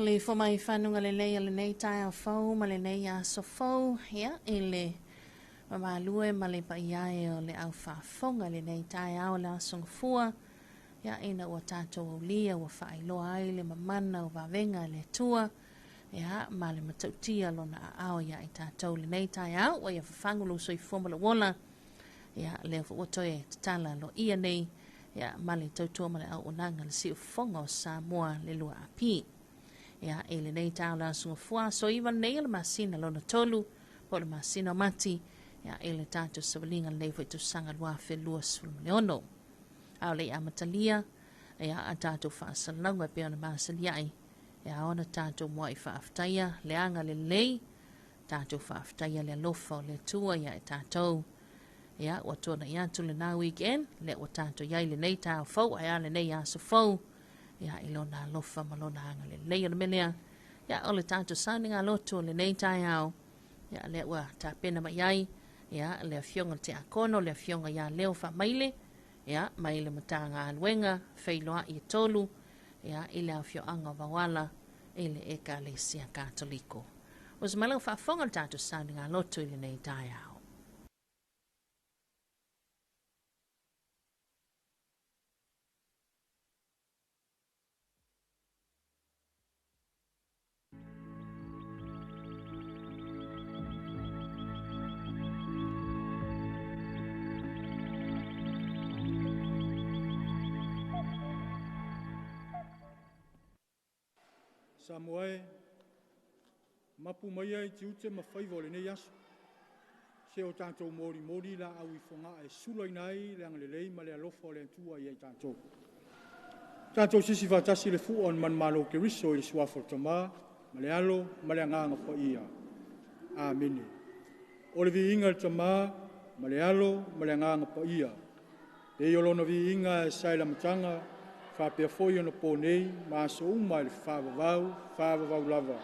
le fo mai whanunga le nei tai au fau, ma le nei a so fau, ia, e le ma lue ma le pa iae o le au whaafonga le nei tai au le asong fua, ia ina ua tātou au lia, ua whaailoa ai le mamana o wawenga le tua, ia, ma le matautia lona a au ia i tātou le nei tai au, wa ia whawhangulu so i fomala wala, ia le whaoto e tala lo ia nei, ia ma le tautua ma le au onanga le si ufonga o Samoa le lua api. Ia e le nei tau la sunga fua, so iwa nei le masina lona tolu, po le masina o mati, ia e le tātou sawalinga le nei tu sanga lua whelua sulu leono. Au le amatalia, ia a tātou whaasalanga pe ona masaliai, ia ona tātou mua i whaaftaia, le anga le lei, tātou whaaftaia le alofa o le tua, ia e tātou, ia ua tona ia tu le nā weekend, le ua tātou iai le nei tau fau, ai a le nei aso fau, ia ilona alofa malona anga le lei ona melea, ia o le tātou sauninga loto le nei tai au, ia le ua tā pena mai ai, ia le afionga te akono, le afionga ia leo wha maile, ia maile matanga aluenga, whailoa i tolu, ia ile afio anga wawala, ile eka le sia katoliko. Os malau whaafonga le tātou sauninga loto le nei tai au. Samoa, mapu mai ai te ute ma whaiva o le nei aso. Se o tātou mori la au i whonga e sula inai le angalelei ma le alofa o le antua i ai tātou. Tātou sisi whatasi le fu on man malo ke riso i le suafo tama, ma le alo, ma le anganga pa ia. Amene. O le vi inga le tama, ma le alo, ma le anganga pa ia. E iolona vi inga e saila matanga, whapea foi ona pōnei, ma so uma i le whawavau lava.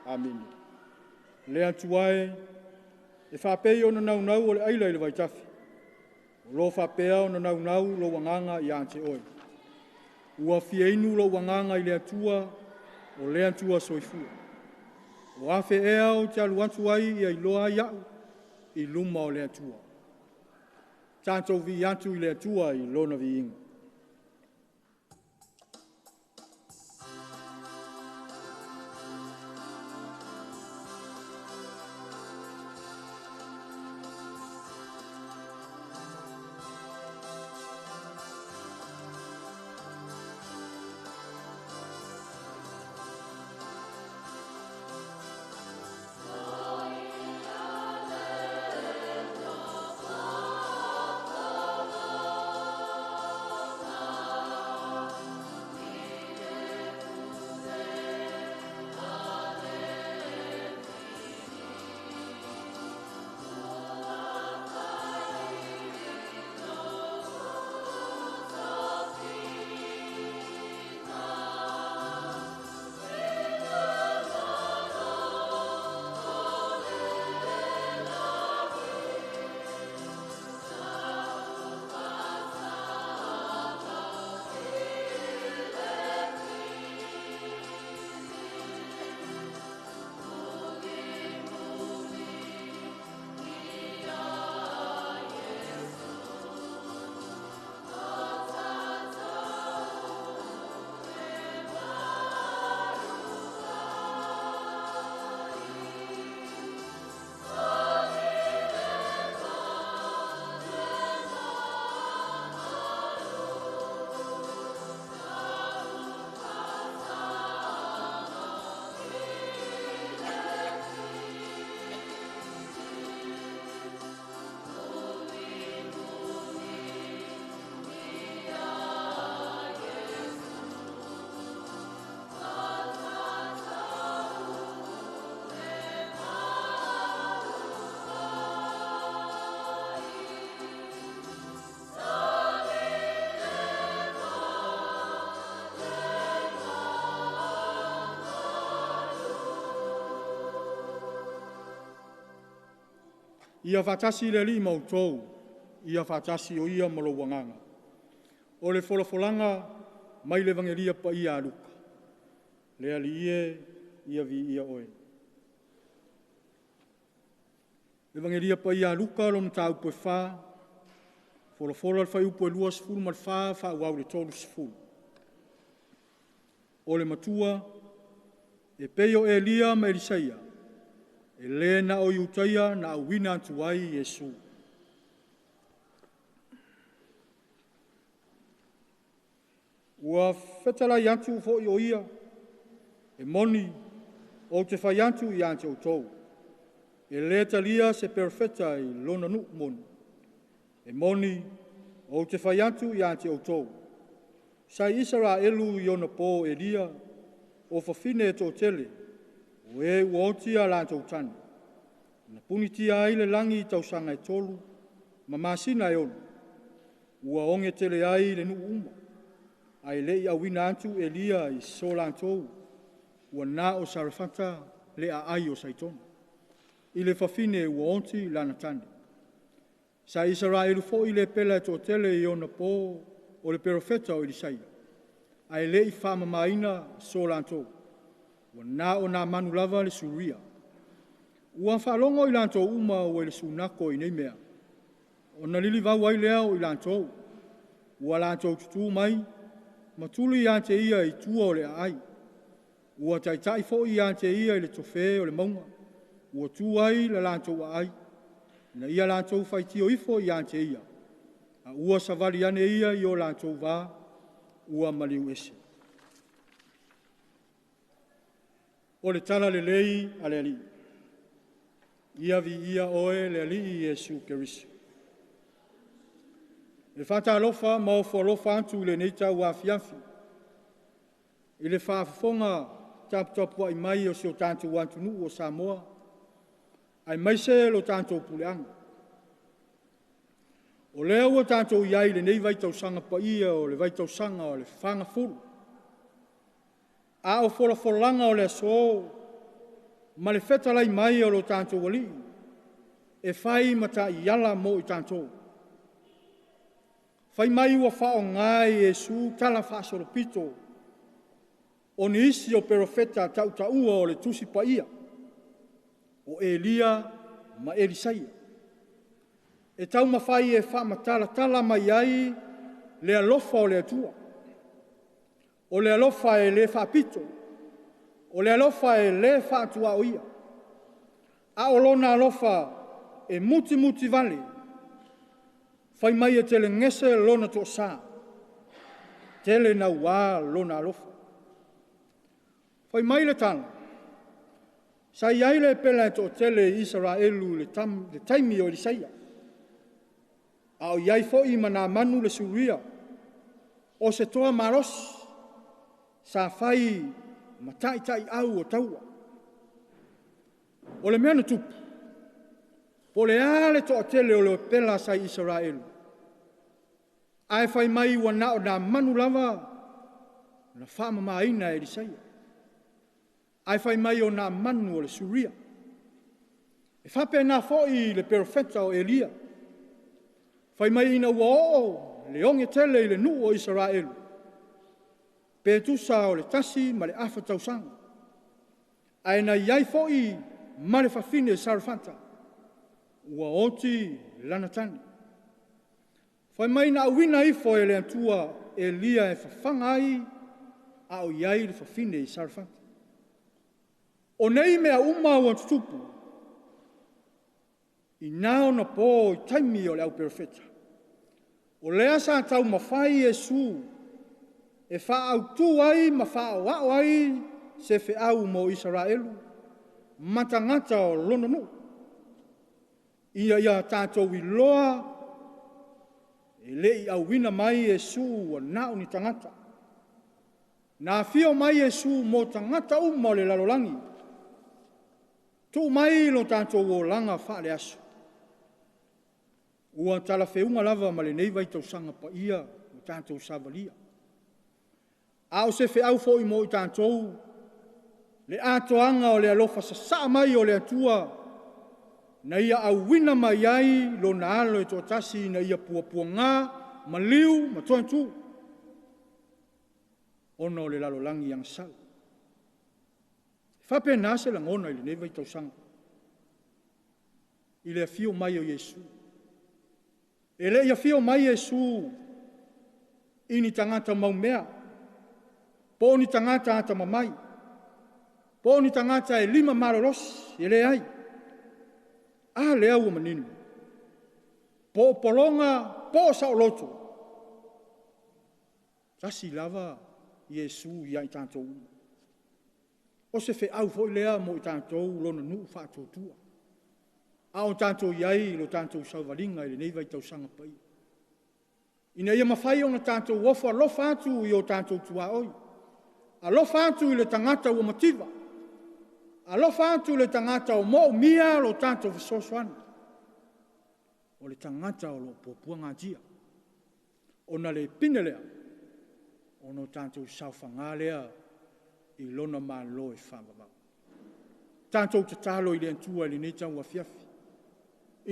Amen. Le atuae, e whapea ona nau o le aila i le vaitafi. O lo whapea ona nau lo wanganga i ante oi. Ua fia inu lo wanganga i le atua, o le atua soifua. O afe ea o te alu atuai i ailoa iau, i luma o le atua. Tātou vi atu i le atua i lona vi inga. Ia whatasi le li mautou, ia whatasi o ia malo wanganga. O le wholafolanga, mai le vangeria pa ia aluka. le alie ia vi ia oe. Evangelia pa ia luka lo mta upo e wha, folo al fai upo e lua sifuru mal wha, wha uau le tolu sifuru. O le matua, e peio e Elia ma Elisaia, e le na o iutaia na awina antuai Yesu. Ua whetala iantu fo i o ia, e moni o te whai antu i ante o tau. E le talia se perfeta i lona nu moni. E moni o te whai antu i ante o tau. Sai Israelu i ona po Elia, o whawhine e tō tele, o e uotia la tau tani. Na punitia ai le langi i tausanga e tolu, ma masina e onu. Ua onge tele ai le nu uma. Ai le i awina antu Elia i solantou, ua na o Sarafata le a ai o saitona. I le whawhine ua onti lana tani. Sa Israelu fo i le pela e tō tele i ona po o le profeta o Elisaia. Ai le i whamamaina solantou, ua na o na manu lava le suria. Ua whalongo i lantou uma o le sunako i nei mea. O na lili vau ai leo i lantou, ua lantou tutu mai, matulu i ante ia i tua o le ai. Ua taitai fo i ante ia i le tofe o le maunga. Ua tua ai le lantou ai. Na ia lantou faitio ifo i ante ia. A ua savali ane ia i o lantou va, ua maliu ese. O le tala le lei a le ali. Ia vi ia oe le ali i Yesu Keriso. Le fata alofa ma o folofa antu le neita ua fiafi. I le whaafonga taputapua i mai o sio tantu wantunu o Samoa. Ai maise lo tanto puleanga. O leo ua tanto iai le nei vaitau sanga pa ia o le vaitau sanga o le whanga furu. A o folanga o le so, ma le fetalai mai o lo tanto wali. E whai mata i ala mo i tanto. Whai mai ua whao ngai Yesu tala whaasoro pito. O ni isi o perofeta tau taua o le tusi pa ia. O Elia ma Elisaia. E tau mawhai e whaamatala tala mai ai le alofa o le atua. O le alofa e le whaapito. O le alofa e le whaatua o ia. A o lona alofa e muti vale. Whai mai e tele ngese lona to sa. Tele na wā lona alofa. Whai mai le tana. Sa iai le pela e to tele Israelu le taimi o Elisaia. A o iai fo i mana manu le suria. O se toa maros. Sa whai matai au o taua. O le mea na tupu. Po le ale to tele o le pela sa Israelu. Ai whai mai ua na o na manu lava. Na whama maina Elisaia. Ai whai mai o na manu o le suria. E whape na foi le profeta o Elia. Whai mai ina ua o le onge tele i le nu o Israelu. Pe tusa o le tasi ma le afa tausanga. Ai na iai foi ma le whawhine Sarafata. Ua oti lana tani. Whai mai na awina ifo e le antua Elia e whawhanga ai a o iai le whawhine Sarafata. O nei mea uma o tutupu. I nao na po i taimi o le au perfeta. O lea sa tau mawhai Yesu. E whaau tu ai ma whaau wao ai se whiau mo Israelu. Matangata o lononu. Ia tātou i loa. E lei au wina mai Yesu o nao ni tangata. Nā whio mai Yesu mo tangata uma le lalolangi. Tu mai lo tātou o langa whaale aso. Ua tala whiunga lava ma le nei vai tau sanga pa ia o tātou savalia. A o se whiau fo i mo i tātou. Le atoanga o le alofa sa saa mai o le atua. Na ia au wina mai ai lo na alo e tō tasi na ia pua ngā, ma liu, ma toan tū. Ono le lalolangi ang sal. Whapena se la ngona ili newa i tau sanga. I le fio mai o Yesu. E le ia fio mai Yesu. I ni tangata maumea. Po ni tangata ata mamai. Po ni tangata e 5 marorosi. E le ai. Le au maninu. Po polonga, po sa loto. Tasi lava Yesu ia i tātou. O se fe au fo lea mo i tātou lona nuu whātotua. O tātou iai lo tātou sauvalinga i le neiva i tau sanga pai. Ina ia mawhai o na tātou wofa lofa atu i o tātou tua oi. A lofa atu i le tangata ua mativa. A lofa atu i le tangata o mo mia lo tātou visosoana. O le tangata o lo popua ngātia. O na le pinelea. O no tātou saufangalea i lona mālo e whamamau. Tātou tatalo i le antua i le netau a fiafi.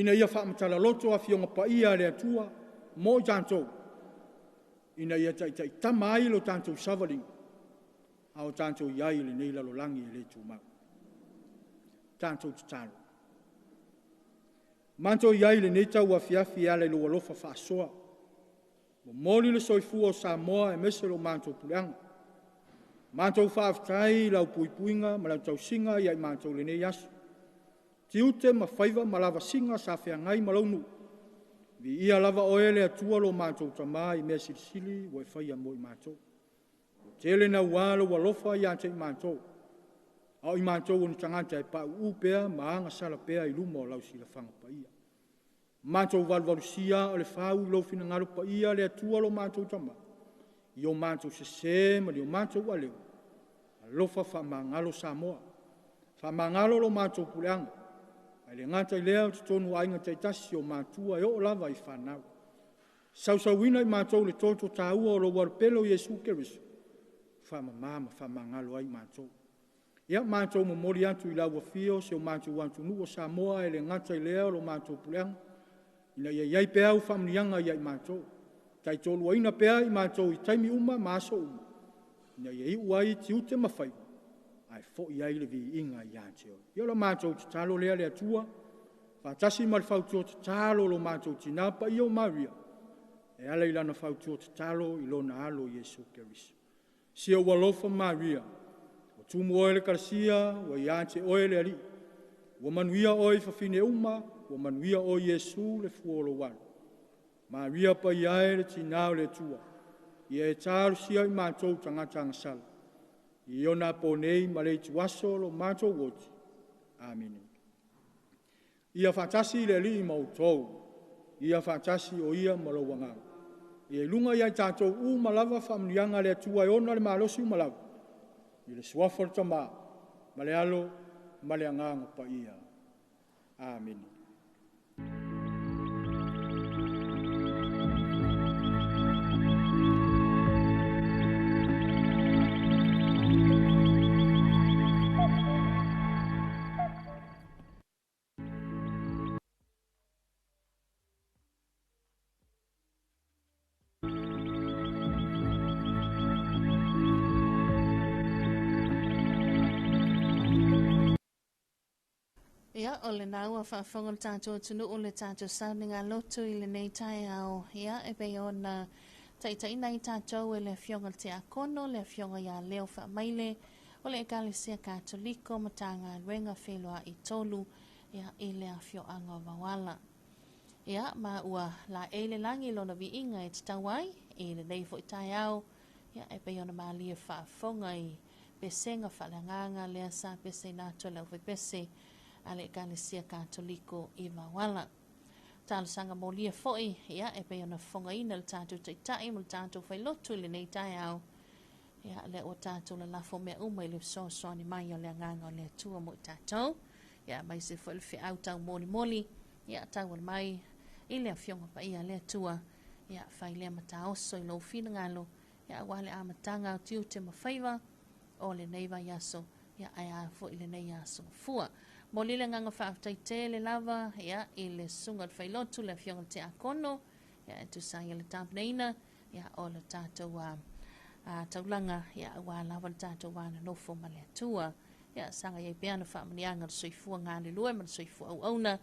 Ina ia whaamatala loto a fionga paia le atua, mo i tātou. Ina ia tai tamai lo tātou savaling. Ao tātou iai le neila lo langi le tūmau. Tātou tatalo. Manto iai le netau a fiafi ale lo alofa whaasoa. Moli le soifua o Samoa e mese lo mātou puleanga. Mātou whaaftai lau puipuinga ma lau tausinga iai mātou le nei asu. Tiute ma whaiva ma lava singa sa whiangai ma launu. Vi ia lava oele atua lo mātou tamā i mea silisili wa e whaia mo i mātou. Tele na walo wa lofa i ate i mātou. Au i mātou ni tangata e pa upea ma anga sala pea i luma o lau sila whanga pa ia. Mātou valvalusia o le whau lo fina ngaro pa ia le atua lo mātou tamā. I o mātou se ma li o mātou waleo. Lofa whamangalo Samoa. Whamangalo lo mātou puleanga. Ai le ngata i lea te tonu ainga teitasi o mātua e o lava i whanau. Sausawina i mātou le toto tāua o lo warpelo Yesu Keriso. Whamamama whamangalo ai mātou. Ia mātou mo mori atu i lau wafio se o mātou wantunu o Samoa e le ngata i lea lo mātou puleanga. Ina ia iai pea u whamnianga iai mātou. Tai tolu aina pea i mātou i taimi uma māso uma. Ina ia i uai ti ute mawhai. Ai fo iai le vi inga i āteo. Ia lo mātou ti talo lea lea tua. Whātasi mal whautua ti talo lo mātou ti napa i o Maria. E ala i lana whautua ti talo i lo na alo Yesu Keriso. Sia walofa Maria. O tumu oe le karasia, wa i āte oe le ali. Wa manuia oe whawhine uma, wa manuia o Yesu le fuolo walu. Maria pa iae le tinao le tua. Ia e tāru sia i mātou tangata ngasala. I ona ponei ma le tuaso lo mātou woti. Amen. Ia whatasi le li mautou. Ia whatasi o ia malawangau. Ia lunga ia tātou u malawa whamnianga le tua e ona le malosi u malawa. I le suafar tama. Ma le alo, ma le anganga pa ia. Amen. Ia, o le naua whaafonga le tātou tunu o le tātou sauninga lotu i le nei tai au. Ia, e pei o na taitaina i tātou e le fionga te akono, le fionga ia leo wha maile, o le ekalisia katoliko, matanga ruenga whelua i tolu, ia i le afio anga wawala. Ia, ma ua la eile langi lona vi inga e tawai, i le neifo i tai au, ia, e pei o na maalia whaafonga i pesenga whalanganga, lea sa pese nato lau pese, ale ekalisia katoliko i wawala. Tāla sanga molia foi, ia, e pei ona whonga ina le tātou teitai, mo le tātou whailotu le nei tai au. Ia, le o tātou la lafo mea uma i le soani mai o le anganga o le atua mo i tātou. Ia, mai se foi le whi au tau moli, ia, tau al mai, i le fionga pa ia le atua. Ia, whai lea mata oso i lo fina ngalo. Ia, wale a matanga o tiu te mawhaiva, o le neiva yaso. Ia, ai a fo i le nei yaso fua. Mo lile nganga whaatai te le lava, ia, i le sunga whailotu, le fionga te akono, ia, e tu sai le tāpneina, ia, o le tātou taulanga, ia, wā lava le tātou wāna nofo ma le atua, ia sanga ia pea na whaamanianga na soifua ngāle lue ma na soifua au auna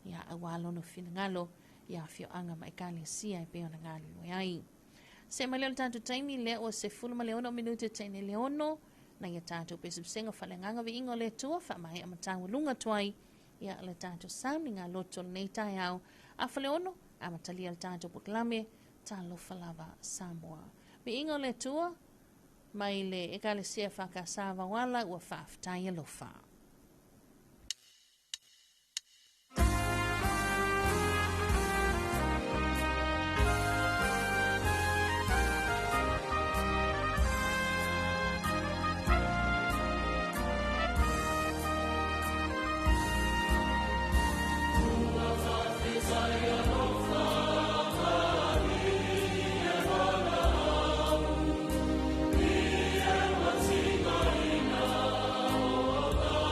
ia awalo no finangalo ia fio anga ma ikale sia e pea na ngāle lue ai. Se ma leo tātou taimi lea o se fulu ma leono minute taine leono na ia tātou pesipsenga whalenganga vi ingo le tua whaamahe ama tāua lunga tuai ia le tātou sauni ngā loto nei tai au a whaleono a matalia le tātou putlame Talofa lava Samoa. Vi ingo le tua mai le ekale sia whakasāwa wala ua whaafitai alofa. Oh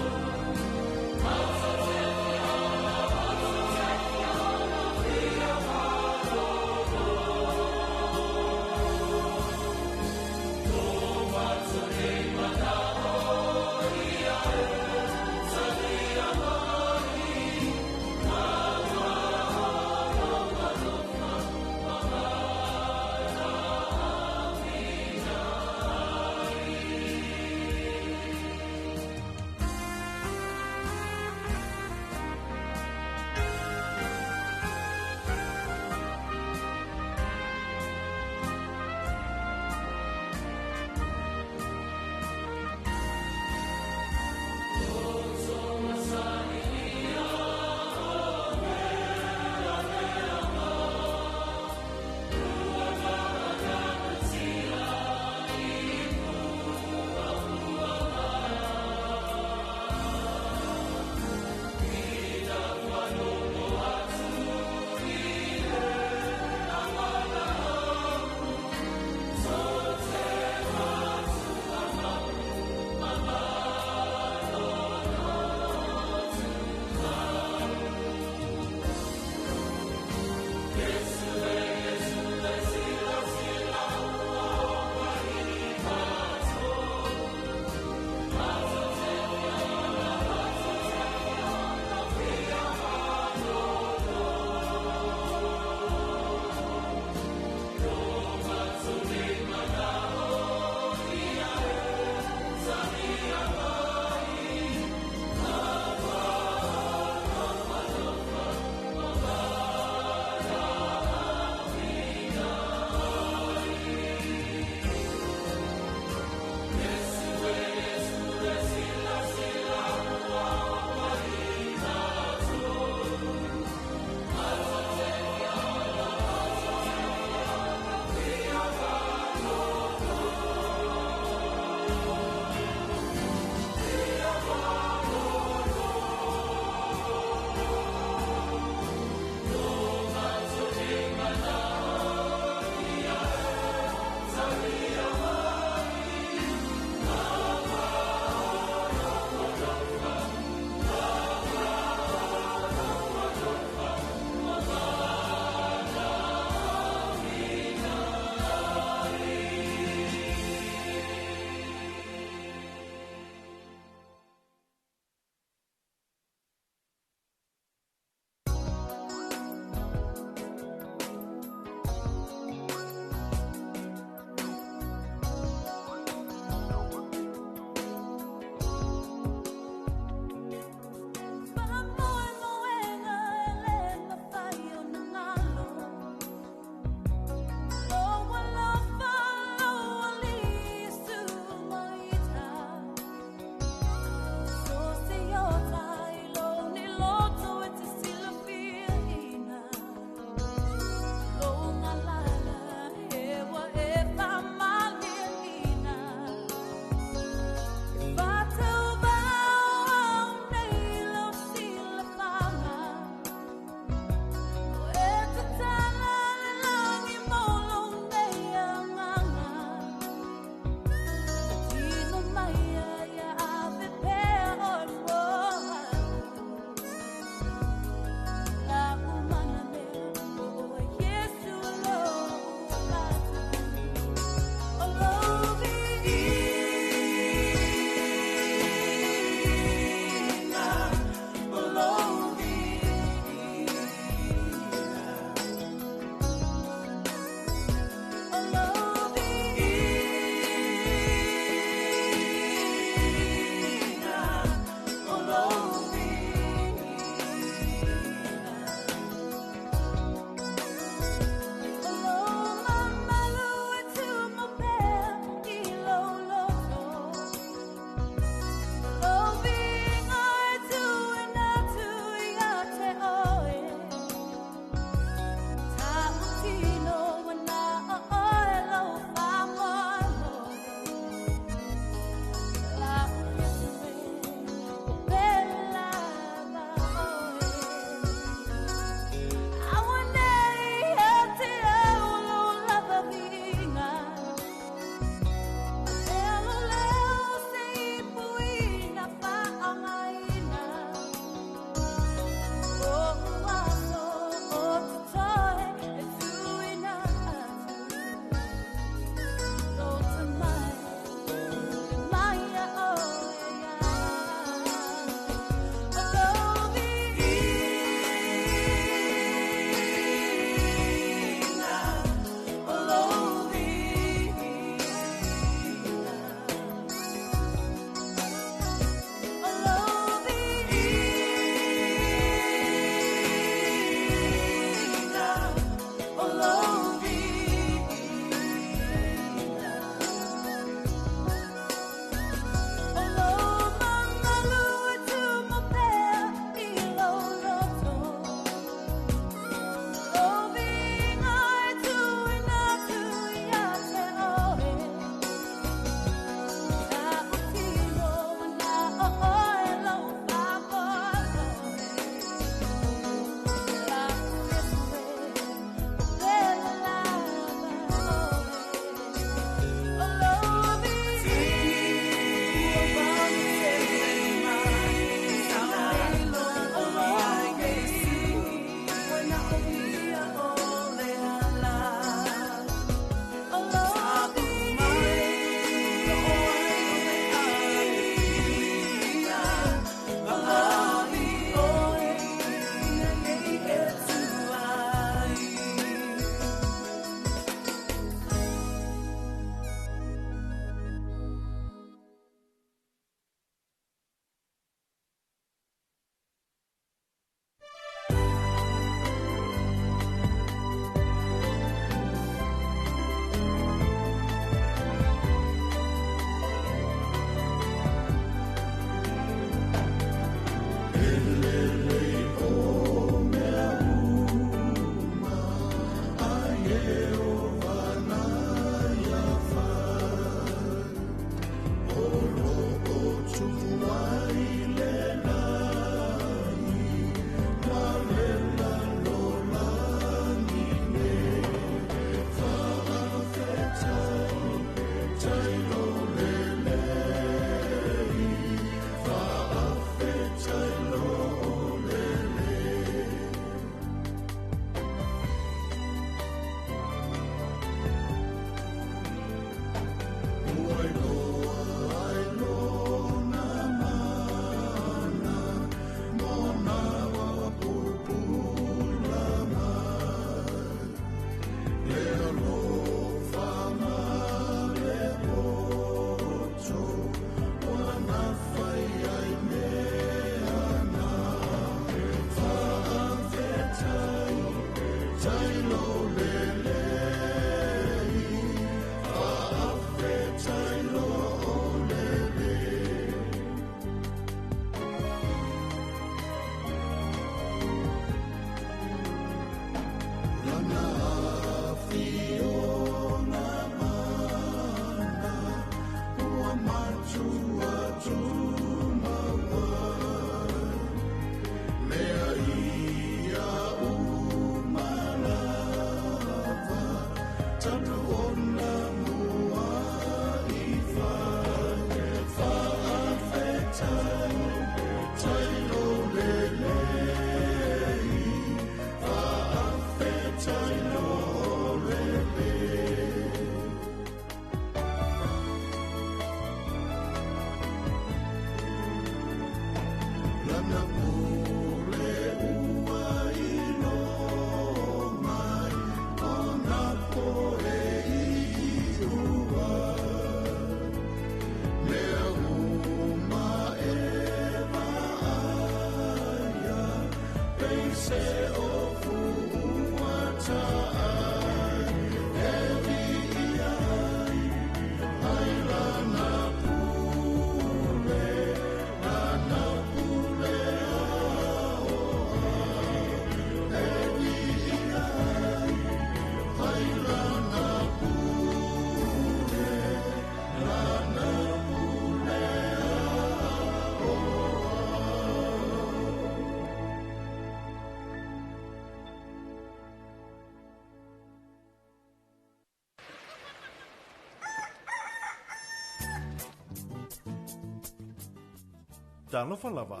Talofa lava.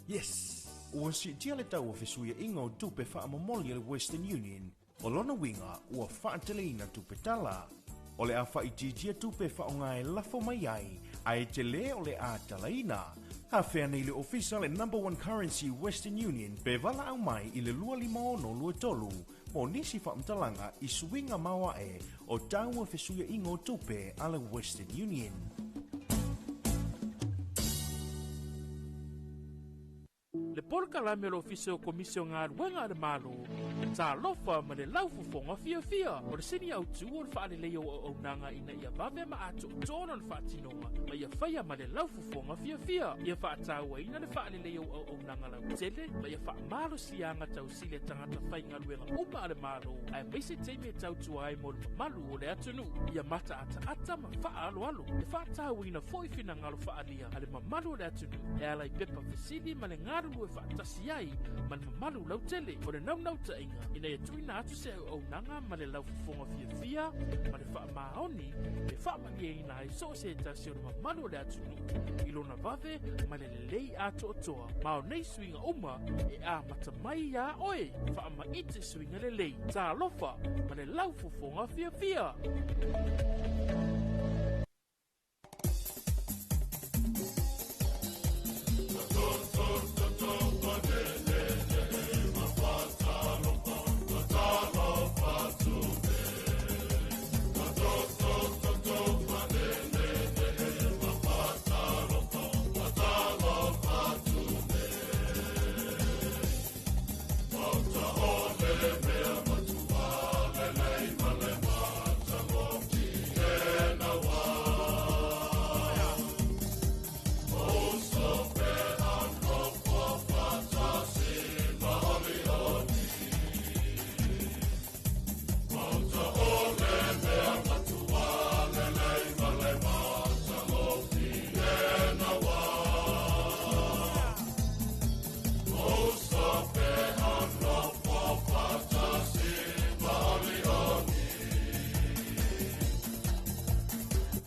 Yes. Ua si tia le tau fesuia ingo tupe wha mamoli le Western Union. O lona winga ua wha teleina tupe tala. O le a wha i titia tupe wha o ngai lafo mai ai. Ai te le o le a talaina. Ha whea nei le official e number one currency Western Union. Pe vala au mai i le lua lima ono lua tolu. Mo nisi wha mtalanga i suinga maua e. O taua fesuia ingo tupe ala Western Union. Le polka la me lo ofisi o komisio ngā ruenga de malo. Talofa ma le lau fufonga fia. O le sini au tu o le whaare leo o nanga ina ia vave ma ato tōna le whaatinonga. Ma ia whaia ma le lau fufonga fia. Ia whaataua ina le whaare leo o nanga lau tele. Ma ia wha malo sianga tau sile tangata whai ngā ruenga uma le malo. Ai meise teime tau tua ai mo le malu o le atunu. Ia mata ata ma wha alo. E whaataua ina foi fina ngalo whaalia. Ale ma malu o le atunu. E alai pepa fesili ma le ngaru e whaatasi ai ma le mamalu lau tele o le nau ta inga ina e tuina atu se au nanga ma le lau fufonga fia ma le wha maoni e wha mani e ina e so se tasi o le mamalu o le atunu ilona vave ma le lei ato otoa ma o nei suinga uma e a matamai ia oe wha ma ite suinga le lei Talofa ma le lau fufonga fia.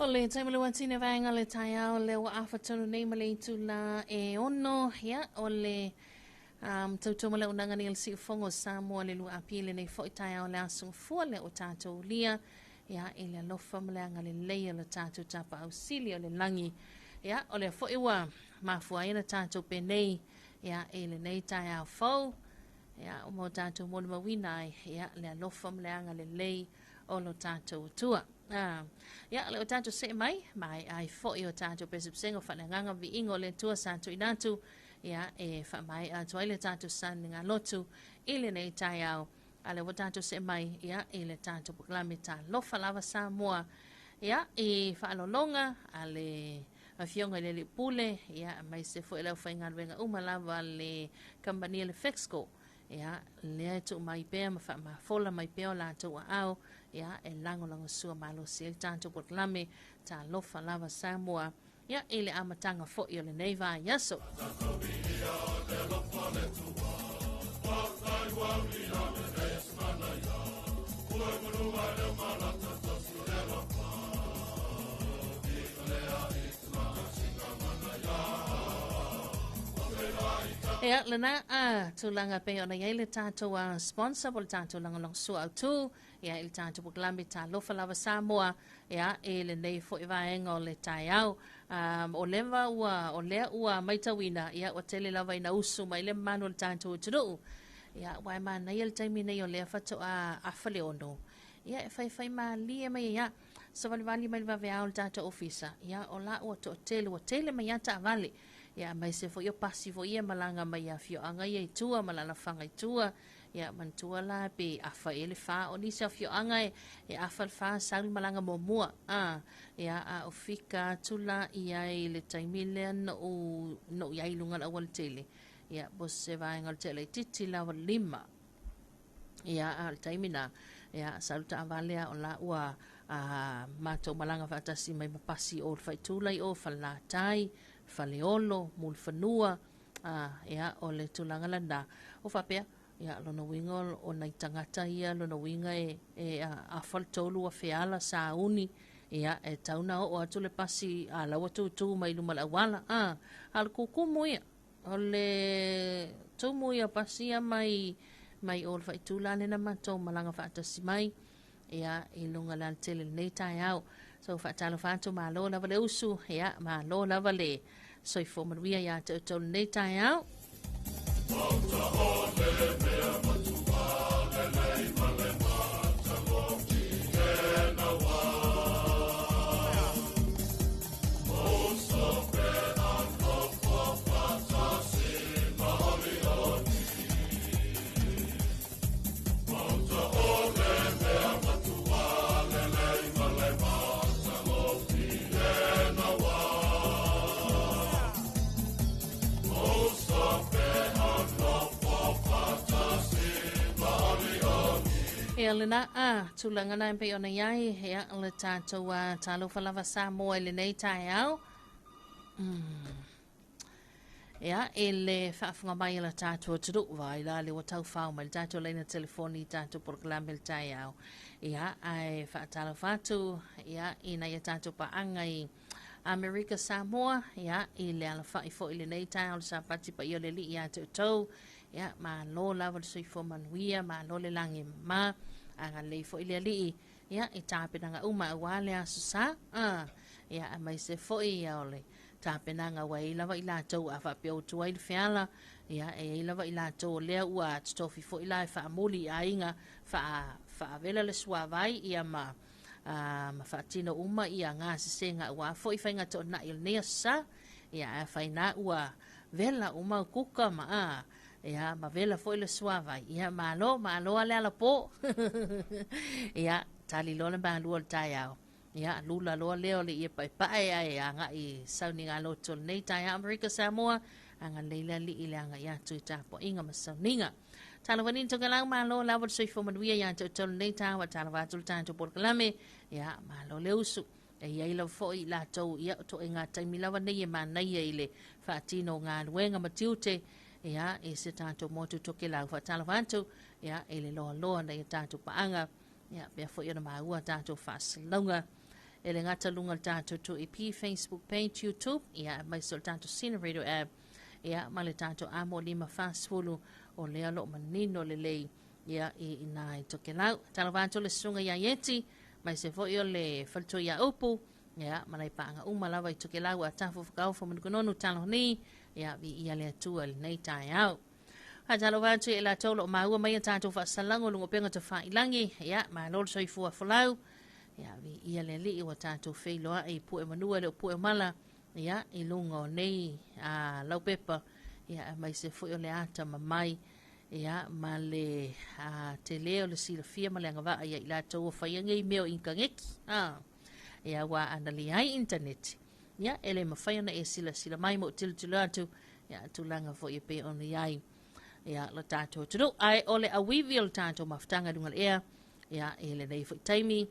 Le taimale watine vaenga le taiao le wa awhatonu nei male tu la e ono ya o le tautoma le unanga ni si fongo Samoa le lua apile nei fo taiao le asu fua le o tatou lia ya e le lofa male anga le leia le tatou tapa ausilio le langi ya o le fo iwa mafua ina tatou pe nei ya e le nei taiao fo ya o mo tatou mo le mawinai ya le lofa male anga le lei o lo tatou tua. Ya le o tatou se mai ai fo i o tatou pesipsengo whananganga vi ingo le tua santo inatu ya e wha mai a toile tatou san ngā lotu ile nei tai au ale o tatou se mai ya e le tatou puklami Talofa lava Samoa ya e whaalolonga ale a fionga le pule ya mai se fo ele whainga wenga umalava le kambania le Fexco ya le tu mai pe ma fola mai pe la tu au ya e lango sua malo sil tanto pot lame Talofa lava Samoa ya ele amatanga fo yo le neva yaso ya lana tulanga pe ona ile tato sponsor pol tato langa long su autu ya il tato buklambi Talofa lava Samoa ya ele nei fo ivaenga o le taiao o leva o lea ua maitawina ya o tele lava ina usu mai le manu le tato uturu ya wai mana il taimi nei o lea fato a fale ono ya e fai ma lie mai ya so vali mai va vea o tato ofisa ya o la o tele mai ya ta vali ya mai se fo yo pasi fo ia malanga mai a fio anga ia tua malala fanga tua ya mantua la pe afa ele fa o ni se fio anga e afa fa sal malanga momua ya a ofika tula ia ile taimile no ia ilunga la wal tele ya bosse va ngal tele titi la lima ya al taimina ya salta avalea o la ua mato malanga fa tasi mai pasi o fa tulai o fa la tai faleolo mulfanua ya o le tulanga landa o fapea ya lona wingo o nai tangata ia lona winga e a faltolu a feala sauni ia e tauna o atu le pasi a lawa tu mai luma la wala al kukumu ia o le tumu ia pasi mai o le faitula lena matou malanga faatasi mai ia i lunga la tele nei tai au so faatalo fatu malo lava le usu ia malo lava le soifo manuia ia te nei tai au Elena tulanga na pe ona yai ya le tato wa Talofa lava Samoa le nei tai au ya ele fafunga mai la tato tudu vai la le watau fau mai tato le na telefoni tato por klamel tai au ya ai fa Talofa tu ya ina ya tato pa angai America Samoa ya ile ala fa ifo ile nei tai au sa pati pa yo le li ya to ya ma lo lava so ifo manuia ma lo le langi ma anga le fo ile li ya itapena uma wale asusa ya mai se fo ia ole tapena nga wai lava ila tau afa pe o tuai le fiala ya e lava ila tau le ua stofi fo ila fa muli ainga fa vela le swa vai ia ma fa tino uma ia nga se senga wa fo ifainga to na il nesa ya fa ina ua vela uma kuka ma ya ma vela foi le suava ya malo ale ala po ya tali lo le ba lu tai au ya lula lo leo le ia pai ya nga i sauni nga lo to nei tai America Samoa anga leila li ilanga ya tu ta po inga masauninga talawani to galang malo la wat soi fo manuia ya to nei ta wa talawa tu ta to por kalame ya malo le usu ya ilo fo i la to ya to inga tai milawa nei ma nei ile fatino nga wenga matiute ya e se tanto motu toke la fa talavanto ya ele lo na tanto paanga ya be fo yo ma ua tanto fas longa ele ngata lunga tanto to EP Facebook page YouTube ya mai sol tanto Cinerator app ya male tanto amo lima fast fulu o le lo manino le ya e ina toke la talavanto le sunga ya yeti mai se fo yo le falto ya opu ya malai paanga umala toke la wa tafu ka fo mun kono talo ni ya vi ia le tua le nei tai au Hajalo vantu e la tolo maua mai tato fa salango lungo penga te fa ilangi ya ma lol soi fu afolau ya vi ia le li wa tato feilo ai pu e manua le pu e mala ya i lungo nei lau pepa ya mai se fu le ata mai ya ma le te leo le sila fia ma le ngava ya ila tau fa yangi meo inkangeki ya wa andali ai internet ya ele mafaya na e sila mai mo tilatu ya tulanga fo ye pe on yai ya la tato tudo ai ole a wivil tato maftanga dungal ea ya ele nei fo taimi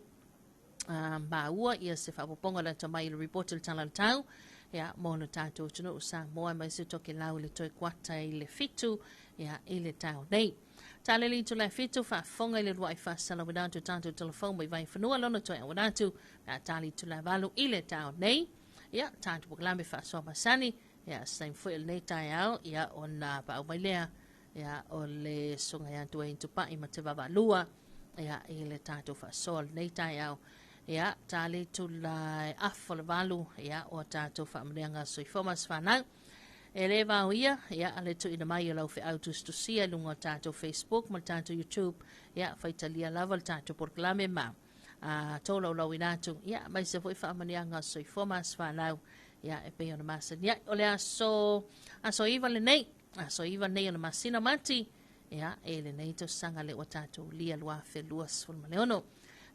ba ua ia se fa poponga la tamai le report le tanal tau ya mono tato tudo sa mo mai se toke lau le toi kwata ile fitu ya ile tau nei taleli to la fitu fa fonga ile wai fa sala without tanto telephone mai vai fanua lona toi without na tali to la valu ile tau nei ya tanto programme fa so masani ya same for el neta ya on pa umailea ya ole songa ya tu into pa imateva valua ya ile tanto fa so neta ya tali to la afol valu ya o tanto fa mlenga so formas fa na eleva uia ya ale to ina mai lo fe autos to see lungo tanto Facebook ma tanto YouTube ya fa italia level tanto proclame ma tolo lo winatu ya mai se foi fa manianga so formas fa now ya e pe ona masa ya ole aso iva le nei ona masina mati ya ele nei to sanga le watatu lia lua fe luas ful maleono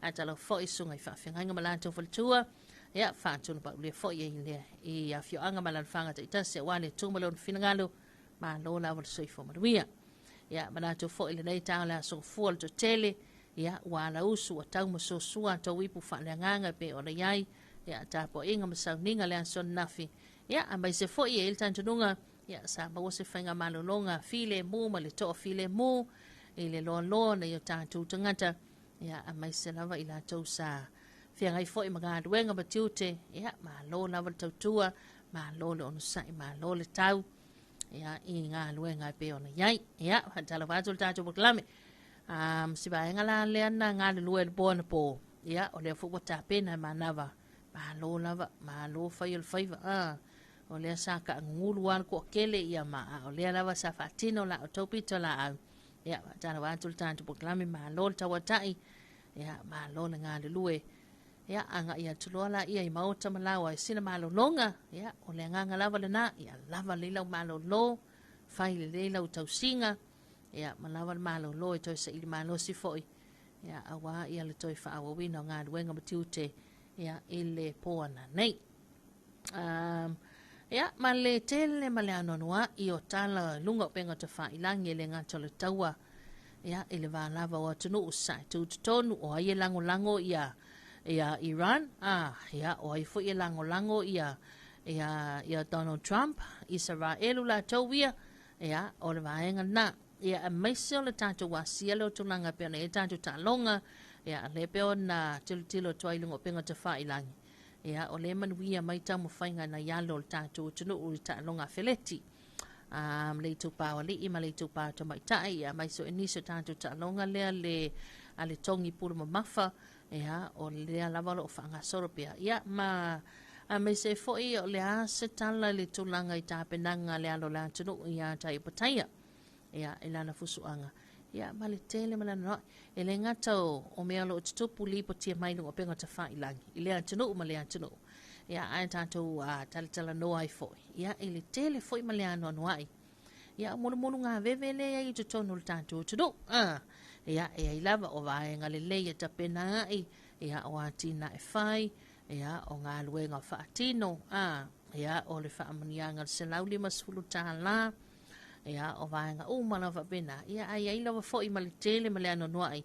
atalo fo isunga fa finganga malanto ful tua ya fa tunu ba le fo ye le ya fio anga malan fanga ta se wale tumalon finangalo ma lo la vol so fo maria ya malanto fo ile nei ta la so fo to tele ya wala usu wa tau so sua to wipu fa le nganga pe ona yai ya tapo inga masa ninga le son nafi ya ambai se fo ye il tantunga ya sa ba se fanga malolonga file mu male to file mu ile lo na yo tatu tangata ya amai se lava ila to sa Fia ngai fo i mga duenga batiute, ia, malo lava tautua, malo le onu sai, malo le tau, ia, i ngā luenga pe ona iai, ia, hatala wātul tātou buklame. Siba enga la leana ngā le lue le boa na po, ia, o lea fuwa tāpena manava, malo lava, malo fai o le faiva, o lea sa ka ngulu wāna ko kele ia maa, o lea lava sa whatino la o taupito la au, ia, hatala wātul tātou buklame, malo le tawatai, ia, malo le ngā le lue, ia anga ia tulola ia I maota malawa I sina malo longa ia o le nganga lava le na ia lava le lau malo lo fai le lau tausinga ia malawa le malo lo toi sa ili malo si foi ia awa ia le toi fa awa wina ngā duenga matiute ia ile poana nei ia ma le tele ma le anonua I o tala lunga penga te fa ilangi le ngā tole taua ia ile va lava o tunu usai tu tonu o ia lango lango ia Iran, ia o ai fo ia lango ia Donald Trump, Israel la tauia, ia o le vaenga na, ia maise o le tātou wasia leo tulanga pena e tātou talonga, ia le peo na tilo tuai lungo penga te whailangi, ia o le manuia mai tamu whainga na ialo le tātou tunu uri talonga feleti, le tupā li ima le tupā to mai tai, ia maiso eniso tātou talonga lea le tongi pulu mamafa, ia o lea lava lo whanga soropia. Ia ma me se foi o lea se tala le tulanga I tāpenanga lea lo lea tunu ia tai pataia. Ia ilana fusuanga. Ia ma le tele ma lana e le ngatau o mea lo tutupu li po tia mainu o penga ta wha ilangi. I lea tunu ma lea tunu. Ia ai tātou tala no ai foi. Ia e le tele foi ma lea no anuai. Ia monu ngā vevele I tutonu le tātou tunu. Ia e lava o vaenga le leia ta pena ia o atina e whai, ia o ngā luenga whaatino, ia o le whaamanianga se lauli masfulu tāla, ia o vaenga umana whapena, ia ai lava fo I malitele ma le ano nuai,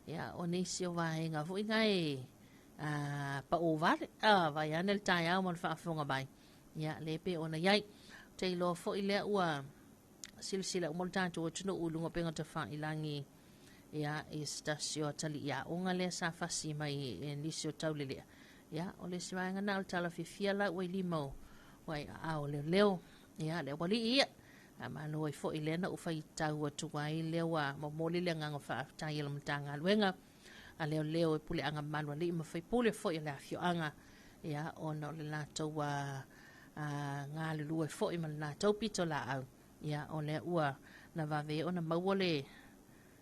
ia o nisi o vaenga fo I ngai pa o vale, vai ane le tai au man whaafonga bai, ia lepe o na iai, te ilo fo I lea ua sila umoltantu o tunu ulunga penga te wha ilangi, ia stasio tali ia onga le sa fasi mai nisio taulelea ia o le siwanga na tala fifia la wai limo wai a o leo ia le wali ia ma no I fo I lena u fai tau atu wai lewa momoli le nganga fa tai le mtanga luenga a leo e pule anga manwa li ma fai pule fo I le afio anga ia ona le lato wa ngā le lua fo I ma le lato pito la au ia o le ua na vave ona mawole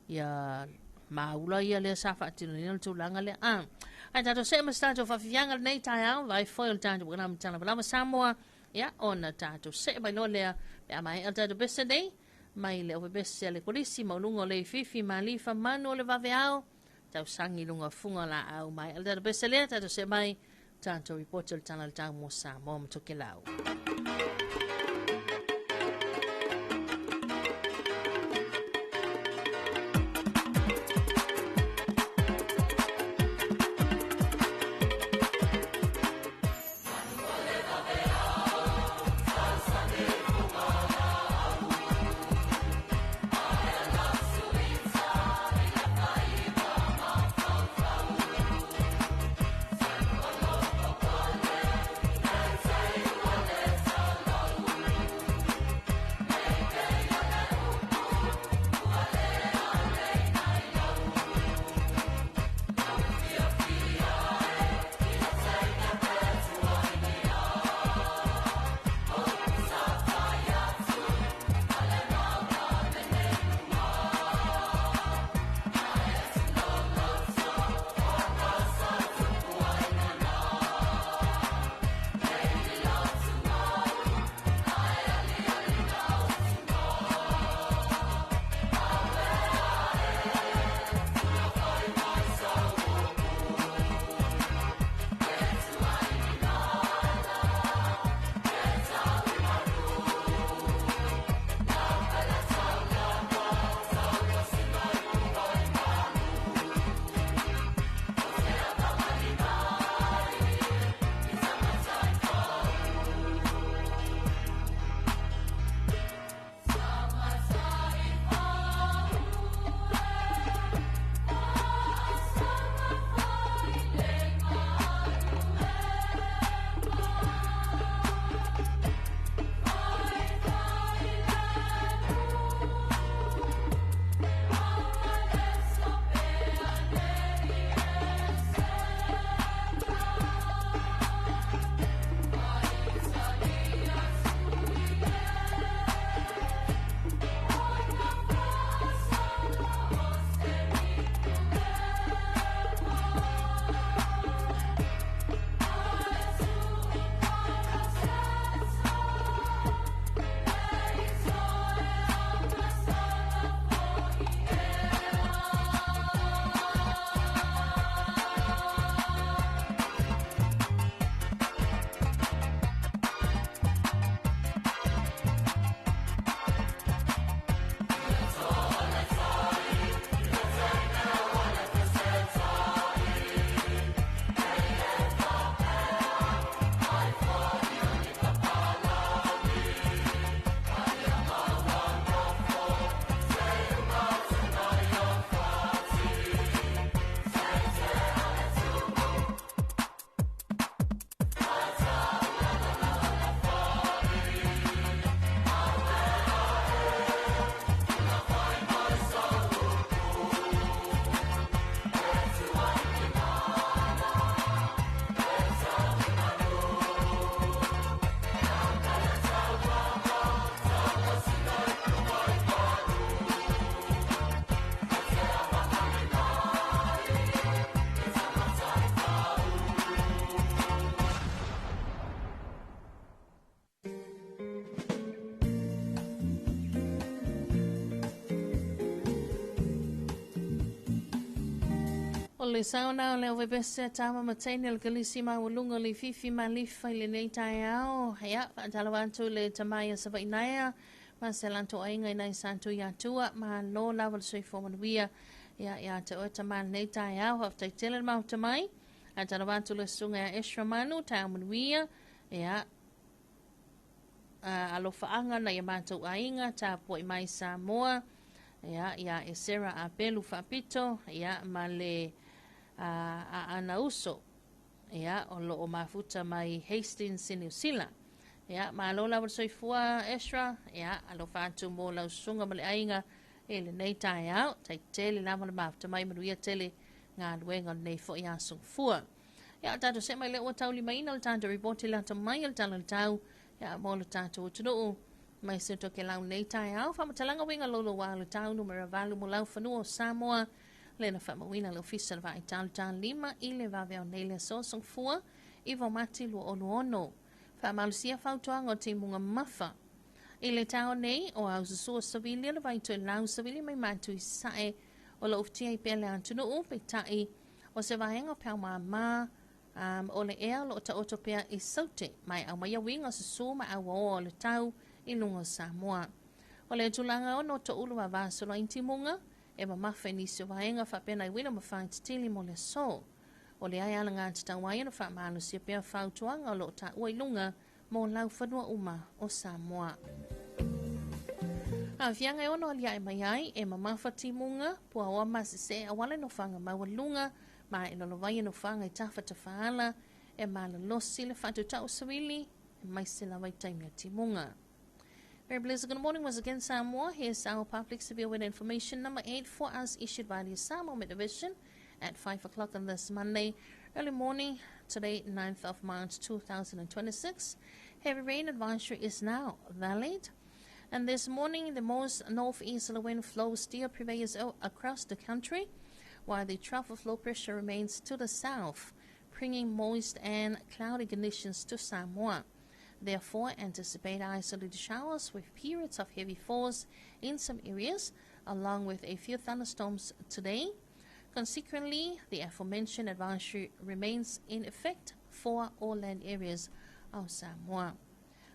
ia maula ia le safa tino ni tu langa le ai tato se ma sta to fa fianga nei tai au vai foil tanto bona mtana bala Samoa ia ona tato se mai lo le mai alta do best day mai le o best le polisi ma lungo le fifi malifa mano le va veao tau sangi lunga funga la au mai alta do best le tato se mai tanto report el tanal tang mo Samoa mo tokelau le sauna o le o vepese tama matene le kalisi maulunga le fifi malifa le nei tai ao. Hea, whaatalawantu le tamaya sa vainaya. Ma se lanto ainga inai santu ya tua. Ma lo lawa le sui fomanuia. Ya te o tama nei tai ao. Haftai tele mau tamai. Atalawantu le sunga ya Esra Manu tai manuia. Ya, alofa anga na yamato ainga. Ta po mai Samoa. Ya Esera a pelu whapito. Ya, ma le... ana uso o lo o mafuta mai Hastings in New Zealand ma lo la soifua Esra alo fatu mo la sunga male ainga ele nei tai au tai tele la male mafuta mai manuia tele ngā luenga nei fo ia sung fua tato se mai le o tau lima ina le tato reporti la tamai le tala le tau mo le tato o tunu mai se toke lau nei tai au whamatalanga winga lolo wa le tau numera valu mo lau whanua o Samoa Lena whamawina le ofisa wa i tālu lima i le vaveo nei le sosong fua i vo mati lua ono ono. Whamalusia whautuanga o te munga mafa. I le tau nei o au susua savilia le vai tue lau savilia mai matu i sae o le uftia i pele antunu upe tai o se vahenga pau maa o le ea lo ta oto pea i saute mai au mai winga susua ma au o le tau i lunga Samoa. O le tulanga ono to ulu wa vasolo inti munga e mamafa nisi o vaenga whapena i wina mawhai titili mo le so. O le ai ala ngā titawai na whamalo si a pia whautuanga o lo ta uailunga mo lau whanua uma o Samoa. A whianga e ono alia e mai ai e mamafa timunga pua oa masi se a wale no whanga mawalunga ma e lolo vai no whanga i tawha ta whaala e mala losi le whatu tau sawili e mai se la vai taimia timunga. Very blessed good morning once again, Samoa. Here's our public severe weather information number 8 for us, issued by the Samoa Met Division at 5 o'clock on this Monday early morning, today 9th of March 2026. Heavy rain advisory is now valid. And this morning, the most northeasterly wind flow still prevails across the country, while the trough of low pressure remains to the south, bringing moist and cloudy conditions to Samoa. Therefore, anticipate isolated showers with periods of heavy falls in some areas, along with a few thunderstorms today. Consequently, the aforementioned advisory remains in effect for all land areas of Samoa.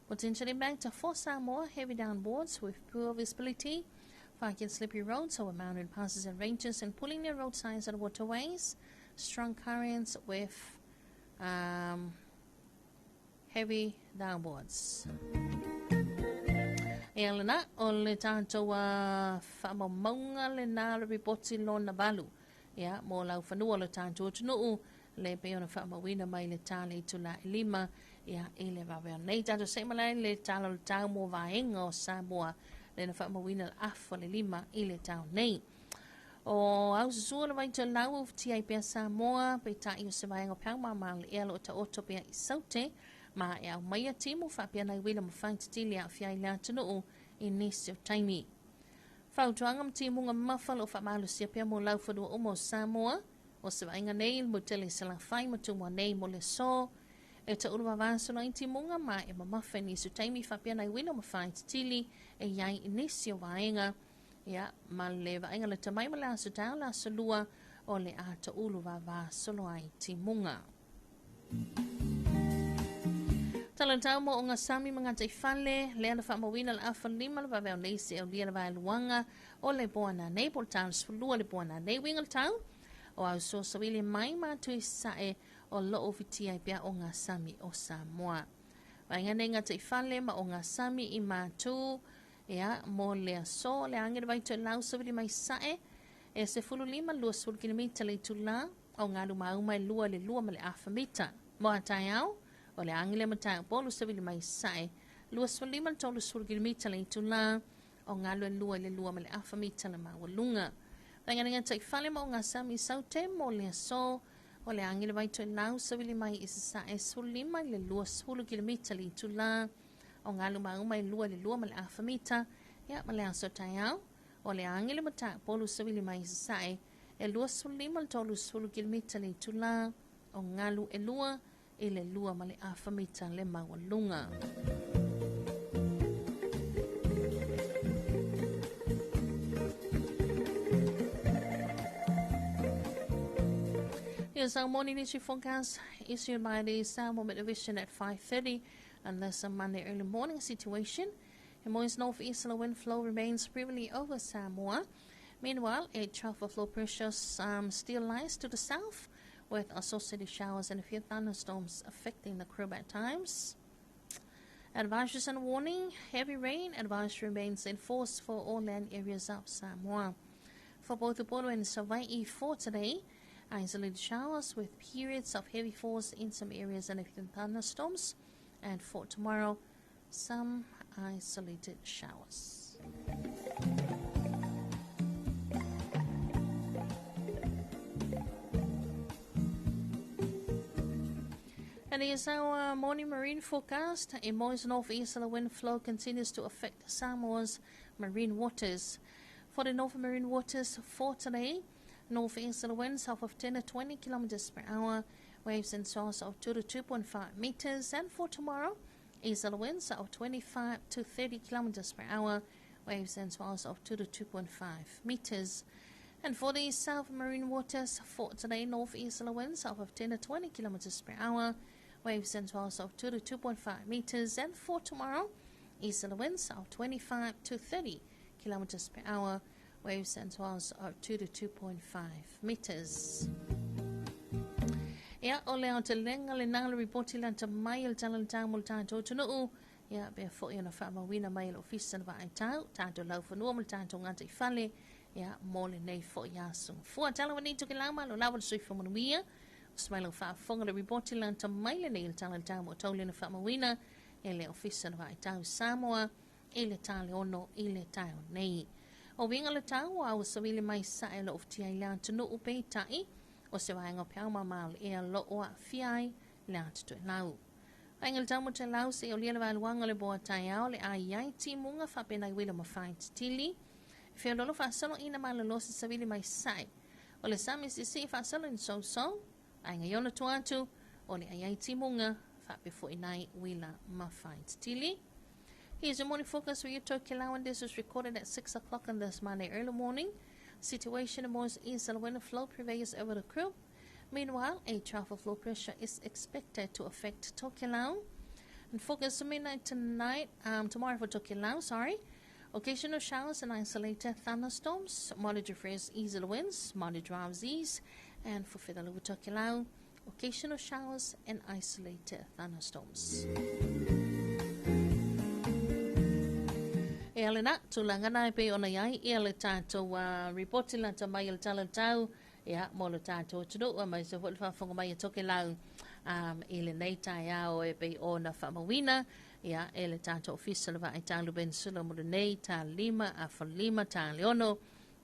Potentially back for Samoa, heavy downpours with poor visibility, foggy and slippery roads over mountain passes and ranges, and pulling near roadsides and waterways. Strong currents with heavy downwards. Elena, ole tanto whamamonga le nā le ripoti lona balu. Mo lau whanua le tanto utunuu, le peona whamawina mai le tāle i tula i lima, i le wawea. Nei tanto semalai le tāla le tau mo vaenga o Samoa, le na whamawina le afo le lima i le tau nei. O au susua le waita lau uftia i pia Samoa, pe tai o se vaenga pau mama le elo o ta oto pia i saute, ma e au maia timu whapia nai wila ma whaintatili a whiai lea tunu i nisi o taimi. Whautuanga mtimu ngā mawhalo whamalu sia pia mo lau whanua umo Samoa, o se wainga nei mo tele se la whai ma tumua nei mo le so, e ta urua vāso na intimunga ma e ma mawha nisi o taimi whapia nai wila ma whaintatili e iai i nisi o wainga, ma le wainga le tamai ma la so tau la so lua o le a ta ulu vāso lo ai timunga. Talantau mo o ngā sami mga tai whale, lea na whamawina la awha lima la waweo nei se au lia la wai luanga o le boana nei, po le tau spulua le boana nei winga le tau, o au so sawili mai mātui sae o lo o vitia i pia o ngā sami o Samoa. Wainga nei ngā tai whale ma o ngā sami i mātu, mo lea so, lea angere vai tu lau sawili mai sae, e se fulu lima lua sulu kilometer le tula, o ngā lumau mai lua le lua ma le awha mita. Mo hatai au, o le angile matai o polu savili mai sae, lua swalima tolu surgir mita le tula, o ngā lua lua le lua ma le awha mita le mawalunga. Wainga tai whale ma o ngā sami saute mo le so, o le angile vai tu lau savili mai isa sae swalima le lua swulu kilomita le tula, o ngā lumau mai lua le lua ma le awha mita, ma le aso tai au, o le angile matai o polu savili mai isa sae, e lua swalima tolu swulu kilomita le tula, o ngā lu e lua, i le lua ma le awhamita le mawalunga. Here's our morning issue forecast issued by the Samoa Division at 5:30, and that's a Monday early morning situation. A moist northeasterly wind flow remains prevalently over Samoa. Meanwhile, a trough of low pressure still lies to the south, with associated showers and a few thunderstorms affecting the Caribbean at times. Advisories and warning: heavy rain advisory remains in force for all land areas of Samoa. For both the border and Hawaii for today, isolated showers with periods of heavy force in some areas and a few thunderstorms. And for tomorrow, some isolated showers. And here's our morning marine forecast. A moist northeasterly wind flow continues to affect Samoa's marine waters. For the northern marine waters for today, northeasterly winds of 10 to 20 kilometers per hour, waves and swells of 2 to 2.5 meters. And for tomorrow, easterly winds of 25 to 30 kilometers per hour, waves and swells of 2 to 2.5 meters. And for the south marine waters for today, northeasterly winds of 10 to 20 kilometers per hour, waves and swells of 2 to 2.5 meters. And for tomorrow, easterly winds of 25 to 30 kilometers per hour, waves and swells of 2 to 2.5 meters. Ya o leo te lenga le nanga ripoti lan te mai il talan tāmul tātou tunuu. Ya bea fo i ona whamawina mai il ofisa na vai tau. Tātou lau whanua mal tātou ngata I whale. Ya mole nei fo i asung. Fua tala wani tuki lama lo lawa sui whamanuia. Smailo whaafonga le ripoti lan te mai le nei il talan tāmul taule na whamawina. E le ofisa na vai tau Samoa. E le tāle ono I le tau nei. O winga le tau au sawili mai sae lo oftia I lan tunu upe tai. O se waenga piauma mal e a loa fiai le atu e lau. Aingal tamu te lau se o lia le wailuanga le boa tai au le a iai ti munga whapena I wila ma whai tili. Whio lolo whaasalo ina ma le losi sawili mai sai. O le sami si whaasalo in so. Ainga iona tuatu o le a iai ti munga whape fo inai wila ma whai tili. Here's your morning focus for you, Tokyo Lau, and this was recorded at 6 o'clock on this Monday early morning. Situation of most easterly wind flow prevails over the crew. Meanwhile, a trough of low pressure is expected to affect Tokyo Lau. And focus to midnight tonight, tomorrow for Tokyo Lau, occasional showers and isolated thunderstorms, moderate freeze easterly winds, moderate drowsies, and for Fidel over Tokyo Lau, occasional showers and isolated thunderstorms. E ale na, tūlangana e pe ona iai, e ale tātou reporti la ta mai il tala tau, mo le tātou tunu, mai se whole whafonga mai Tokyo Lau, e le nei tai au e pe ona whamawina, e le tātou ofisa lewa ai tālu ben sula mo le nei, tā lima, a whalima, tā leono,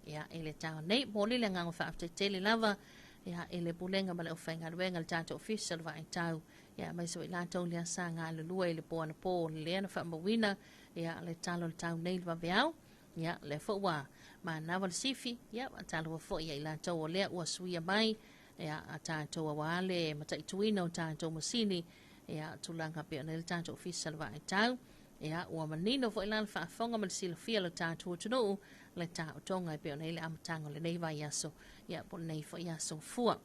e le tāu nei, mōli le ngango whaafte tele lava, e le pulenga ma le ofenga ruenga le tātou ofisa lewa ai tau, mai se wai lātou lea sā ngā le lua e le pō ana pō, le leana whamawina, le talo le tau nei le veau, le fua ma nawa le sifi, talo fo ia ila tau o lea ua suia mai, a tātou awale, matai tuina o tātou masini, tulanga pe ona le tātou ofisa le vai tau, ua manino fo ila le whaafonga ma le sila fia le tātou tunu, le tātou tonga pe ona le amatanga le nei vai aso, po nei fo iaso fua.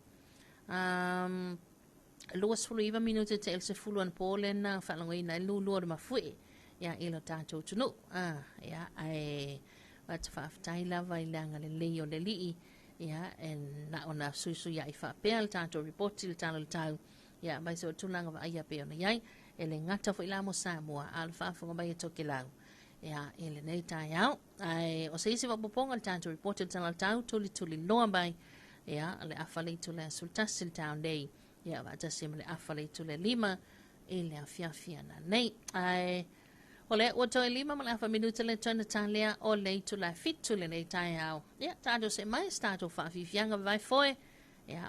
Luas fulu iwa minuto te else fulu an pōle na whalangoina e lulua de mafui, ilo tātou tunu, ai wata whaaftai lava I langa le leo le lii, na ona suisu I whaapea le tātou reporti le tālo le tau, mai se o tūlanga wa aia pe ona iai, e le ngata fo ilamo Samoa, a le whaafunga mai e Tokyo Lau, e le nei tai au, o se isi wapoponga le tātou reporti le tālo le tau, tuli loa mai, le awhale tu le sultasi le tau nei, wata se le awhale tu le lima, e le awhiawhia na nei, o le o toi lima ma le afa minuta le tona tālea o le tu la fitu le nei tai au. Tātou se mai, tātou whaafifianga vai foe.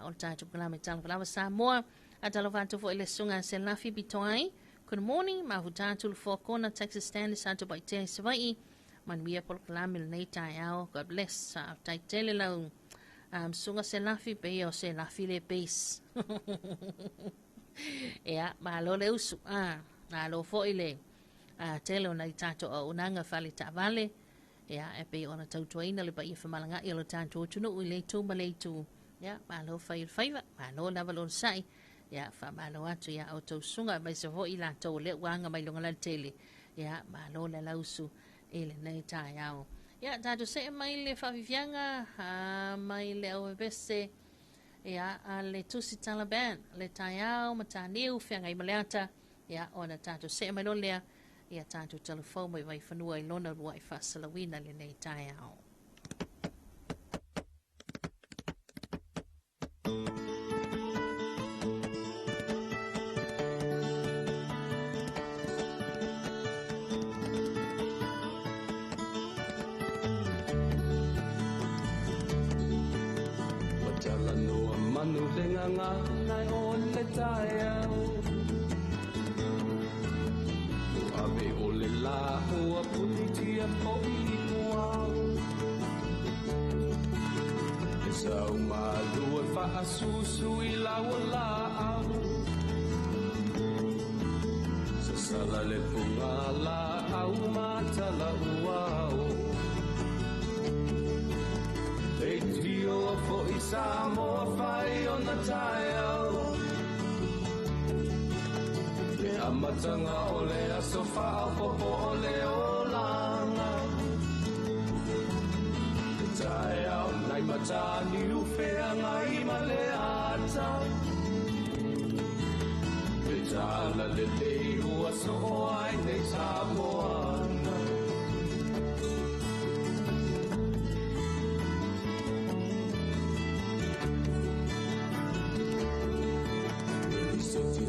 O le tātou kalame Talofa Samoa. A Talofa fo le sunga se lafi bitoai. Good morning, mahu tātou le four corner Texas Standard tātou bai te Hawaii. Manuia polo kalame le nei tai au. God bless. Tai tele lau. Sunga se lafi pe o se lafi le base. Ma lo le usu. Lo fo I le. Tele ona I tātou o unanga whale ta vale, e pe ona tautuaina le pa I whamalanga I lo tātou tunu I le tū ma le tū, ya malo fai malo na balon sai ya fa malo atu ya auto sunga mai se ho ila to le wanga mai longa la tele ya malo la lausu ele nei ta yao ya tatu se mai le fa vivianga mai le o bese ya le tusi Taliban le tayao mataniu fenga imaleata ya ona tatu se mai lo le ya tatu telefone mai vai fanua ilona wa fa salawina le nei tayao Ngai o le taiao Ave o le la o a pulitia po i moao E sau malu e wha asusu I lau o la au Sa sala le punga la au matala uao E tio fo I Samoa whai o na taiao Le amatanga o le asofa au popo o le olanga Le taiao nai matani ufea ngai ma le ata Le tala le ua so ai nei Samoana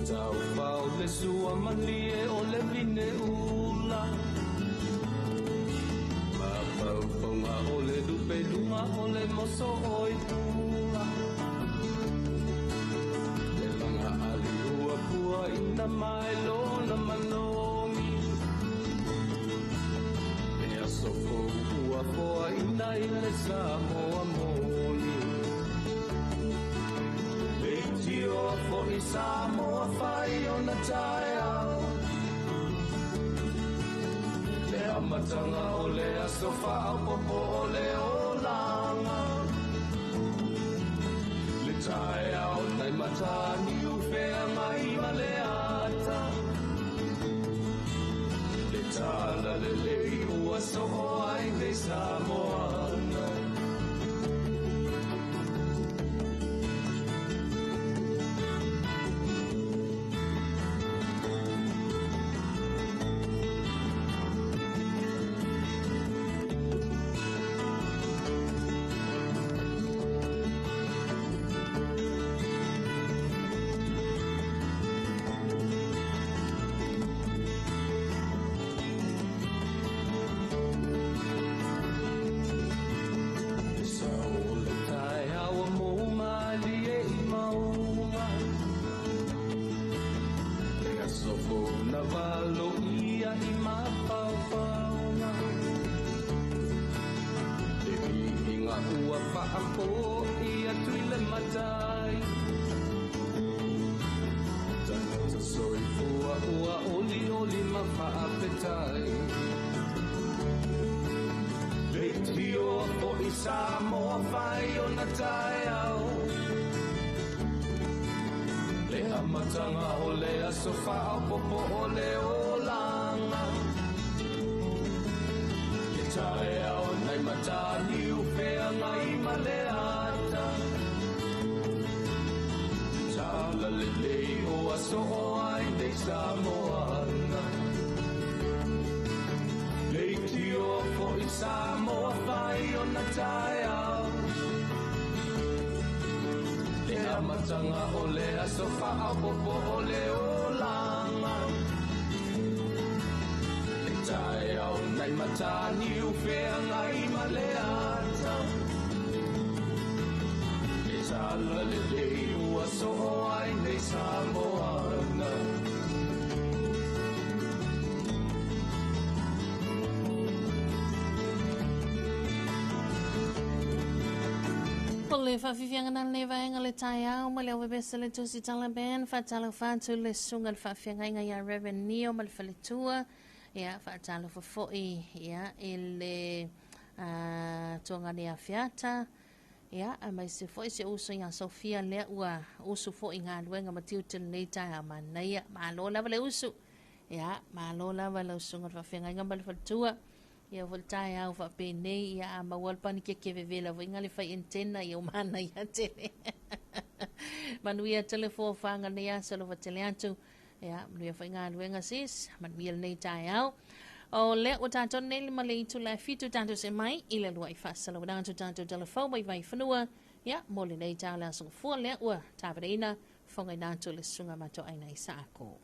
Tau whao le sua mani e o le mine ula Ma pau ponga o le lupe lunga o le moso o I pula Le langa ali ua pua ina mai lona manomi E aso fo ua poa ina I le Samoa moli Tio fo I Samoa whai o na taiao Le amatanga o le asofa au popo o le olanga Le taiao nai matani ufea mai ma le ata Le tala le lei ua soho ai nei Samoana Samoa whai o na taiao Le amatanga o le asofa au popo o le olanga Le taiao nai matani ufea ngai ma le ata Tala le lei o aso o ai nei Samoana Le tio fo I Samoa whai o na taiao Le amatanga o le asofa au popo o le olanga Le taiao nai matani ufea ngai ma le ata Le tala le lei ua soho ai nei Samoana le whawhiwhianga na le vaenga le tai au ma le awe besa le tusi Taliban whatalo whātu le sunga le whawhianga inga ia revenue ma le whaletua ia whatalo whafoi ia i le tuanga ni a whiata Ia, a mai se foi se uso ia Sofia le ua usu fo inga luenga matiu te nei tai a manaia ma lo lava le usu. Ia, ma lo lava le usu ngot whawhenga inga mali whatua. Ia voltai au fa pe nei ia a mawal pani ke vela vo inga le fai intena ia umana ia tele. Manuia telefo whanga nei a salo va tele atu. Ia, manuia fai inga luenga sis, manuia nei tai au. O le o tātou nei lima le itu la fitu tātou se mai i le lua i whasala o tātou telefau mai vai whanua ia mo le nei tāu le asong fua le ua tāwareina whangai nātou le sunga mato aina i sāko.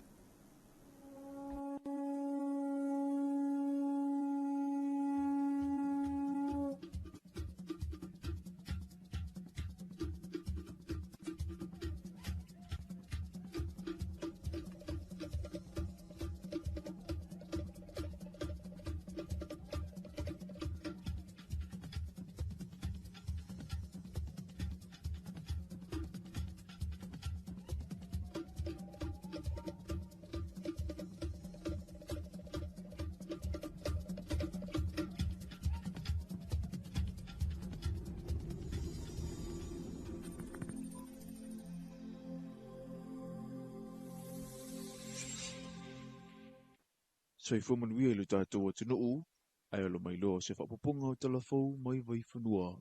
Soifua manuia i le tātou atunuu, ai alo mai loa se whapoponga o talafou mai vai whanua.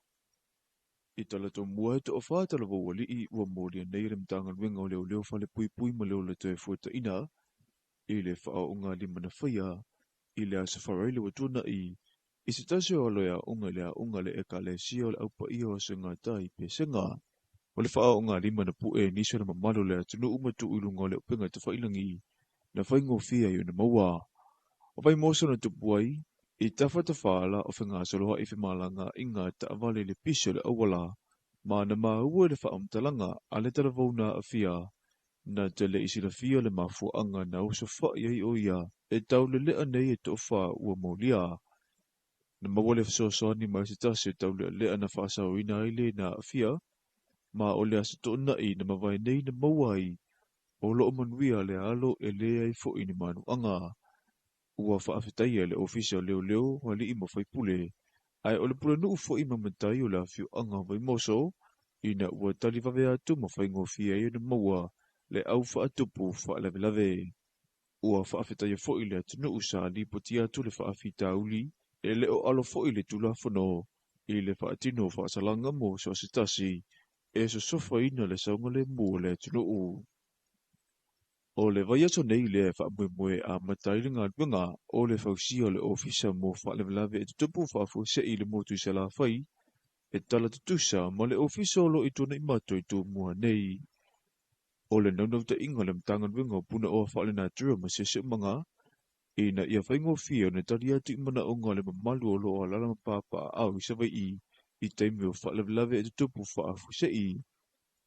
I talatou mua e to o whaa talavou wali i ua mōria nei rem tāngan wenga o leo leo whale pui pui ma leo le toe fuata ina, i le wha o ngā lima na whaia, i le asa wharai le watuna i se tase o aloia unga le eka le sia o le aupa ia o se ngā tai pe senga. O le wha o ngā lima na pu e nisa na mamalo le atunuu umatu ilunga o le upenga te whailangi, na whaingo fia i o na maua. O vai moso na tupuai, i tawhata whaala o whenga saloha i whemalanga i ngā taawale le piso le awala, ma na maua le whaamtalanga a le talavou na a fia, na te le isi la fia le mafuanga na uso whai o ia, e tau le lea nei e tofa ua maulia. Na maua le whasosoani mai se tasi tau le lea na whaasau ina i le na a fia, ma o le asa tōna i na mawai nei na mauai, o loo manuia le alo e lea i fo ini manu anga. Ua whaafetaia le ofisa leo leo wa li ima whaipule, ai o le pula nuu fo ima matai o la fiu anga vai moso, ina ua tali wawe atu ma whaingo fia i na maua le au whaatupu whaalewe lawe. Ua whaafetaia fo i le atunu usa li poti atu le whaafita uli, e leo alo fo i le tula whano, i le whaatino whaasalanga mo so asitasi, e so sofa ina le saunga le mua le atunu u. O le vai ato nei le whaamue a matai le ngā duenga o le whausia le ofisa mo whaalewe e tutupu whaafu se i le motu i se la whai, e tala tutusa ma le ofisa o lo i tona i mato i tō mua nei. O le naunau ta inga le mtanga duenga o puna o whaale nā tura ma se se manga, i na ia whaingo fia o ne tari atu i mana o ngā le mamalu o lo o alala mapapa au i sawai i taimi o whaalewe e tutupu whaafu se i.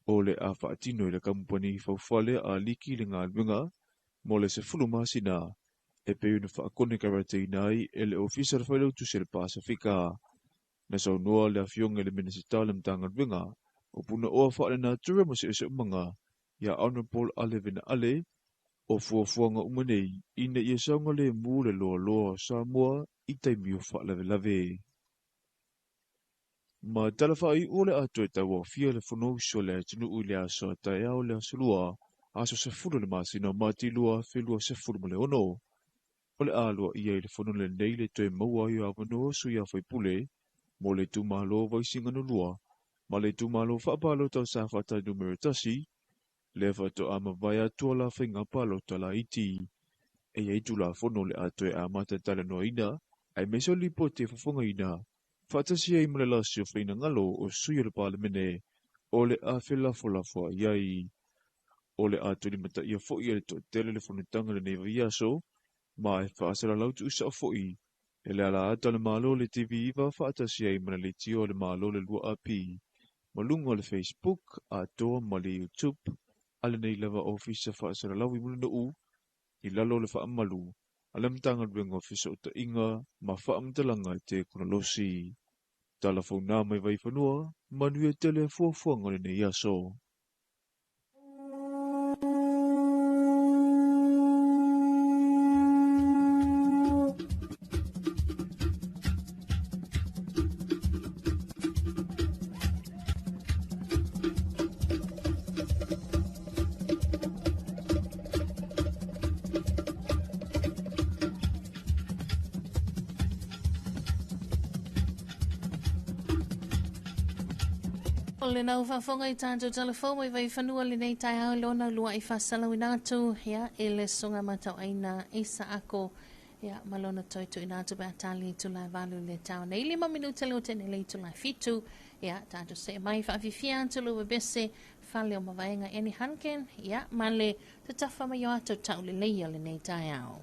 O le a whaatino i le kampani whauwhale a liki le ngā luenga, mo le se fulu masina, e pe una whaakone karate i nai e le ofisa le whailautu se le Pasifika. Na sau noa le awhionga le minisita le mtanga luenga, o puna oa whaale nā tura mo se ese umanga, ia Honorable Alevina Ale, o fuafuanga umanei, ina ia saunga le mū le loa loa Samoa i taimi o whaalewe lawe. Ma talawhai o le ato e taua fia le whanau so le atinu ui le aso tae au le asolua, aso se furu le masina mati lua whelua se furu mo le ono. O le alua ia i le whanau le nei le toe maua i awanoa su ia whai pule, mo le tumalo vaisinga no lua, ma le tumalo whaapalo tau sa whata numero tasi, le whato ama vai atua la whainga palo tala iti. E ia itu la whanau le ato e amata tala noa ina, ai meso lipo te whafonga ina, Whaatasia i mele lasi o whaina ngalo o suia le palemene o le a whelafo iai. O le ato ni mata ia fo ia le to tele le whanutanga le neva iaso, ma e whaasara lautu usa o fo i. E le ala ata le malo le TV iwa whaatasia i mele le tio le malo le lua api. Malunga le Facebook, a toa ma le YouTube, ale nei lava ofisa whaasara lau i mulina u, i lalo le whaamalu. Alam tangan wengo fisa o ta inga, ma whaamtalanga te kunolosi. Talafona mai vai whanua, manuia tele fuafuanga le nei aso. O le nau whafonga I tātou telefo mai vai whanua le nei tai hao lona lua I whasalau inatu ia e le songa matau aina isa ako ia malona toitu inatu ba tali tu la valu le tau nei 5 minuta le utene le tu la fitu ia tātou se mai whawhifia tu lu bese whale o mawaenga eni hanken ia male te tafa mai o ato tau le leia le nei tai hao.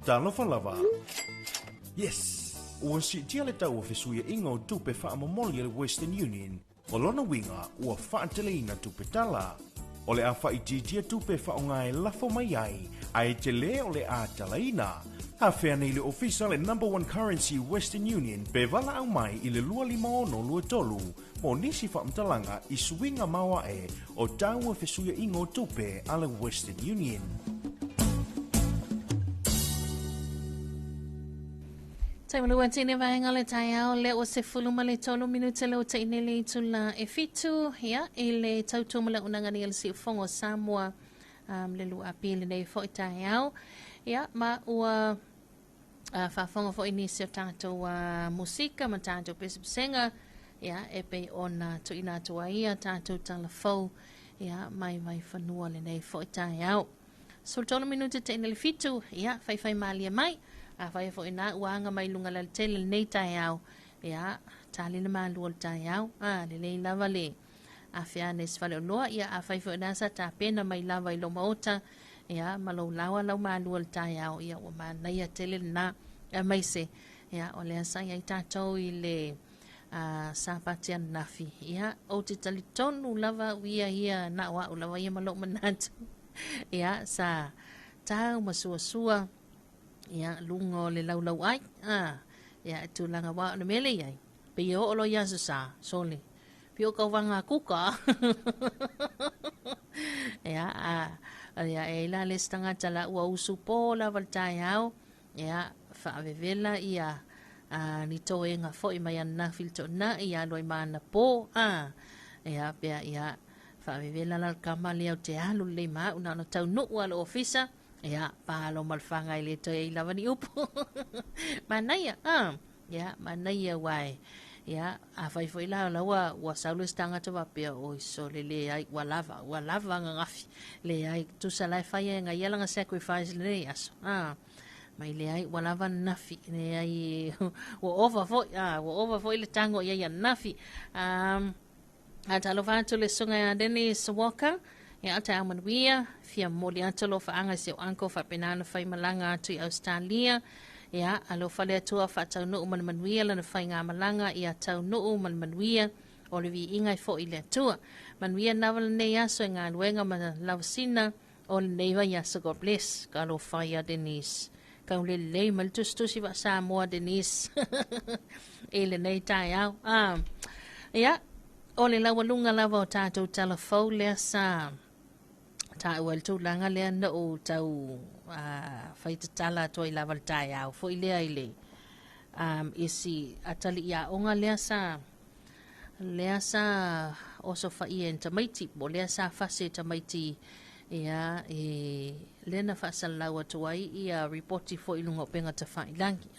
Talofa lava. Yes. Ua si tia le tau fesuia ingo tupe wha mamoli le Western Union. O lona winga ua wha teleina tupe tala. O le a wha i titia tupe wha o ngai lafo mai ai. Ai te le o le a talaina. Ha whea nei le official le number one currency Western Union pe wala au mai i le lua lima ono lua tolu. Mo nisi wha mtalanga i suinga mawa e o tau fesuia ingo tupe ale Western Union. Tai malua tine vaenga le tai au le o se fuluma le tolu minute le o te inele i tula e fitu ia e le tautuma le unangani le si ufongo Samoa le lua api le nei fo i tai au ia ma ua whafonga fo inisi o tātou musika ma tātou pesapesenga ia e pe ona tu ina tua ia tātou talafou ia mai whanua le nei fo i tai au so tolu minute te inele fitu ia whai malia mai a whai fo ina uanga mai lunga la tele nei tai au ia tali na malu o tai au le lei lava le a whia nes whale o loa ia a whai fo ina sa ta pena mai lava i lo maota ia malo lawa lau malu o tai au ia o ma nei a tele na a mai se ia o le asa ia i tātou i le sapatian nafi ia o te tali tonu lava uia ia na wa o lava ia malo manatu ia sa tau masua sua ia lungo le lau ai ia tu langa wa na mele ai pe o lo ia sa sole pe o ka wanga kuka ia ia e la le stanga tala ua usu po la valtai au ia fa vevela ia ni to enga fo i mai na filto na ia loi mana po ia pe ia fa vevela la kamali au te alu le ma una no tau no wala ofisa ia palo malfanga ile to i lavani upo manaya ia manaya wai ia a fai foi la wa saulo stanga to pe o so le ai walava ngafi le ai tu sala fai nga ia langa sacrifice le aso mai le ai walava nafi le ai wo over foi le tango ia nafi a Talofa to le sunga ya Dennis Walker ia ta amanwia fia moli Talofa anga se anko fa penana fai malanga tu Australia ia alo fale tua fa tau no manwia la fai nga malanga ia tau no manwia o le vi inga fo ile tua manwia naval ne ya so nga luenga ma lavsina o le neiva ya so God bless ka lo fai Dennis ka le mal tu si va Samoa Dennis ele nei tai au ia o le lawa lunga lava o tātou talafou lea sa ta uel tu langa lea na o tau whaitatala toi lava le tai au fo i lea i le isi atali ia onga lea sa oso whai en tamaiti bo lea sa fase tamaiti ia lea na whaasalau atuai ia reporti fo i lunga o penga ta whai langi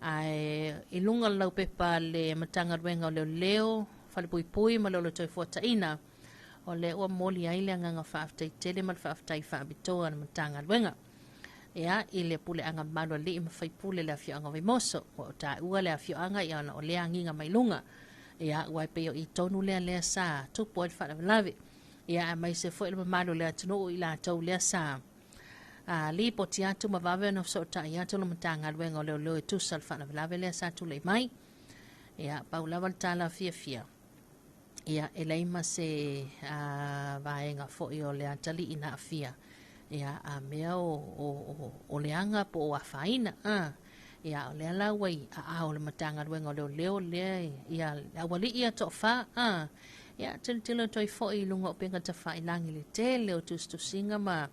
ai ilunga lau pepa le matanga ruenga o leo fale pui ma lolo toi fuataina o le ua moli ai le anganga whaaftai tele ma whaaftai whaabitoa na matanga ruenga ia i le pule anga malo li ima whai pule le afio anga vimoso o ta ua le afio anga ia na o le anginga mai lunga ia ua peo i tonu lea sa tupo el whaana valawe ia mai se fo ilma malo lea tunu i la tau lea sa li poti atu ma vawe na so ta ia tonu matanga ruenga o leo e tusal whaana valawe lea sa tu le mai ia paulawa tala fia ia elaima se vaenga fo i o le atali ina afia ia a mea o leanga po o afaina ia o le ala wai o le matanga ruenga o leo ia awali ia to fa ia tilo toi fo i lunga o penga ta fa ilangi le tele o tustu singa ma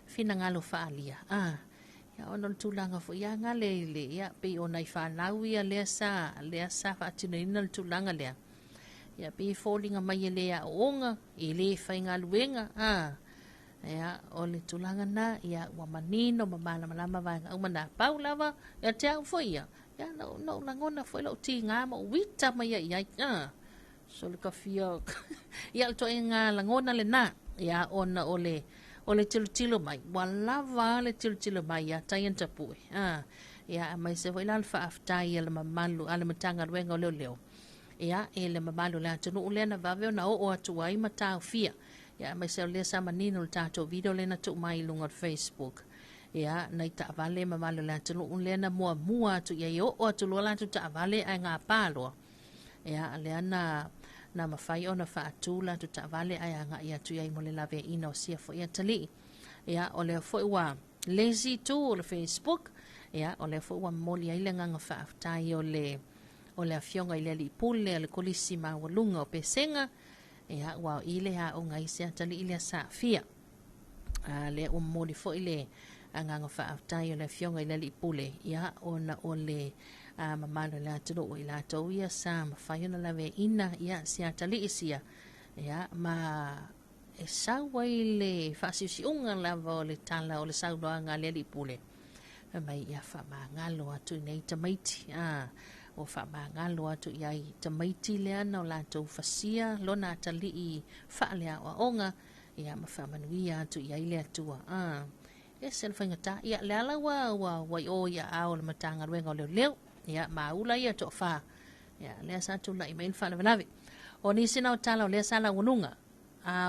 fina ngalo fa alia ia ono tulanga fo ia ngale ia pe o nai fa lawi le sa fa tino ina tulanga le ia pe falling mai le a onga i le fainga luenga ia o le tulanga na ia wa manino mamala malama va o mana paulava ia te au foi ia no langona foi lo tinga mo wita mai ia so le kafia ia to inga langona le na ia ona ole tilo mai walava le tilo mai ia taienta pui ia mai se foi la alfa aftai le mamalu ale matanga luenga leo ia ele mamalu la tunu le na vave na o atu ai mata fia ia mai se le sa manino tato video le na tu mai lunga Facebook ia nei taʻavale ma malo le ataluu lea na muamua atu iai oo atu loa latu taʻavale ae gapaloa ia lea na mafai ona faatū latu taʻavale ae agaʻi atu iai mo le laveaina o sia foʻi atalii ia o lea foʻi ua lazy tu o le Facebook ia o lea foʻi ua momoli ai le gaga faafetai o le afioga i le aliʻipule le kolisi maualuga o pesenga ia ua o i le aʻoga i se atalii le asaafia lea ua momoli foʻi le agaga faafetai o le afioga i le aliʻipule ia ona o le mamalo le atunuu i latou ia sa mafai ona laveaina ia se atalii sia ia ma e sau ai le faasiusiuga lava o le tala o le saunoaga a le aliʻipule mai ia faamagalo atu i nei tamaiti o faamagalo atu iai tamaiti le ana o latou fasia lona atalii faaleaʻoaʻoga ia ma faamanuia atu iai le atua e se le faigata ia le ala ua i o ia a o le matagaluega o leoleo ia maula ia toʻafā ia lea sa tulaʻi mai le faalavelave o nisina o tala o lea sa lauanuga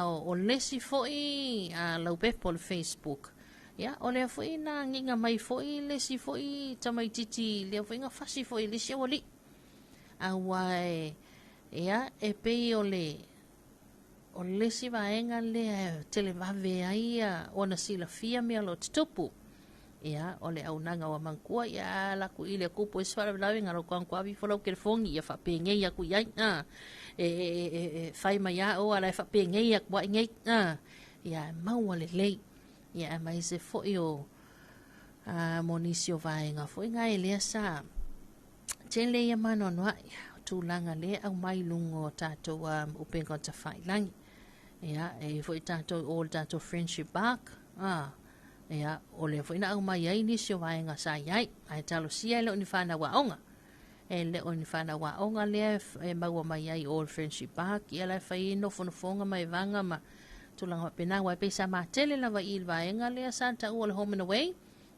o lesi foʻi lau pepa o le Facebook ia o lea foʻi na agiga mai foʻi lesi foʻi tamaititi lea foʻi gafasi foʻi lesi aualii auae ia e pei o le lesi vaega lea televave ai ona silafia mea lo tutupu ia o le aunaga ua mankua ia laku i le kupu e sefalavelave galo kuakuavi folau kelefogi ia faapegei aku iai e fai mai a o ala e faapegei aku aʻigei ia maua lelei ia mai se foʻi o monisi o vaega foʻi gae lea sa tele ia manoanoaʻi tulaga lē au mai luga o tatou upega o tafailagi ia e foʻi tatou o le tatou friendship bark ia o le foʻi na au mai ai nisi o vaega sa iai ae talosia e leʻo ni fanauaʻoga e leʻo ni fanauaʻoga lea e maua mai ai o le friendship bark ia lae fai nofonofoga mai vaga ma tulaga mapena ua pei sa matele lava i le vaega lea sa taʻua le home and away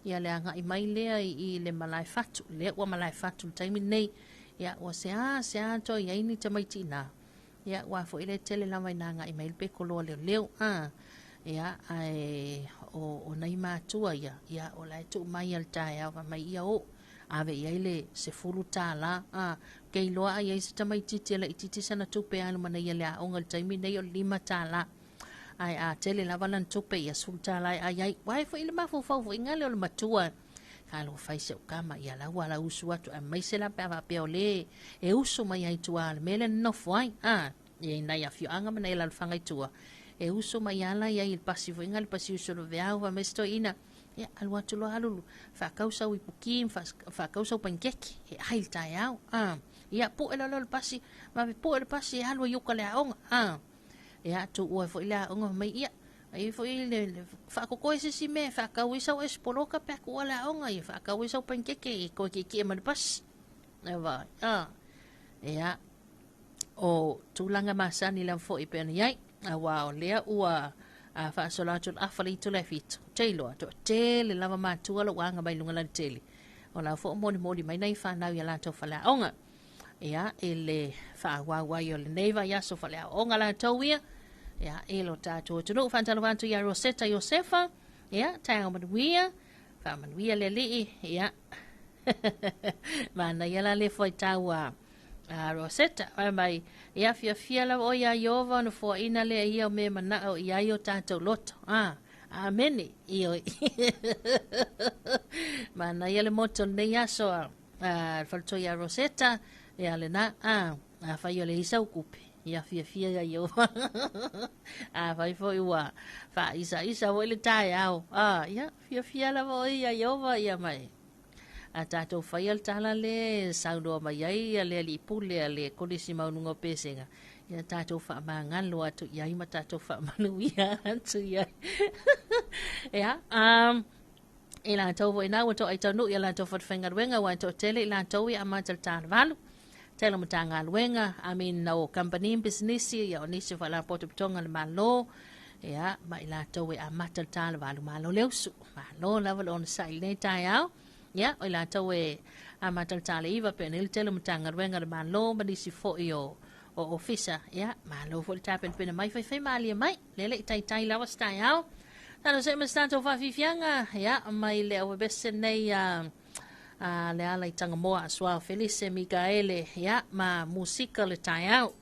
ia le agaʻi mai lea i le malae fatu lea ua malae fatu le taimi nei ia ua sea to iai ni tamaitiina ia ua foʻi le tele lava ina agaʻi mai le pekoloa leoleo ia ae o nai matua ia o lae tuʻumai a le taeao mai ia o ave iai le sefulu tālā keiloa ai ai se tamaitiiti a laʻitiiti sana tupe alu manaia le aʻoga le taimi nei o le 5 tālā ae a tele lava lana tupe ia sefulu tālā ai ai wae foʻi le mafufau foʻi gale o le matua kalo fai se ukama ia lau ala usu atu a mai se la pe ava o le e usu mai ai tua le mele nofo ai ia nai a fioaga ma nei la faga itua e usu mai ala ia i le pasi foʻi ga le pasi usu lo veau va mesto ina ia alu atu loa alulu faakausau i puki faakausau pankeki e ai le taeao ia puʻe lalo le pasi ma puʻe le pasi e alu i uka le aʻoga ia tuua foʻi le aʻoga mai ia ai foʻi le faakokoe sisi me faakauisau espoloka pe aku ua le aʻoga ia faakauisau pankeke i koe kikie ma le pasi evae ia o tulaga masani lava foʻi pe ona iai auā o lea ua faasola atu le afa le itu le fitu teiloa toʻatele lava matua lou aga mai luga lana tele o lau foʻi molimoli mai nai fanau ia latou faleaʻoga ia e le faauau ai o lenei vaiaso faleaʻoga latou ia ia e lo tatou atunuu faatalofa atu ia Rosetta Iosefa ia taeao manuia faamanuia le alii ia manaia la le foaitau Rosetta mai ia fiafia lava o ia Iova ona foaina lea ia o me manaʻa o iai o tatou loto amene io manaia le moto lenei aso faletoi ia Rosetta ia lena fai o le isau kupe ia fiafia ia Iova fai foʻi ua faaisaisa foʻi le taeao ia fiafia lava o ia Iova ia mai a tatou fai al tala le saunoa mai ai a le aliʻipule a le kolisi maunuga o pesega ia tatou faamagalo atu iai ma tatou faamanuia atu iai ia i latou foʻi na ua toʻaitaunuu ia latou fatafaigaluega ua toʻatele i latou ia amata le talavalu tele ma tagaluega o company business ia o nisi faalapotopotoga le malo ia ma i latou e amata le talavalu malo le usu malo lava le ona saʻi lenei taeao ia o i latou e amata le taleiva pe ona i le tele ma tagaluega le malo ma nisi foʻi o ofisa ia malo foʻi le tapenapena mai faifai malia mai lele i taitai lava se taeao Tano se mestato whafifianga, mai le au bese nei le ala I tanga moa aswa Felice Mikaele, ma musika le tai au.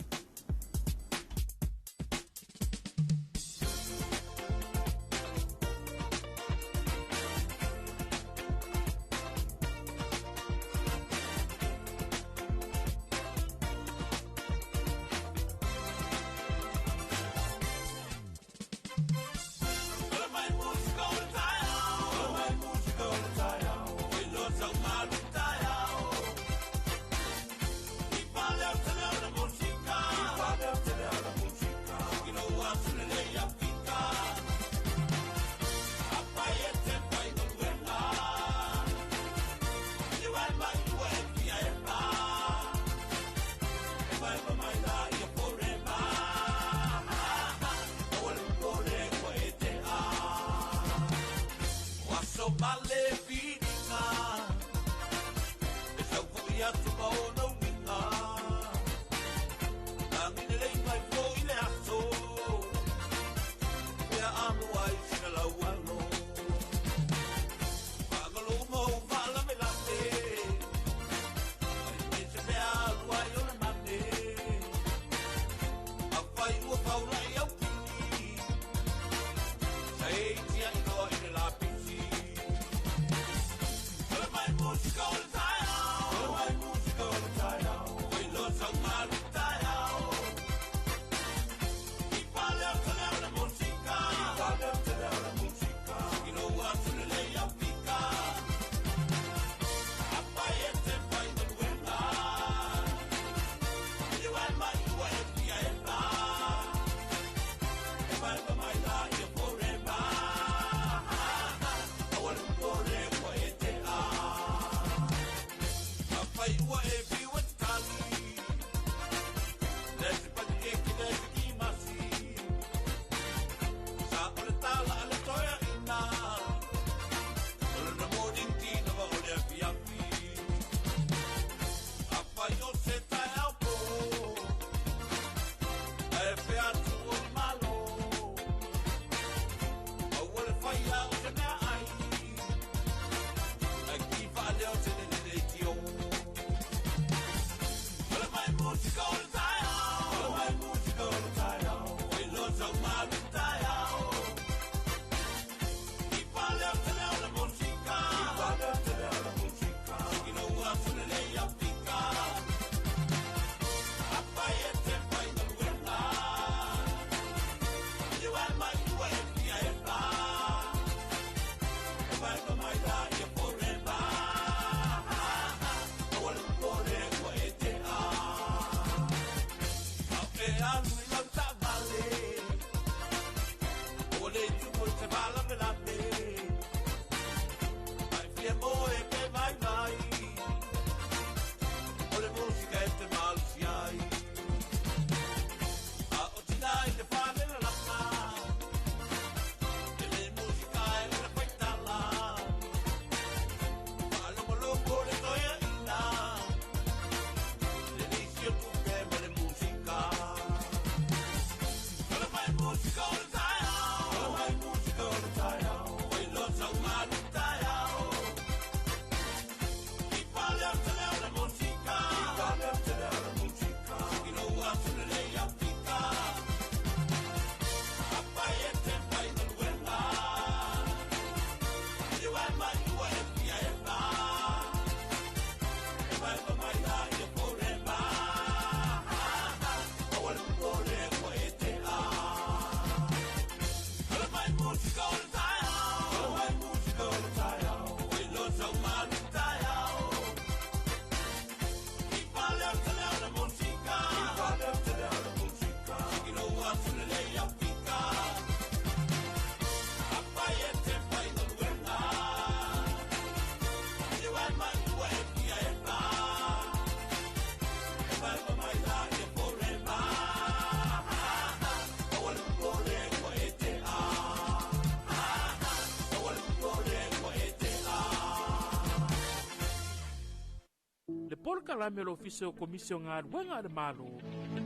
Le polka la me lo fiso komisio ngā ruenga de malo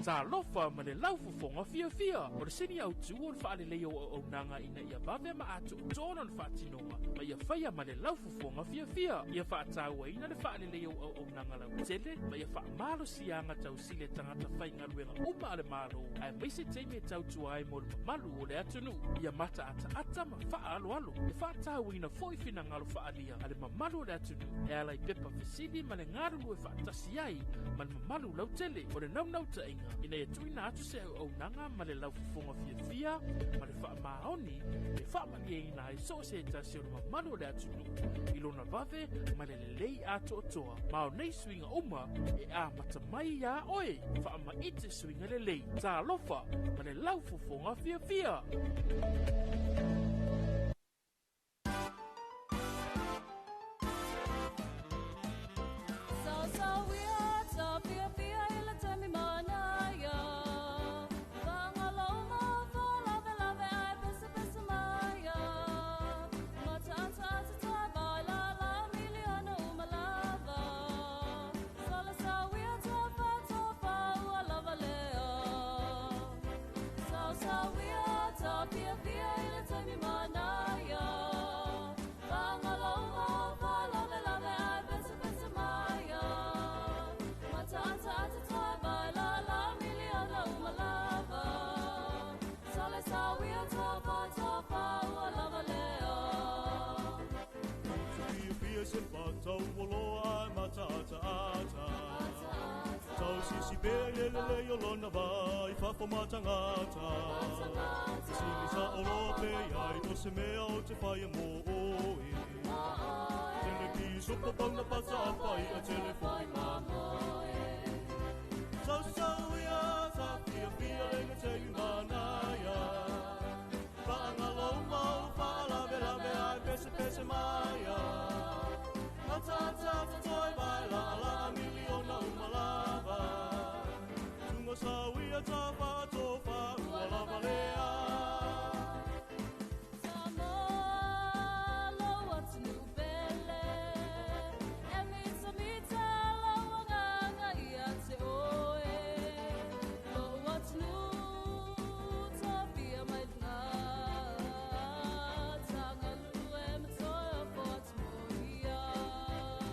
Talofa ma le laufufonga fia o le sini au tu o le whaalelei o nanga ina ia vave ma atu tōna le whaatinonga ma ia whaia ma le laufufonga fia ia whaataua ina le whaalelei o nanga lau tele ma ia whaamalo sianga tau sile tangata whainga luenga uma le malo ai maise teime tau tuai mo le malu o le atunu ia mata ata ma whaalo ia whaataua ina foi fina ngalo whaalia ale mamalu o le atunu e alai pepa fesili ma le ngaru lue whaatasi ai ma le mamalu lau tele o le naunau tainga ina e tuina atu se au nanga ma le laufufonga fia ma le whaamaoni e whaamania ina e so se tasi o le mamalu o le atunu ilona vave ma le lei ato otoa ma o nei swinga uma e a matamai ia oe whaama ite swinga le lei Talofa ma le laufufonga fia Tau oloa matataata Tau sisi pele lele yolona vai Fafo matangata Sili sa olope ai O se mea o te whaia mo oe Tele ki supa pang na pata pai A telefoni mamoe Sau sau ia sa fia fia lenga te imanaya Whaangalo mau whaalawe lawe ai pese pese maia Tata toi vai la la miliona umalava Tungo sawia tapa tofa ualava lea Samoa lo what's new bele Emisa mita lo wanganga ia te oe Lo what's new topia mai nga Tanga lue matoya what's moia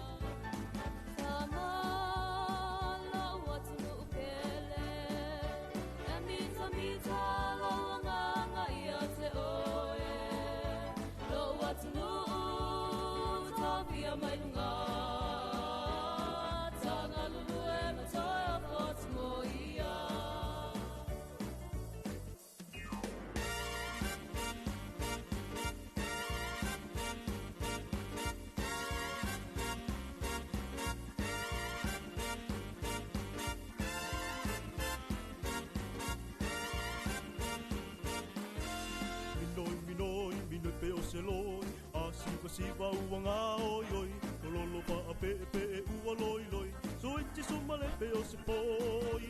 Seloi, siva uanga oi oi, kololo pa ape pe ua loi loi, so iti sumale pe o se poi,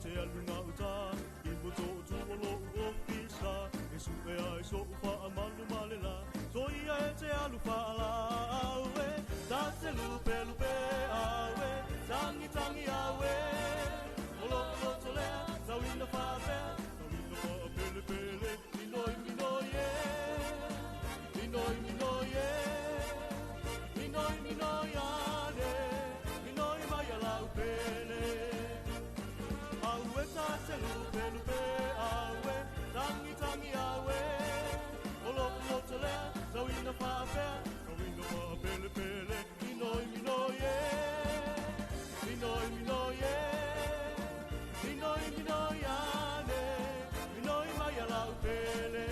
te alunga uta, ibu to tuolo ofisa, e su e ai so ufa amalu malela, so ia e te alu fala awe, ta te lupe lupe awe, tangi tangi awe, olo olo tolea, tawina fafe, tawina fa pele pele, minoi minoi e. Minoi minoi e, minoi minoi ane, minoi mai alau pele. Aue tate lupe lupe aue, tangi tangi aue. Olo olo tolea, tawina whapea, tawina wha pele pele. Minoi minoi e, minoi minoi e, minoi minoi ane, minoi mai alau pele.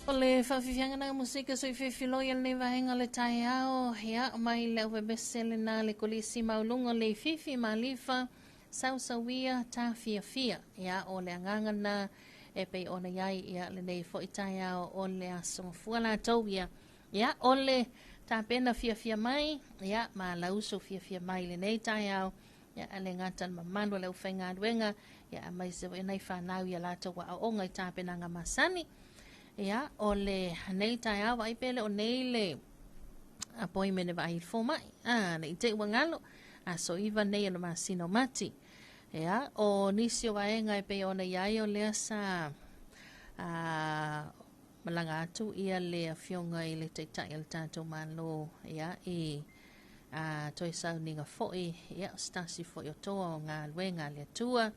O le whawhiwhianga na musika soi whiwhiloi al nei wahenga le tai ao, hea mai le uwe besele na le kolisi maulunga le whiwhi ma lifa, sau sawia ta fia fia, hea o le anganga na e pei ona iai ia le nei fo i tai ao o le asonga fuala tau ia, hea o le ta pena fia fia mai, hea ma lauso fia fia mai le nei tai ao, ia ale ngatan mamalo le ufenga duenga ia mai se nei whanau ia lata wa o ngai tāpenanga masani ia o le nei tai awa i pele o nei le appointment e vai fo mai nei te wangalo so iwa nei ana masino mati ia o nisi o vaenga e pe ona iai o lea sa malanga atu ia le afionga i le teitai le tātou malo ia i toi sau ninga foi ia stasi foi o toa o ngā luenga le tua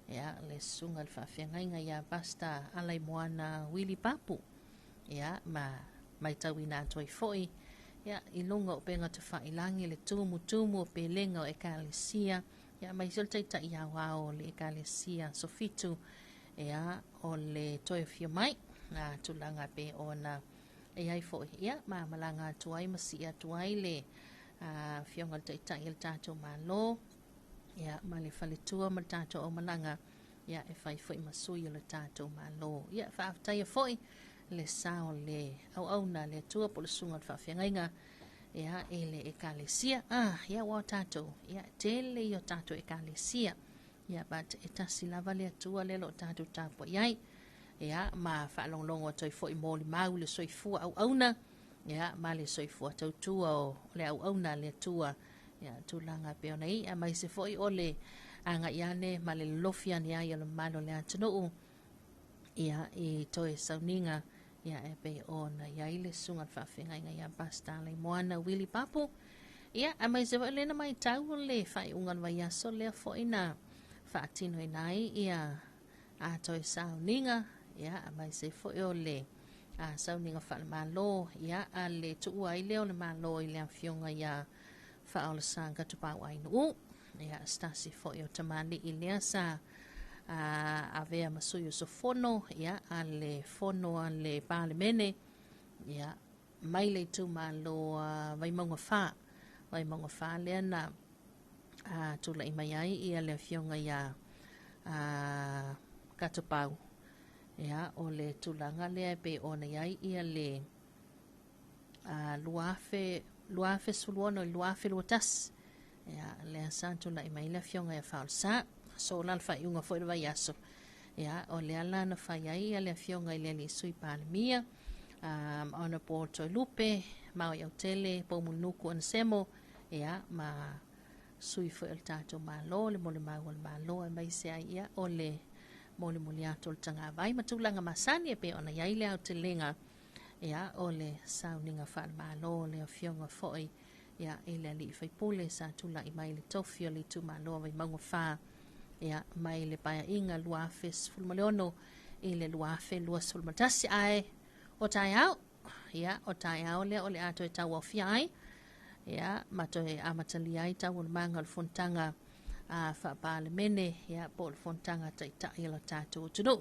ia le sunga le whawhiangainga ia basta alai moana wili papu ia mai tau ina toi foi ia i lunga o penga te whailangi le tumu o pelenga o ekalesia ia mai sil teitai ia wao le ekalesia sofitu ia o le toi fio mai tulanga pe ona e ai foi ia malanga tuai masia tuai le fionga teitai il tātou malo ia ma le whaletua ma tātou o malanga ia e whai foi masui o le tātou malo ia whaaftai foi le sao le au na le tua po le sunga whawhiangainga ia e le ekalesia ia wā tātou ia tele i o tātou ekalesia ia bat e tasi lava le atua le lo tātou tāpo iai ia ma whaalonglongo toi foi mōli mau le soifua au na ia ma le soifua tautua o le au na le atua ia tūlanga peo nei a mai se foi o le anga iane ma le lofia ni ai o le malo le atunuu ia i toi sauninga ia e pe ona ia i le sunga whawhingainga ia basta le moana wili papu ia a mai se foi le na mai tau le whai ungan vai aso le foi na whaatino nai ia a toi sauninga ia a mai se foi o le sauninga wha le malo ia a le tua i leo le malo i le awhionga ia wha o le sanga tupau ainu ia stasi foi o tamani i lea sa a vea masui o so fono ia a le fono a le palemene ia mai le tu malo vai monga wha lea na tula i mai ai ia le awhionga ia katupau ia o le tulanga lea pe ona iai ia le luafe suluono luafe luatas ia le santo la i mai le fionga ia falsa so la fa iunga foi vai aso ia o le ala na fa iai ia le fionga ile le sui palmia ona porto lupe mau ia tele po munuku an semo ia ma sui foi el tato malo le mole mau malo mai se ia o le mole ato tanga vai matulanga masani e pe ona iai le au telenga ia o le sauninga fa malo le fionga foi ia ele li fai pole sa tula i mai le tofi o le tu malo vai mango fa ia mai le paia inga luafes fulmaleono i le luafe luas fulmatasi ai o tai au ia o tai au le o le ato e tau au fiai ia mato e amatali ai tau o manga le fontanga fa pale mene ia po le fontanga tai tai la tatu tunu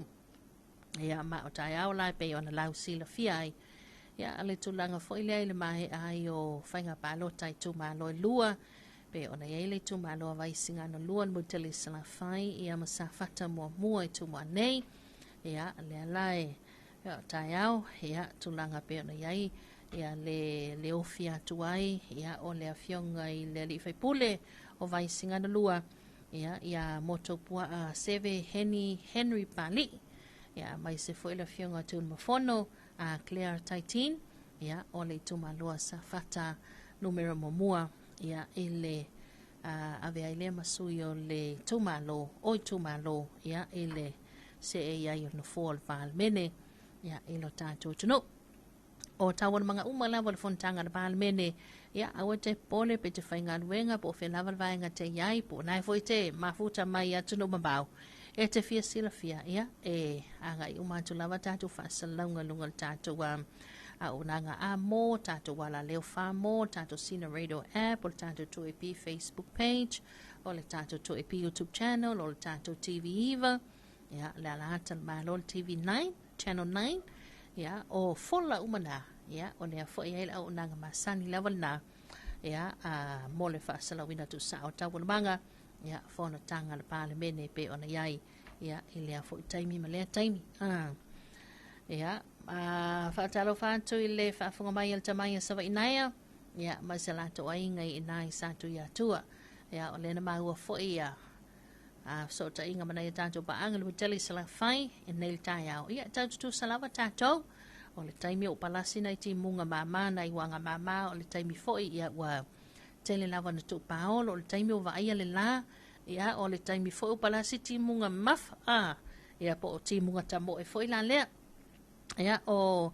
ia ma o tai au lai pe ona lau sila fiai ia ale tulanga foi le mai ai o fainga palo tai tu malo lua pe ona ia le tu malo vai singa no lua mo tele sala fai ia masafata mo mo tu mo nei ia le lai ia tai au ia tulanga pe ona ia le ofia tuai ia o le afionga i le li fai pule o vai singa no lua ia moto pua seve Henry Pali ia mai se foi le afionga tu mo fono Claire Taitin ia o le tumalua safata numero momua ia ele ave ile masui o le tumalo ia ele se ia i no fall val mene ia ilo tato tuno o tawon mga umala fontanga na val mene ia awete pole pe te fainga wenga po fe laval vainga te yai po nai foi te mafuta mai atuno mabau e te fia sila fia ia e anga i umatu lava tatu fasalunga lunga tatu a unanga a mo tatu wala leo fa mo tatu sina radio app o tatu tuepi Facebook page o le tatu tuepi YouTube channel o le tatu TV Eva ia le alata malo TV 9 channel 9 ia o fola umana ia o le fo ia la unanga masani level na ia mo le fasalawina tu sa o tawu manga ia fono tanga le pale mene pe ona iai ia ile fo taimi male taimi ia fa Talofa tu ile fa fonga mai el tamai sa vai naia ia masala to ai ngai nai sa tu ia tua Ia o le na maua fo'i ia. So ta inga mana ia tātou paanga le tele sala fai e nei tai au. Ia tātou salawa tātou. O le taimi o palasi nei ti munga mama nei wanga mama o le taimi fo'i ia wa tele lava na tu paolo o le taimi o vaia le la. Ia o le taimi fo'i o palasi ti munga maf. Ia po o ti munga tamo e fo'i la lea. Ia o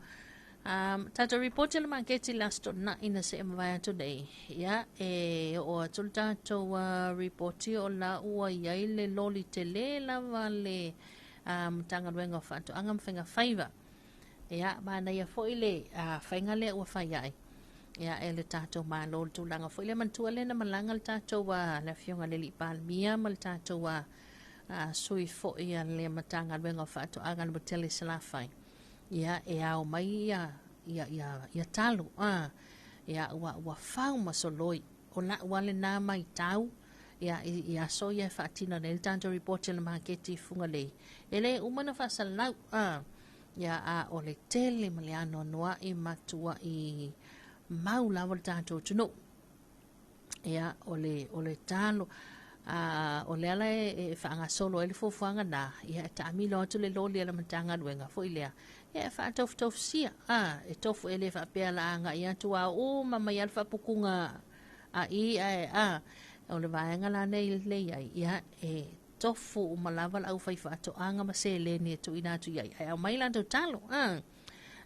tātou report le maketi lasto na ina se mawai today. Ia e o atul tātou reporti o la ua iai le loli te le lava le tanga ruenga whanto angam whenga whaiva. Ia mana ia fo'i le whainga le ua whai ai. Ia e le tātou maa loli tūlanga fo'i le mantua le na malanga le tātou le fionga le li palmia ma le tātou sui fo'i le matanga ruenga whanto angam le tele sala whai. Ia e au mai ia talo ia ua whau masoloi o la wale nā mai tau ia so ia whaatina nei tātou report le maketi funga lei ele umana whasalau ia o le tele ma le ano noa i matua i mau lawa le tātou tunu ia o le talo o le ala e whaanga solo ele fufuanga na ia e taamilo atu le loli ala matanga ruenga fo ilea ia e wha tofu sia e tofu ele wha pea la anga ia tua o mama ia wha pukunga o le vaenga la nei le ia e tofu o malawa la au whai wha ato anga ma se le ni tu ina tu iai au mai la talo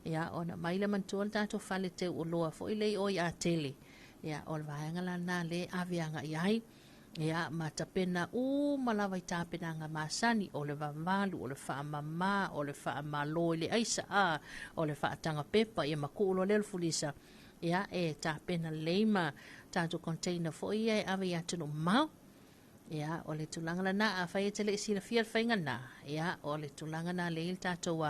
ia o na mai la mantua le tato whale te o loa fo ilei o ia tele ia o le vaenga la na le avianga iai ia matapena malawa i tapena nga masani o le vavalu o le whaamama o le whaamalo le aisa o le whaatanga pepa ia makuulo le fulisa ia e tapena leima tātou container fo ia e awe atunu mau ia o le tulanga la na a whai e tele isi la fia whainga na ia o le tulanga na le il tātou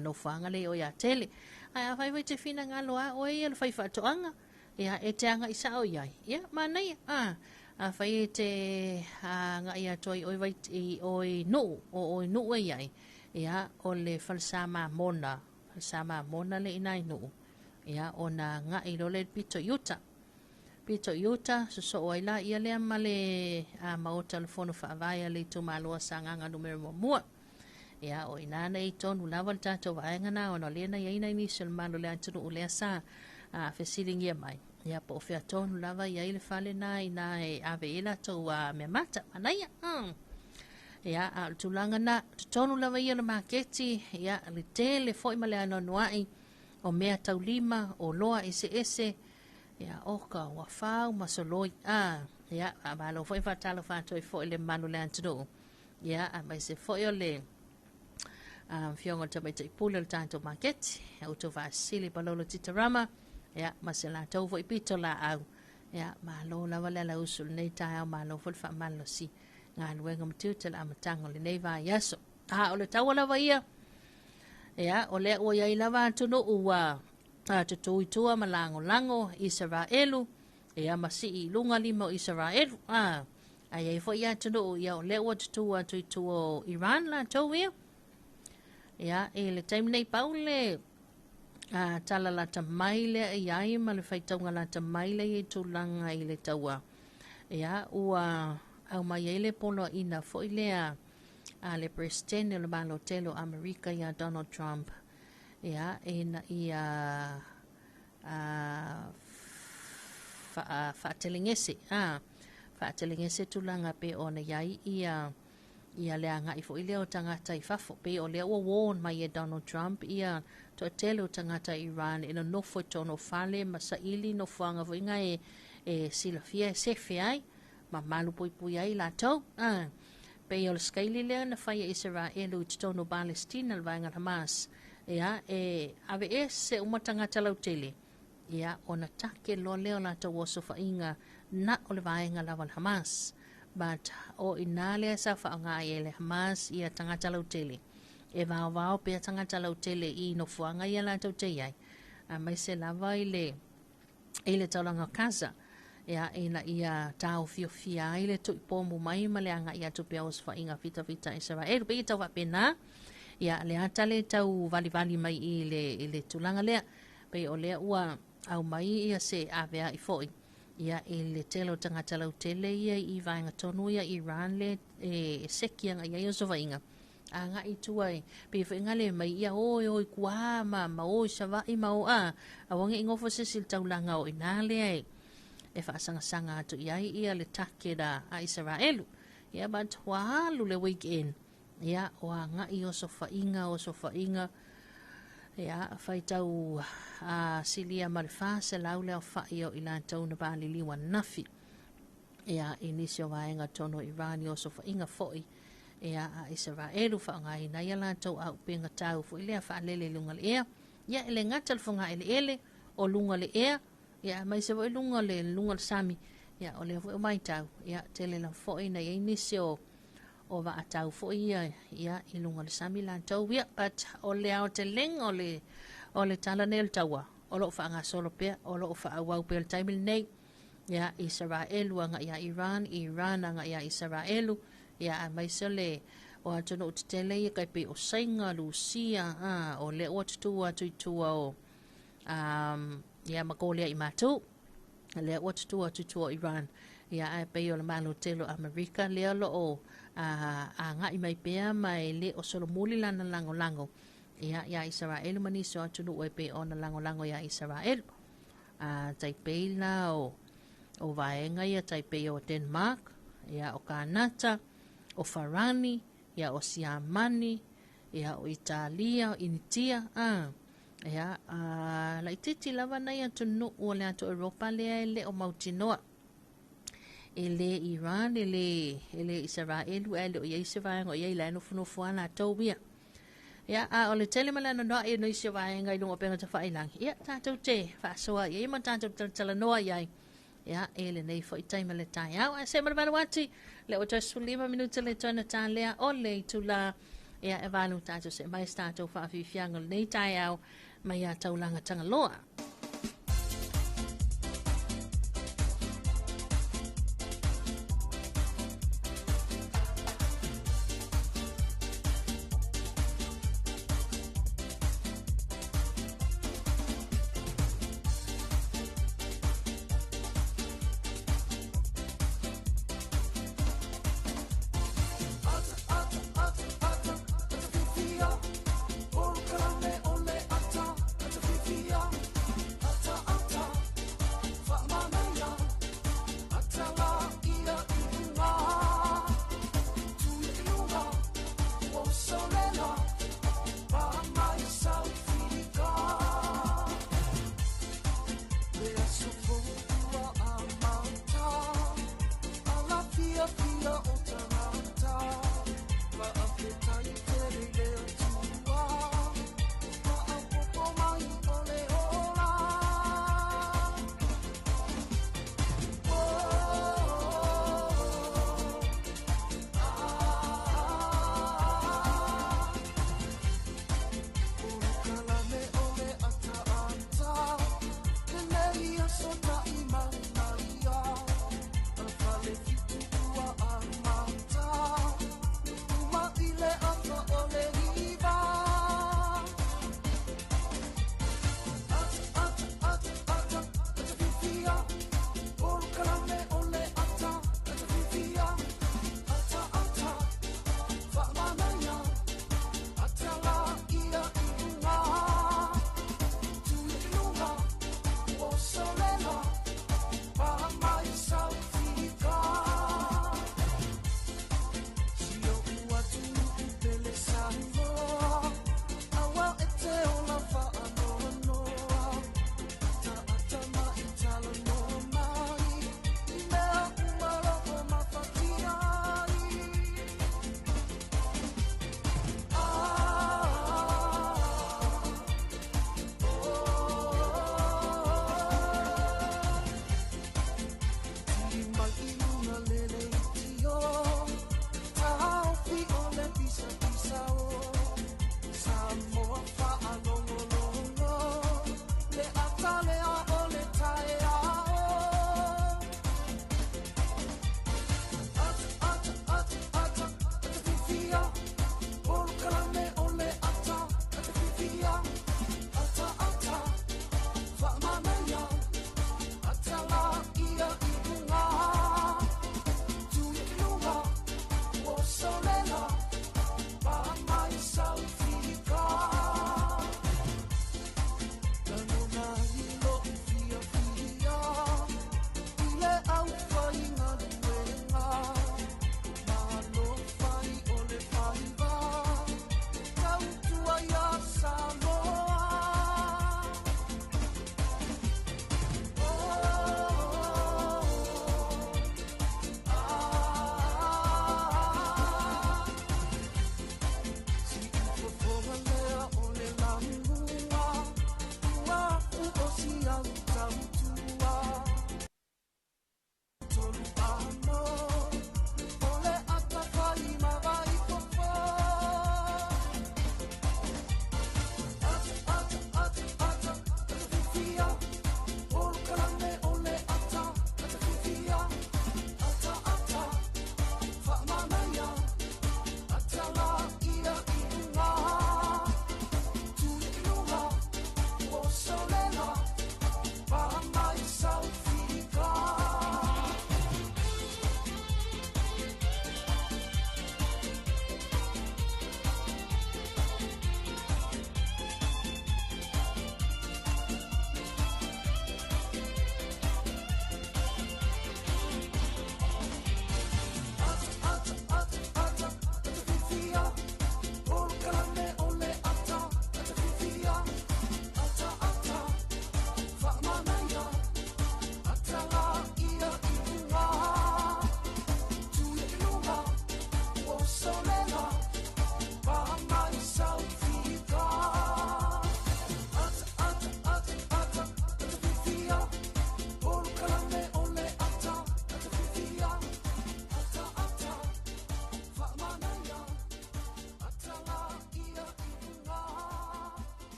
no whanga le o ia tele ai a whai te whina ngalo o ia le whai whaatoanga ia e te anga isa o iai ia manai a whai te nga ia toi oi vai oi nu o oi nu e iai ia o le falsama mona le inai nu ia o na nga i le pito yuta so o ila ia le male mau telefono whaavaya le tu malua sanganga numero mua ia o inana i tonu lava le tātou vaenga na o na lena ia ina inisio le malo le antunu o lea sa fesiling ia mai ia po fea tonu lava ia ile fale na ina e ave ila tau me mata manaya ia a tulanga na tonu lava ia le maketi ia le tele foi male ano nuai o mea tau lima o loa ese ia oka wa fau masoloi ia a malo foi fa Talofa toi foi le manu le antunu ia a mai se foi o le fionga tamai te pula le tātou maketi au to va sili balolo titarama ia masela tau vo ipito la au ia malo lava le la usul nei tai au malo fo fa malo si nga luenga mtiu te la matango le nei va yaso o le tau lava ia ia o le o ia lava tunu ua tutu itua malango Israelu ia masi i lunga limo Israelu ai ai fo ia tunu ia o le o tutu o Iran la tau ia e le time nei paule tala la tamaile i ai ma le whaitaunga la tamaile i tūlanga i le taua. Ia, ua au mai e le polo ina fo i lea le presidente le malo telo Amerika ia Donald Trump. Ia, e na ia whaatelingese tūlanga pe o na iai ia lea ngai fo i leo tangata i fafo pe o lea ua warn mai e Donald Trump ia to tele o tangata Iran ina nofo tono fale masaili no fuanga fo inga e silafia e sefe ai ma malu pui ai la tau pe o le skaili lea na faya Israelu i tono Palestina le vaenga Hamas ia e ave se uma tangata lau tele ia o na take lo leo la tau oso fa inga na o le vaenga lawan Hamas but o inale sa fa nga ele Hamas ia tangata lau tele e vao pe tangata lau tele i no fuanga ia la tau te ai mai se lava ile taulanga casa ia ina ia tau fia ile tu pomu mai male anga ia tu pe os fa inga fita Israel pe tau va pena ia le atale tau vali mai ile tulanga le pe o le ua au mai ia se avea i foi ia e le telo tangata lau tele ia I vaenga tonu ia Iran le sekianga ia o sovainga a nga I tuai pe whainga le mai ia oi kua ma oi savai ma o a wange ingofo sisil taulanga o ina le ai e whaasanga atu ia le take da a Israelu ia bat wahalu le weekend ia o a nga I o sofainga ia whaitau a silia marifa se lau leo whai o ila tau na bali liwa nafi ia inisio vaenga tono Irani o sofainga foi ia a Israelu whaangai na ia la tau au penga tau fo ilea whaalele lunga le ea ia ele ngatal whanga ele o lunga le ea ia mai se voi lunga le sami ia o le foi mai tau ia tele la foi na ia inisio o va atau fo ia I lunga le sami la tau ia but o le au te leng o le tala nel taua o lo whaanga solo pea o lo whaawau pea le taimil nei ia Israelu anga ia Iran anga ia Israelu ia mai se le o atono o te tele ia kai pe o sainga Lucia o le o tutua o ia makolea I matu le o tutua Iran ia ai pe o le malo telo Amerika le lo o a ngai mai pea mai le o solo muli lana lango ia Israel mani so atu o pe ona lango ia Israel tai pe la o vaenga ia tai pe o Denmark ia o Kanata o Farani ia o Siamani ia o Italia o Initia ia la ititi lava na ia tunu o le ato Europa le o mautinoa ele Iran ele Israel ele o ia se vaenga o ia la no fuana tobia ia o le tele mala no e no se vaenga I lunga penga te whailang ia tātou te whaasoa ia ma tātou tala noa ia ia ele nei fo itaima le tai au a se marvara wati le o tasu 5 minuta le tona tālea o le tula ia e valu tātou se mai tātou whaafifianga nei tai au mai a taulanga tanga loa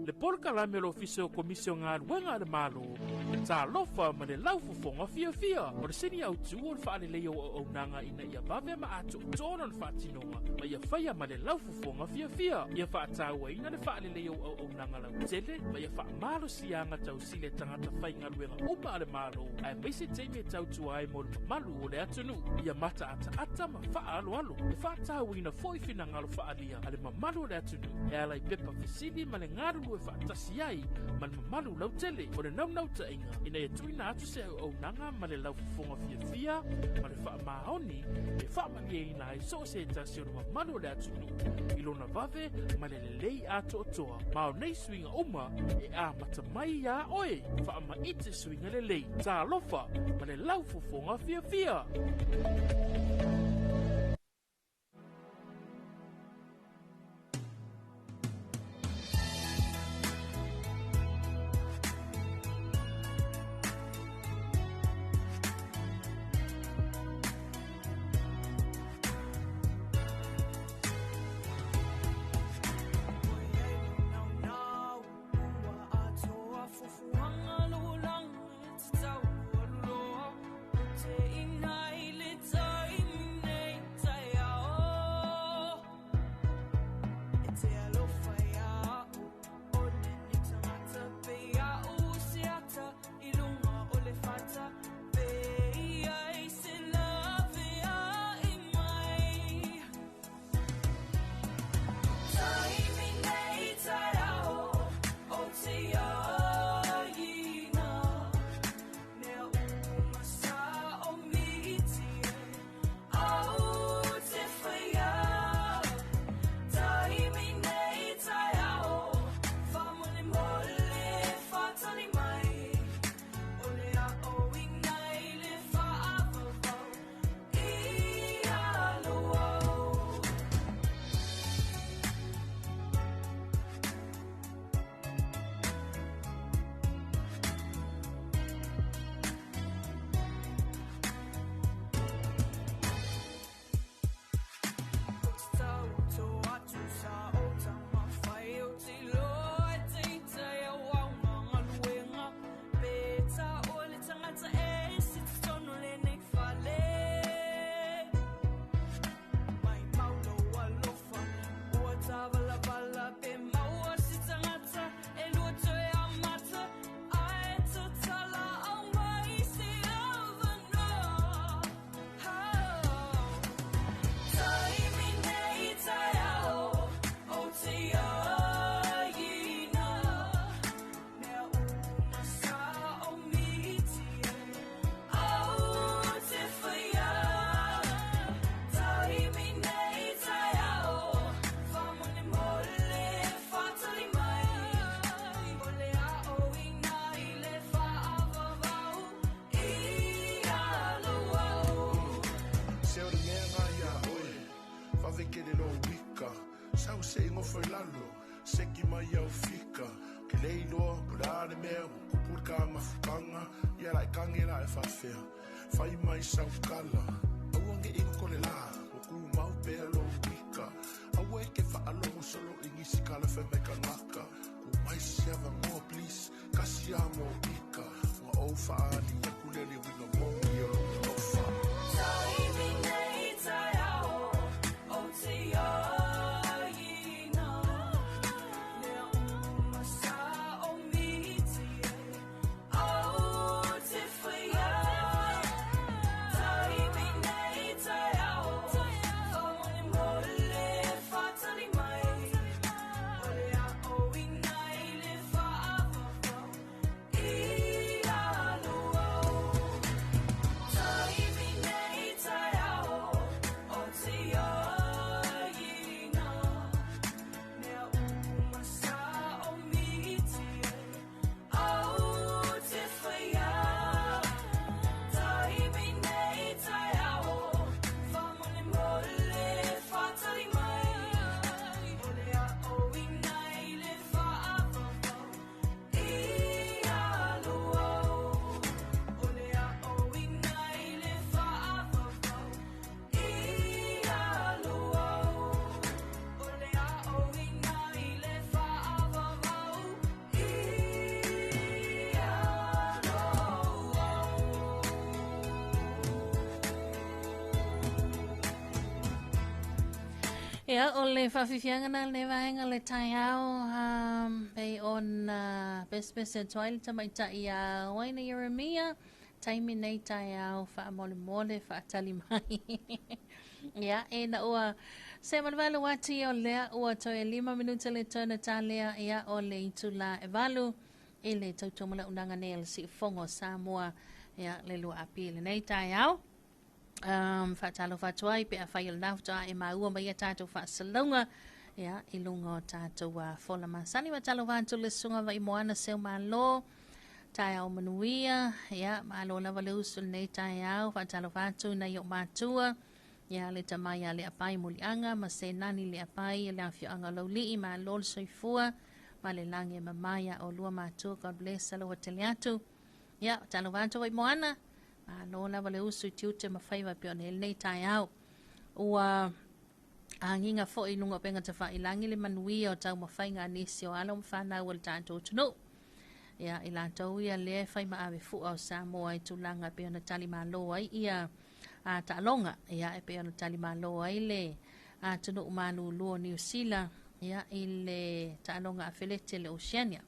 Le polka la me lo fiso komisio ngā ruenga de malo. Talofa ma le laufufonga fia. O le seni au tu o le whaare leo o nanga ina ia bawe ma ato tōna le whaatinonga. Ma ia whaia ma le laufufonga fia. Ia whaataua ina le whaare leo o nanga lau tele. Ma ia whaamalo sianga tau sile tangata whai ngā ruenga uma le malo. Ai meise teime tau tuai mo le malu o le atunu. Ia mata ata ma wha alo. E whaataua ina foi fina ngalo whaalia. Ale ma malu o le atunu. E alai pepa fisili ma le ngaru e whaatasi ai ma le mamalu lau tele o le nau ta inga ina e tuina atu se au nanga ma le lau fufonga fia ma le wha maoni e wha mani ina e so se tasi o le mamalu le atunu ilona vave ma le lei ato toa ma o nei swinga uma e a mata mai ia oe wha ma ite swinga le lei Talofa ma le lau fufonga fia. se ingo foi lalo se ki mai au fika ke leilo pulare mea kupurka mafukanga ia lai kange la e fafea fai mai sau kala auange ingo kole la ku mau pe lo pika awe ke fa alo solo ingisi kala fe me kanaka ku mai siava mo please kasi amo pika wa o fa ali kulele winga mo yo no fa Ia, o le whawhiwhiangana le vaenga le tai au pei on bes e toile tamaita i a waina Yeremia taimi nei tai au wha mole mole wha tali mai. Ia, e na ua se malwale wati o lea ua toi 5 minuta le tona ta lea ia o le itu la e valu i le tautomala unanga ne le si fongo Samoa ia le lua api le nei tai au. Talofa tuai pe a whai nafta e maua mai a tātou whaasalunga ia i lunga o tātou whola masani wa talofa antu le sunga wa i moana seu malo tai au manuia ia malo lava le usul nei tai au talofa antu na i o mātua ia le tamai a le apai mulianga ma se nani le apai le awhio anga lauli i malo le soifua ma le langi mamaya o lua mātua God bless alo wa tele atu ia talofa antu wa i moana no la vale usu tiute mafaiva pe on nei tai au ua anginga fo i lunga penga te fa ilangi le manui o tau mafainga nisi o alo mfana wal tanto tunu ia ila tau ia le fai ma ave fu au Samoa i tulanga pe ona tali malo ai ia a talonga ia e pe ona tali malo ai le a tunu manu luo New Zealand ia ile talonga afilete le Oceania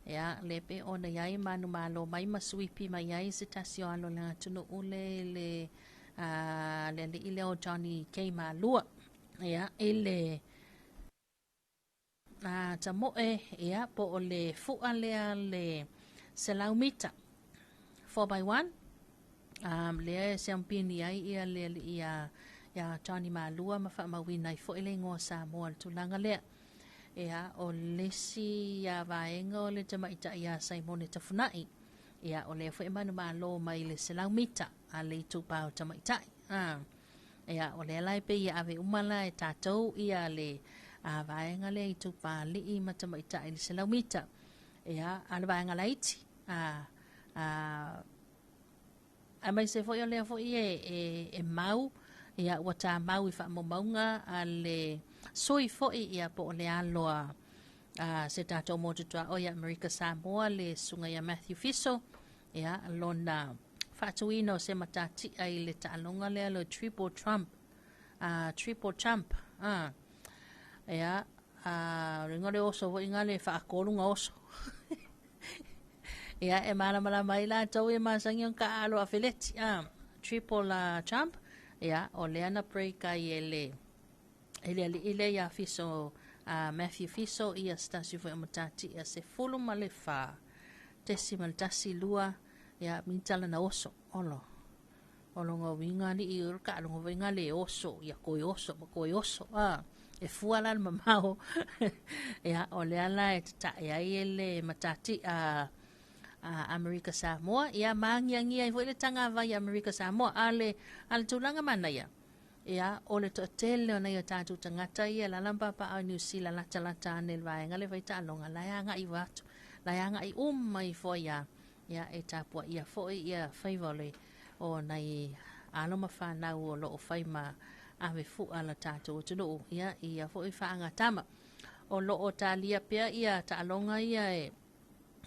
ya le pe ona yai manu malo mai masuipi mai yai se tasio alo la tunu ule le le ile o Johnny K malua ya ile tamoe ya po ole fu ale le selaumita 4x1 le champagne yai ia le ia ya Johnny malua mafa mawina i fo ile ngo Samoa tulanga le ia o lesi ia vaenga o le tamaita ia Simone tafunai ia o le fwe manu malo mai le selaumita a le tupa o tamaita ia o le lai pe ia ave umala e tatou ia le vaenga le tupa li i matamaita i le selaumita ia ala vaenga laiti a mai se fwe o le fwe e mau ia wata mau i wha maunga a le soi foi ia po le aloa se tatou mo tutua o ia America Samoa le sunga ia Matthew Fiso ia lona whaatuino se matati ai le taalonga le alo triple trump ia ringore oso vo inga le whaakolunga oso ia e malamala mai la tau e masangi on ka alo a fileti triple trump ia o le ana breaka i ele ia fiso Matthew Fiso ia stasi fo matati ia se fulu male fa tesimal tasi lua ia mintala na oso olo ngo winga ni i urka ngo winga le oso ia koi oso e fuala mamao ia o le ala e ta ia ele matati America Samoa ia mangiangia i fo le tanga vai America Samoa ale tulanga mana ia ia o le toʻatele ona ia tatou tagata ia lalamba paʻau New Zealand latalata ane le vaega le faitaaloga lae agaʻi atu lae agaʻi uma i foʻi ia e tapua ia foʻi ia faiva o nai aloma fanau o loo fai ma ave fuʻa la tatou atunuu ia ia foʻi faagatama o loo talia pea ia taaloga ia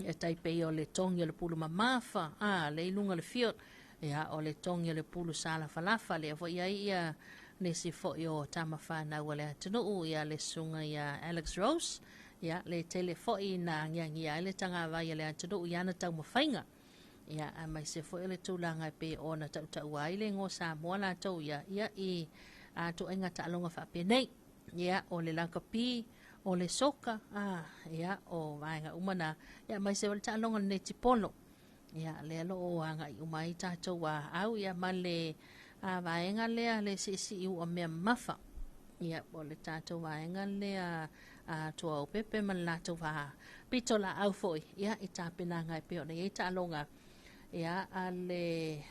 e taipei o le togi o le pulu mamafa le iluga le fiot ia o le togi o le pulu salafalafa lea foʻi ai ia nisi foʻi o tama fanau o le atunuu ia le suga ia Alex Rose ia le tele foʻi na agiagia ai le tagavai o le atunuu ia na taumafaiga ia a mai se foʻi o le tulaga e pe ona taʻutaʻua ai le go Samoa latou ia i tuaiga taaloga faapenei ia o le lakapi o le soka ia o vaega uma na ia mai se o le taaloga lenei tipolo ia lea loo agaʻi uma ai tatou au ia ma le vaega lea le siʻisiʻi ua mea mamafa ia o le tatou vaega lea tuao pepe ma le latou pito laau foʻi ia i tapenaga e pe ona iai taaloga ia a le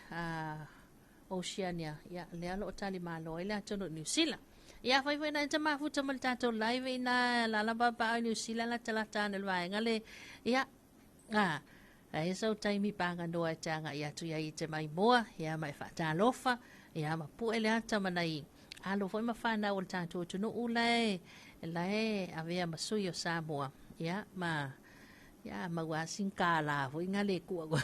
Oceania ia lea loo talimālo ai le atonu New Zealand ia faifai na te mafuta ma le tatou live ina lalamba paʻau New Zealand latalata ana le vaega le ia e sau taimi paganoa e te agaʻi atu ia i te maimoa ia ma e faatalofa ia ma puʻe le ata manai alo foʻi ma fanau o le tatou atunuu lae avea ma sui o Samoa ia ma ia maua sinkala foʻi gale kua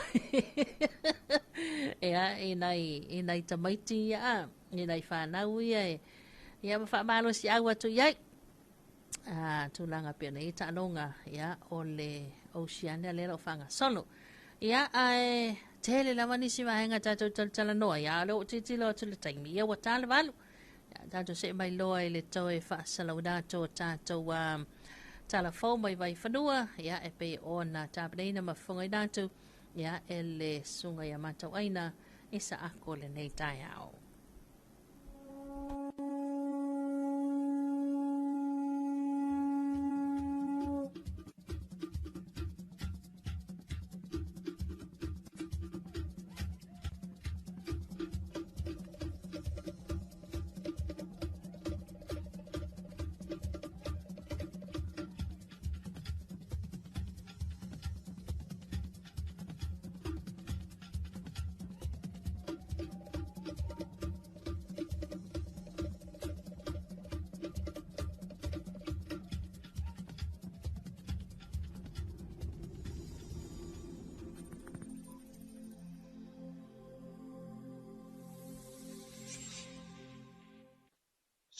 ia inai tamaiti ia inai fanau ia ia ma faamalosi au atu iai tulaga pe ona i taaloga ia o le Oceania le loo faagasolo ia ae tele lava nisi vaega tatou talatalanoa ia le oo titilo atu le taimi ia ua talevalu ia tatou seʻi mai loa i le toe faasalau atou tatou talafou mai vai fanua ia e pei ona tapenaina ma fofogai natou ia e le suga ia matauaina i saʻako lenei taeao.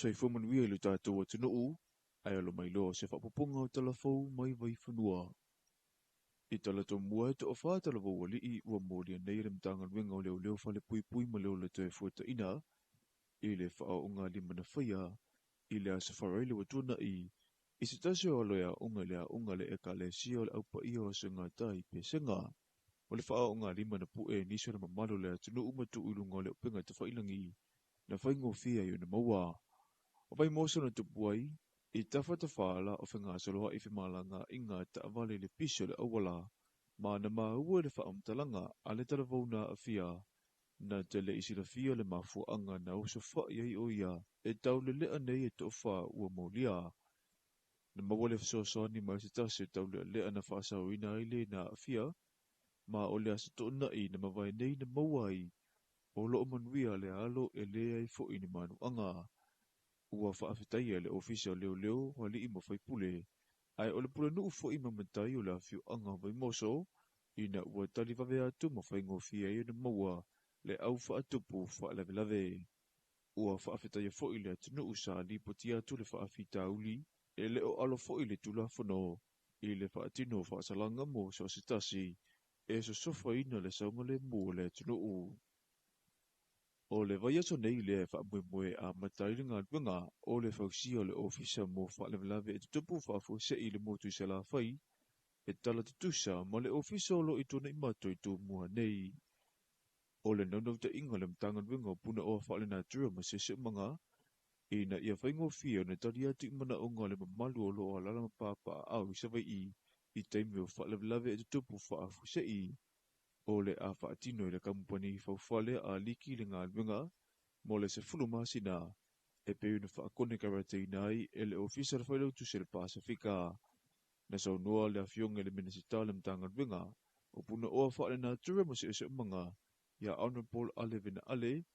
Soifua manuia i le tātou atunuu, ai alo mai loa se whapoponga o talafou mai vai whanua. I talato mua e toa whaa talavou alii ua mōria nei re mtanga nuenga o leo leo whale pui pui ma leo le toe fuata ina, i le wha o ngā lima na whaia, i le asa wharai le watuna i se tase o aloia unga le eka le sia o le aupa ia o se ngā tai pe senga, o le wha o ngā lima na pue niso na mamalo le atunuu umatu ilunga o le upenga te whailangi, na whaingo fia i o na maua. O vai moso na tupuai, i tawhata whaala o whenga saloha i whemalanga i ngā taawale le piso le awala, ma na maua le whaamtalanga a le talavou na a fia, na te le isi la fia le mafuanga na uso whai ai o ia, e tau le lea nei e tofa ua maulia. Na maua le whasoasani mai se tase tau le lea na whaasau ina ai le na a fia, ma o le asa tona i na mawai nei na mauai, o loo manuia le alo e lea i fo ini manu anga. Ua whaafetaia le ofisa leo leo wa li ima whaipule, ai o le pula nuu fo ima matai o le awhiu anga vai moso, ina ua tali wawe atu ma whaingo fia i na maua le au whaatupu whaalave lave. Ua whaafetaia fo i le atunu sa li poti atu le whaafita uli, e leo alo fo i le tula whano, i le whaatino whaasalanga mo sa sitasi, e so sofa ina le saunga le mua le atunu u. O le vai aso nei le whaamue a matai ngā duenga o le whausia o le ofisa mo whaalewelawe e tutupu whaafu se i le motu i se la whai, e tala tutusa ma le ofisa o lo i tona i mato i tō mua nei. O le naunau ta inga le mtanga duenga o puna o whaale nā tura ma se se manga, i na ia whaingo fia o na tari atu i mana o ngā le mamalu o lo a lalama pāpa au i sawai i taimi o whaalewelawe e tutupu whaafu se i. O le a whaatino i le kampani whauwhale a liki le ngā luenga, mo le se fulu masina e pe una whaakone karatei nai e le ofisa rwhailau tu se le Pasifika. Na sau noa le awhionga le minisita le mtanga rwinga, o puna oa whaale nā tura mo se ese umanga, ia Honorable Alevina Ale,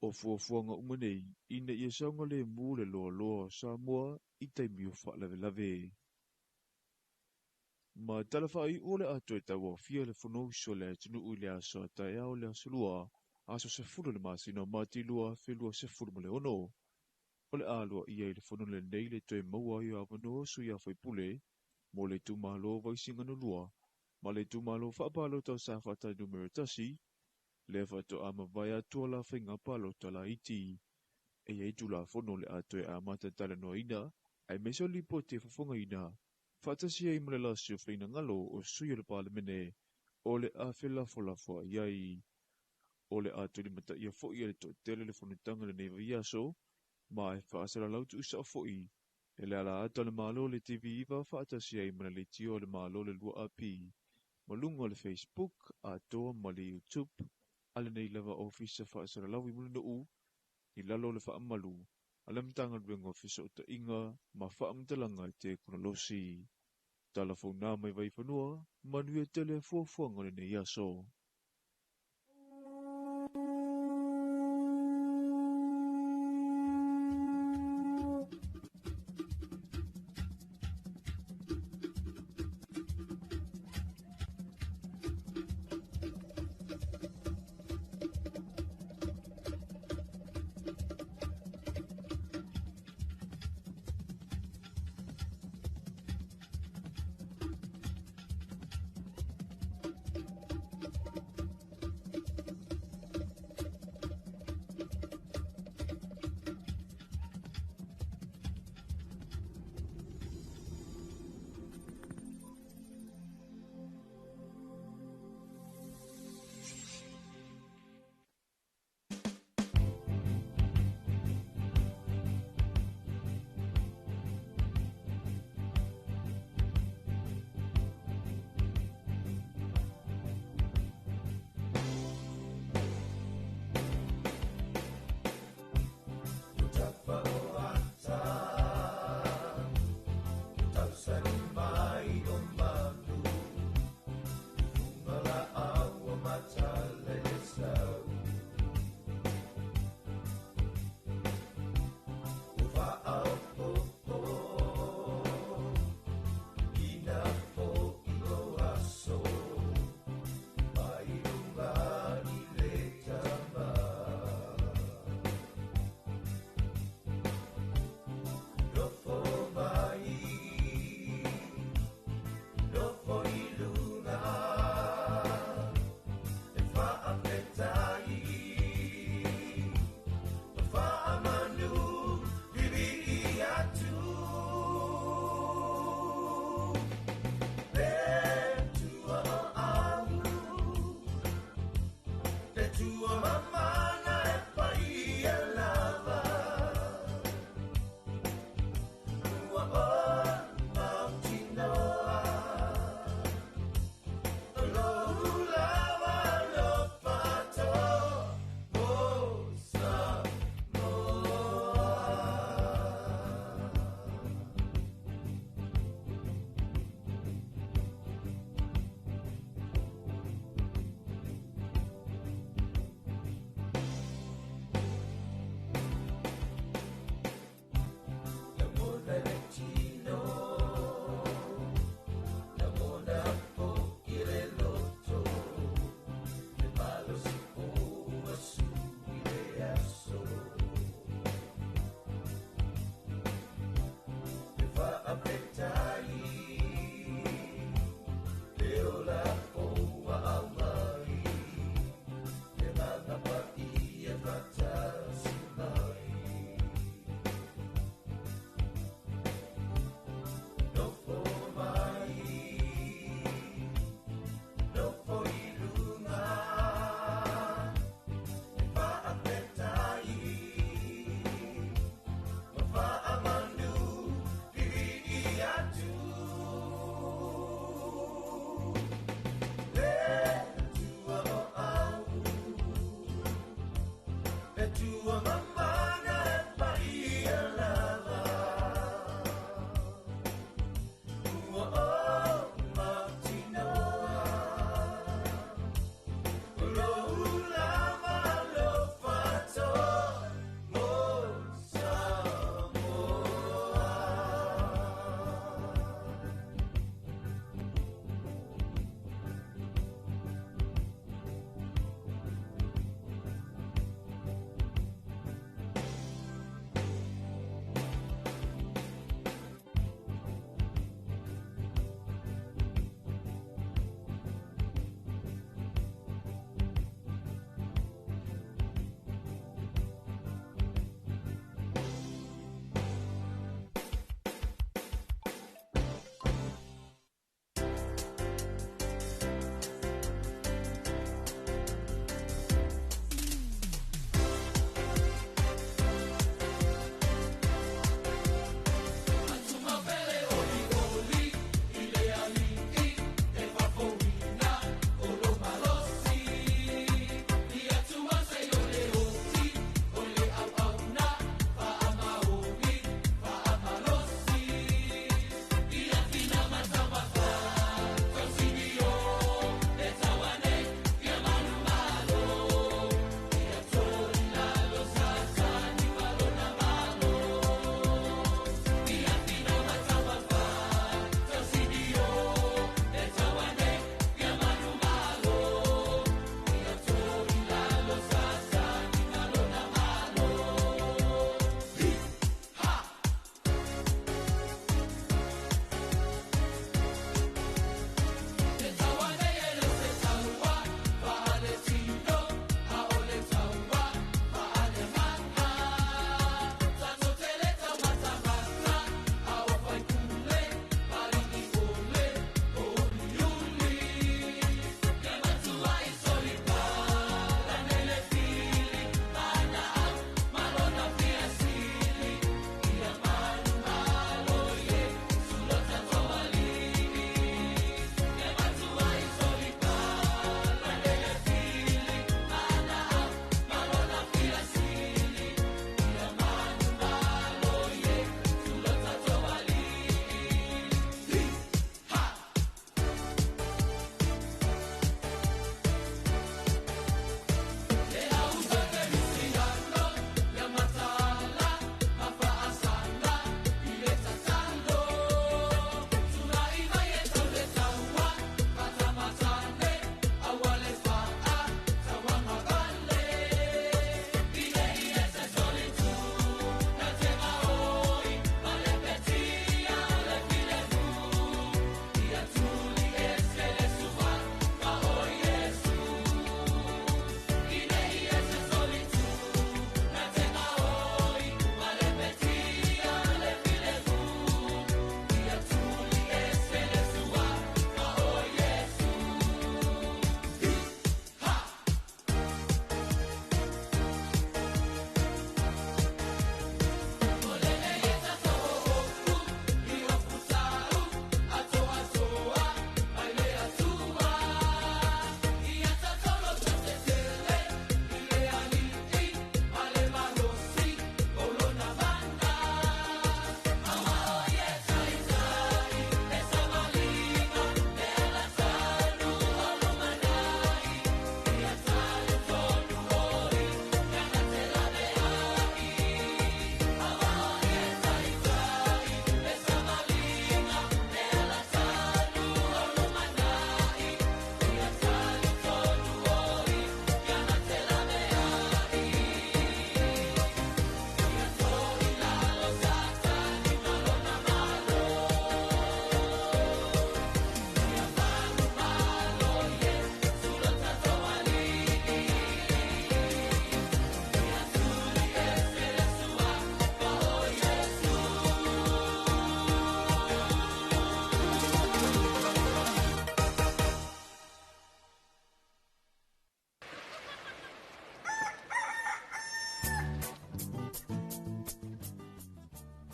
o fuafuanga umanei, ina ia saunga le mū le loa loa Samoa i taimiu whaalewe lave. Ma Talofa i ole atu e taua fia le whanau so le tunu ui le aso tae au le asulua, aso se furu le masina mati lua whelua se furu mo le ono. O le alua ia i le whanau le nei le toe maua i awanoa su ia whaipule, mo le tūmalo vaisinga no lua, ma le tūmalo whaapalo tau sa whatai numero tasi, le whato ama vai atua la whainga palo tala iti. E iei tu la whono le atu e amata tala noa ina, ai meso lipo te whafonga ina, whatasi ai mle la sio whaina ngalo o suyo le palemene, o le a whelafo iai. O le atu li mata ia fo ia le to tele le whanutanga le neva iaso, ma e whaasara lautu usa o foi, e le ala ata le malo le TV iwa whaatasi ai mana le tio le malo le lua api. Malunga le Facebook, a toa ma le YouTube, ale nei lava ofisa whaasara lau i mulina u, i lalo le whaamalu, ale mtanga ruenga ofisa o ta inga, ma whaamtalanga i te kunolosi. Talafona mai vai whanua, manuia tele fuafuanga le nei aso.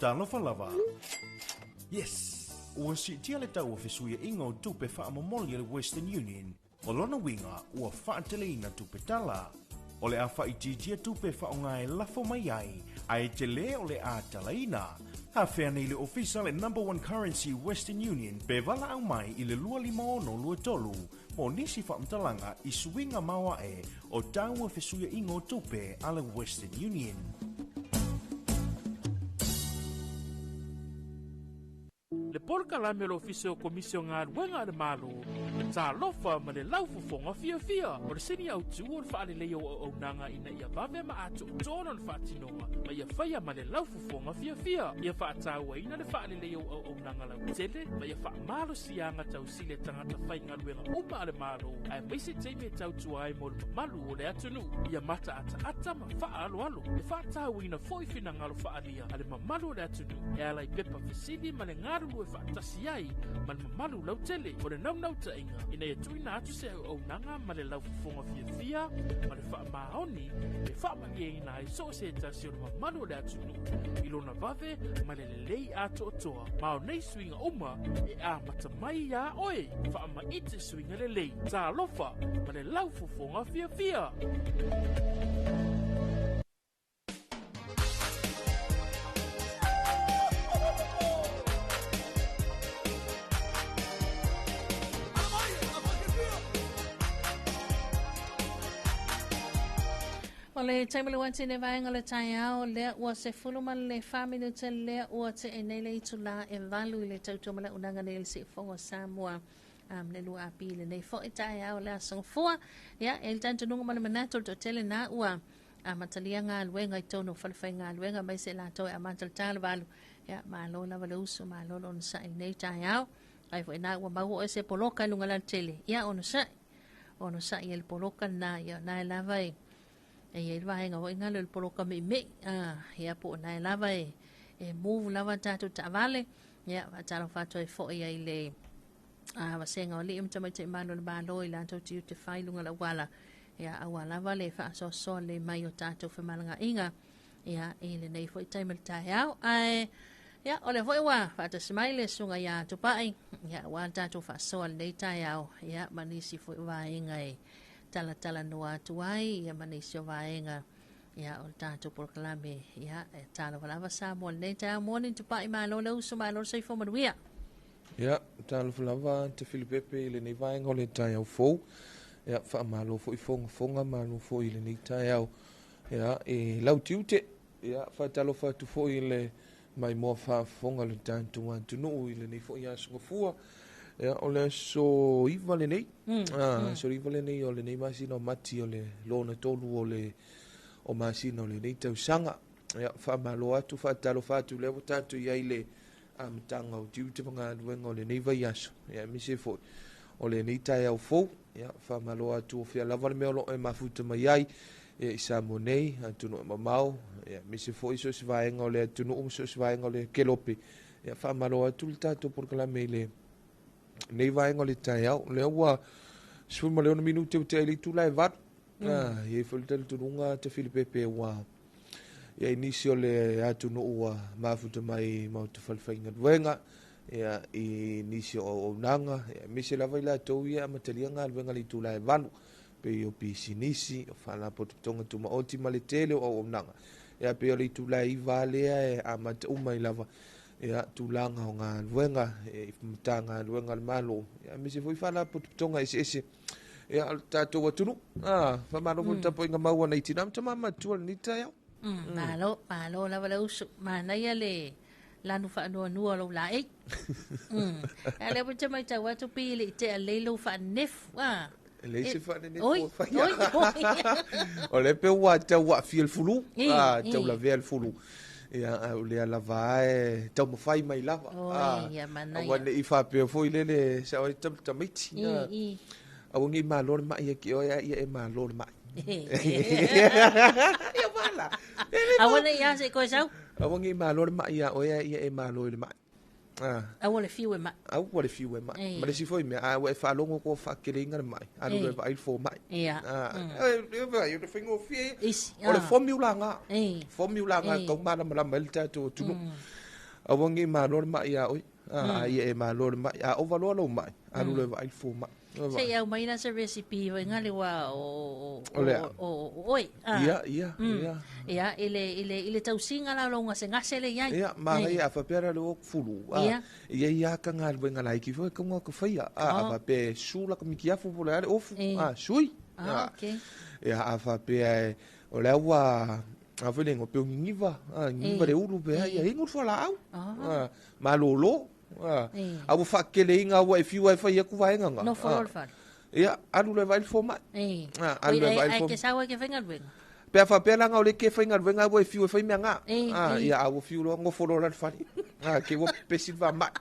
Talofa lava. Yes, ua si tia le tau fesuia ingo tupe wha amamoli le Western Union, o lona winga ua whaateleina tupe tala. O le a whaitijia tupe wha o ngai lafo mai ai, ai te le o le a talaina. Ha whea nei le ofisa le #1 currency Western Union, pe wala au mai i le 250 mo nisi whaamtalanga i suinga maua e o taua fesuia ingo tupe a le Western Union. Le polka la me lo ofisio komisio ngā ruenga de malo. Talofa ma le laufofonga fia. O le sini au tu o le whaare leo o nanga ina ia vave ma ato tonon whaatinonga. Ma ia whaia ma le laufofonga fia. Ia whaataua ina le whaare leo o nanga lau tele. Ma ia wha malo sianga tau sile tangata whai ngā ruenga uma le malo. Ai maise teime tau tuai mo le malu o le atunu. Ia mata ata ma wha alo. E whaataua ina foifina ngalo whaalia. Ale ma malu o le atunu. E alai pepa fesili ma le ngaru e whaatasi ai. Ma le malu lau tele. O le nau ta inga. Ina ia tuina atu se au nanga ma le laufofonga fia. Ma le wha maoni. E wha mangia ina ai so se tasi o le malu o le atunu. Ilona vave ma le lei ato otoa. Ma o nei swinga uma e a matamai ia oe. Wha ma ite swinga le lei. Talofa ma le laufofonga fia. O le taimele wante ne vaenga le tai au, lea ua se fuluma le whaminu te lea ua te e nei le itu la e valu i le tautoma le unanga ne le si fongo Samoa. Ne lua api le nei fo e tai au lea songfua. Ia, e le tantu nunga male manato to tele na ua. Matalia ngā luenga i tono whalawhai ngā luenga mai se la toi a mantal tala valu. Ia, maa lo lava le usu, maa lo ono sa i nei tai au. Ai fo e nā ua mahu o se poloka lunga la tele. Ia, ono sa i el poloka na ia, na e lava e. E ia vaenga o inga le poloka me ia po na lava e move lava tatu tavale ia talo fato e fo ia ile vasenga o le mtama te mano le balo ila to tiu te failunga la wala ia awa lava le fa so le mai o tatu fe malanga inga ia ile nei fo time ta ia ai ia ole fo wa fa te smile sunga ia to pai ia wa tatu fa so le ta ia manisi fo vaenga e tala noa tuai ia manisio vaenga ia o tātou proklame ia e tala walava Samoa nei tā morning tu pai malo le uso malo sei fo manuia ia tala walava te Filipepe ile nei vaenga o le tai au fou ia wha malo fo i fonga malo fo ile nei tai au ia e lau tiute ia wha talo wha tu fo ile mai moa wha fonga le tātou tunu ile nei fo ia sungafua ia o le so iwa le nei so iwa le nei o le nei masina o mati o le lona tolu o le o masina o le nei tausanga ia whaamalo atu whaatalo whaatu lewa tatu ia ile amatanga o tiu te mga aduenga o le nei vai aso ia mise fo o le nei tai au fou ia whaamalo atu o whia lava le mea lo e mafuta mai ai ia i Samoa nei atunu e mamau ia mise fo iso si vaenga o le atunu umso si vaenga o le kelope ia whaamalo atu le tatu porkalame le nei vaenga le tai au le ua sfuma le ona minuti o te ali tu lai vat e foi le tununga te Filipepe ua ia inisi o le atunu ua mafuta mai mau te falfainga duenga ia inisi o nanga ia mise lava i la tau ia matalia ngā luenga li tu lai vanu pe i o pisi nisi o whala potutonga tuma oti ma le tele o nanga ia pe o li tu lai iwa lea e amata uma i lava ia tulanga o ngā luenga e mta ngā luenga le malo ia mise foi whala potutonga ese ia tātou atunu whamaro fo tapo inga maua nei tinam tamama tua ni tai au malo lava le usu mana ia le lanu whaanua nua lo lai ale po tamai tau atu pili te a leilo whaanefu le se whaanene fo o le pe ua tau wa fiel fulu tau la vea fulu ia o le lava e tau mawhai mai lava wane i whapea fo i lele sa oi tamiti awangi malor mai ki o ia e malor mai ia wala awana ia se ko sau awangi malor mai ia o ia e malor mai awale fiwe mai awale fiwe mai ma le si foi me a we fa longo ko fa kiringa mai a le vai fo mai ia e vai o fingo fie o le formula nga ko mala mala melta to tu awangi malo mai ya oi ia malo mai a ovalo lo mai alu le vai fu mai sei au mai na se recipe ngale wa o oi ia ile tau singa la longa se ngase le ia ia ma ia fa pera lo fulu ia ka ngal wenga lai ki fo ko ko faia a pe sula ko mikia fu le ofu sui okay ia a fa pe o le wa a vele ngo pe ngiva le ulu pe ia ingu fo la au ma lo a wo fa kele inga wa if you fa ia ku vai nga no for fa ia alu le vai fo ma alu le vai fo ke sawa ke venga venga pe fa pe la nga o le ke fa nga venga wo if you fa me nga ia a wo fiu lo ngo fo lo la fa ke wo pe silva ma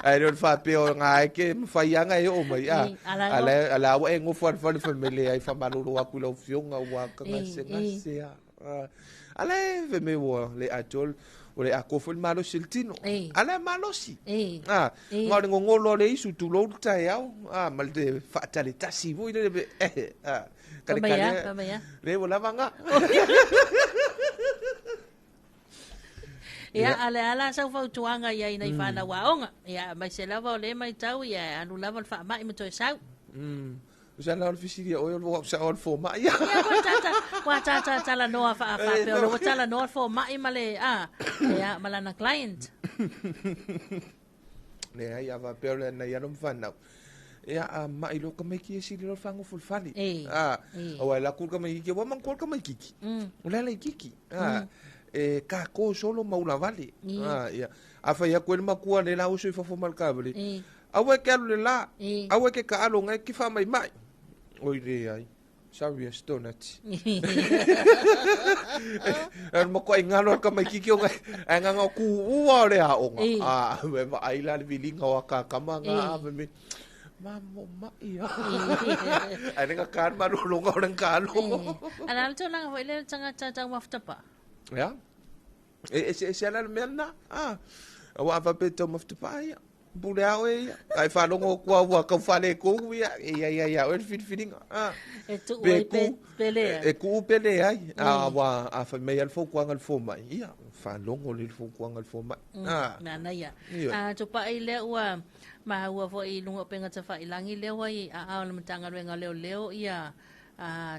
ai ron fa pe o nga ke fa ia nga e o mai ala wo ngo fo fa me le ai fa ma lo wa ku lo fiu nga wa ka nga se ala ve me wo le atol o le akofo malo siltino ala malosi ngore ngolo le isu tu lo tai au mal de fatale tasi voi le kare le vola vanga ia ala sa fa tuanga ia ina fana waonga ia mai se lava le mai tau ia anu lava fa mai mo to sau usa la ofisi o lo sa on fo mai ya wa ta la no fa pe lo ta la no fo mai male ya malana client ne ya va pe na ya no fa na ya mai lo ka mai ki si lo fa ngo ful fali o la ku ka mai ki wa man ko ka mai kiki la la kiki ka ko solo maula vale ya afa ya ko ma ku le la uso fa fo mal kable awe ke le la awe ke ka alo ngai ki fa mai mai oi re ai sorry stonat mo ko ngalo ka mai ki o nga ku ua le a onga we va ai la vilinga wa ka kamanga me mamo mai ai nga kan ma lo nga orang kalo ana to lang ho ile tanga tanga wafta pa ya se ala mena wa va pe to mafta pa ya bule awe ai fa longo kwa wa ka fale ko ya o fitinga tu pele ku pele ai wa a fa me al fo kwa ngal fo mai ya fa longo le fo kwa ngal fo mai na ya to pa ile wa ma wa fo i lungo penga ta fa ilangi le wa i a le mtanga wenga leo ya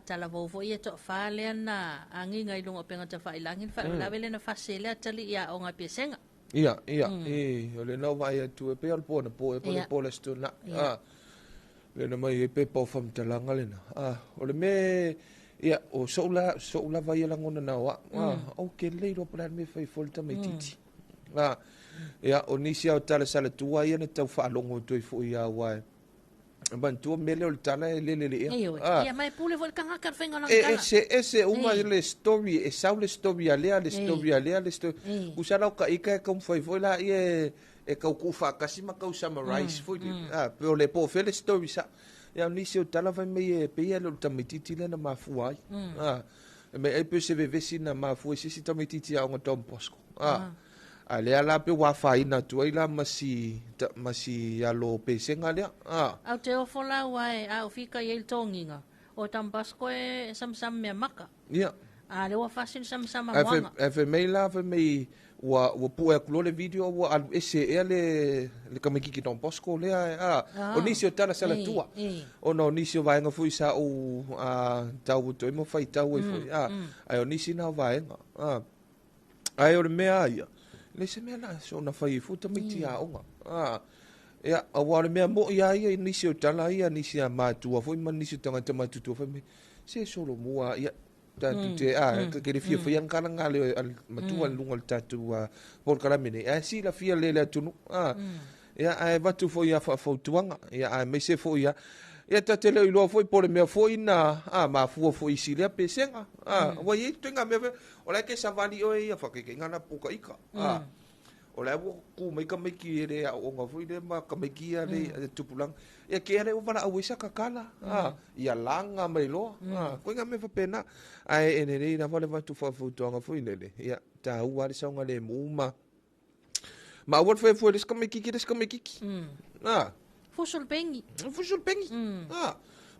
tala vo ia to fa le na angi ngai lungo penga ta fa ilangi fa la vele na fa sele tali ya o nga pesenga ia le no vai tu e pe al po le sto na le no mai pe po fam talanga le na o le me ia o so la vai la ngona na wa o ke le ro plan me fai folta me titi ia o nisi au tala sala tua ia na tau fa longo tu fo ia wa ban tu mele o tala le ia mai pule vol kanga ka fenga na kala ese uma le story sa le story ale usala ka ika kom foi la e ka ku fa kasima ka summarize foi pe le po fe le story sa ya nisi o tala vai me pe ia lo tamititi le na mafuai me e pe se vesi na mafu se si tamititi a ngom posco ale ala pe wa fa ina tu ila masi alo pe senga le au te o fola wai au fika yel tonginga o tambasko e sam me maka ale wa fasin sam wanga e me la fe me wa pu e kulo le video wa al ese ele le kamiki ki ton posko le o nisi o tala sala tua o no nisi o vai nga fu sa o tau to mo fai tau e fu ai o nisi na vai ai o me ai le se me la so na fai futa miti a onga ya awale me mo ya nisi o tala ia nisi a matu foi man nisi tanga tama tu foi me se solo mua ya tanto te ke le fia foi an kana ngale al matu al lungo tatu por kala mine si la fia le tunu ya ai batu foi ya fa tuanga ya me se foi ya ta tele lo foi por me foi na ma foi si le pesenga wa ye tenga me o la ke savali o ia fa ke ngana puka ika o la ku mai ka mai ki re o nga foi le ma ka mai ki le tupulang ya ke re o vala o isa ka kala ia langa mai lo ko nga me fa pena ai ene re na vale va tu fa to nga foi le ya ta u wa sa nga le muma ma o foi des ka mai ki Fusul pengi.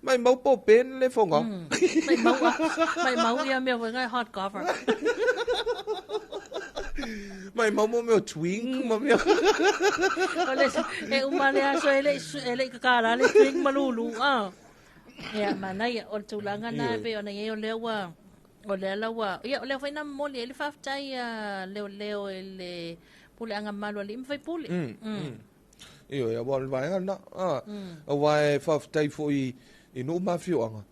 Mai mau po pen le fonga. Mai mau ia me ngai hot cover. Mai mamo me o twink ma me. Ole e umale aso ele kakara le twink malulu ya mana ya o tulanga na pe ona ye ole wa ole la wa ya ole foi na moli ele fa tai leo ele pule anga malo le mfai pule Io ya wal vai na o vai fa tai foi I no mafio anga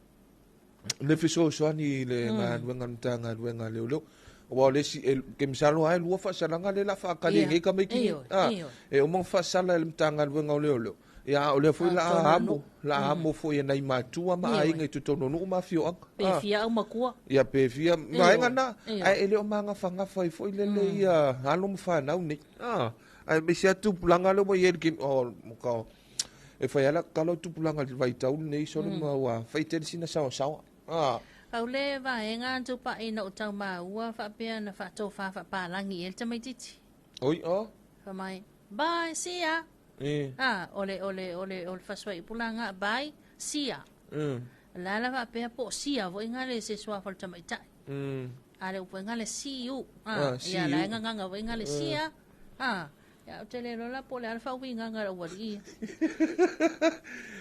le fiso so ani le ngan tanga wenga le lo wa le si ke misalo ai lu fa salanga le la fa ka le ka me ki e o mo fa sala le tanga wenga le lo ya o le foi la amo foi na matua ma ai ngai tu tono no mafio anga pe fia o makua ya pe fia mai ngana ai ele o manga fanga foi le ia alo fa na ni ai me sia tu planga lo mo yer ki o mo ka e fai ala kalau tu pulanga vai tau nei so ma wa fai te sina sa au le va enga tu pa ina o tau ma ua fa pe na fa to fa pa langi el tamai titi oi fa mai bye see ya ole fa swai pulanga bye see ya la va pe po see ya vo inga le se swa fa tamai tai ale u inga le see you ya la nga vo inga le see ya ya te le la pole alfa winga nga wa ri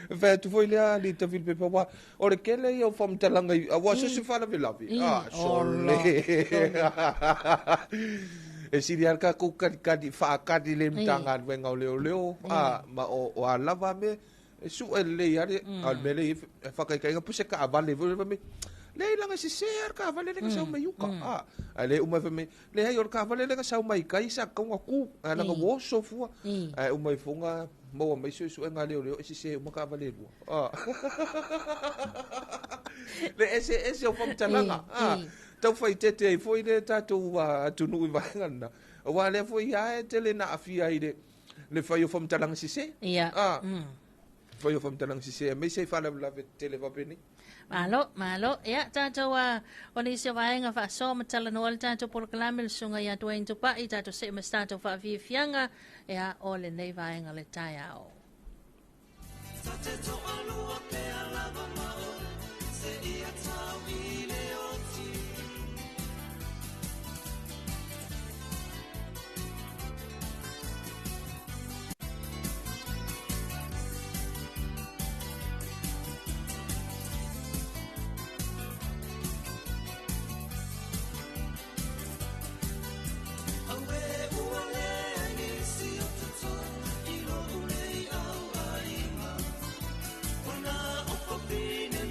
Ve tu foi le li te vil pe pa o le kele yo fam talanga a wa so se fa la velavi so le e si dia ka ku ka di fa ka di le mtanga wenga leo ma o alava me su le ya al mele fa ka ka puse ka vale me le langa si ser ka vale le ka sa mai uka ale uma me le ai or ka vale le ka sa mai kai sa ka ku ana ka wo so fu uma funga mo mai su nga leo si se uma ka vale lu le ese o fam talanga tau fai tete foi le tatu wa tu nu va ngana wa le foi ya tele na afia ide le fai o fam talanga si se fai o fam talanga si se me se fa la tele va peni Malo, ya tato wa oni se vaenga fa so matala no tato por klamel sunga ya tuen to pa tato se mastato fa vi fianga ya ole nei vaenga le taiao. Being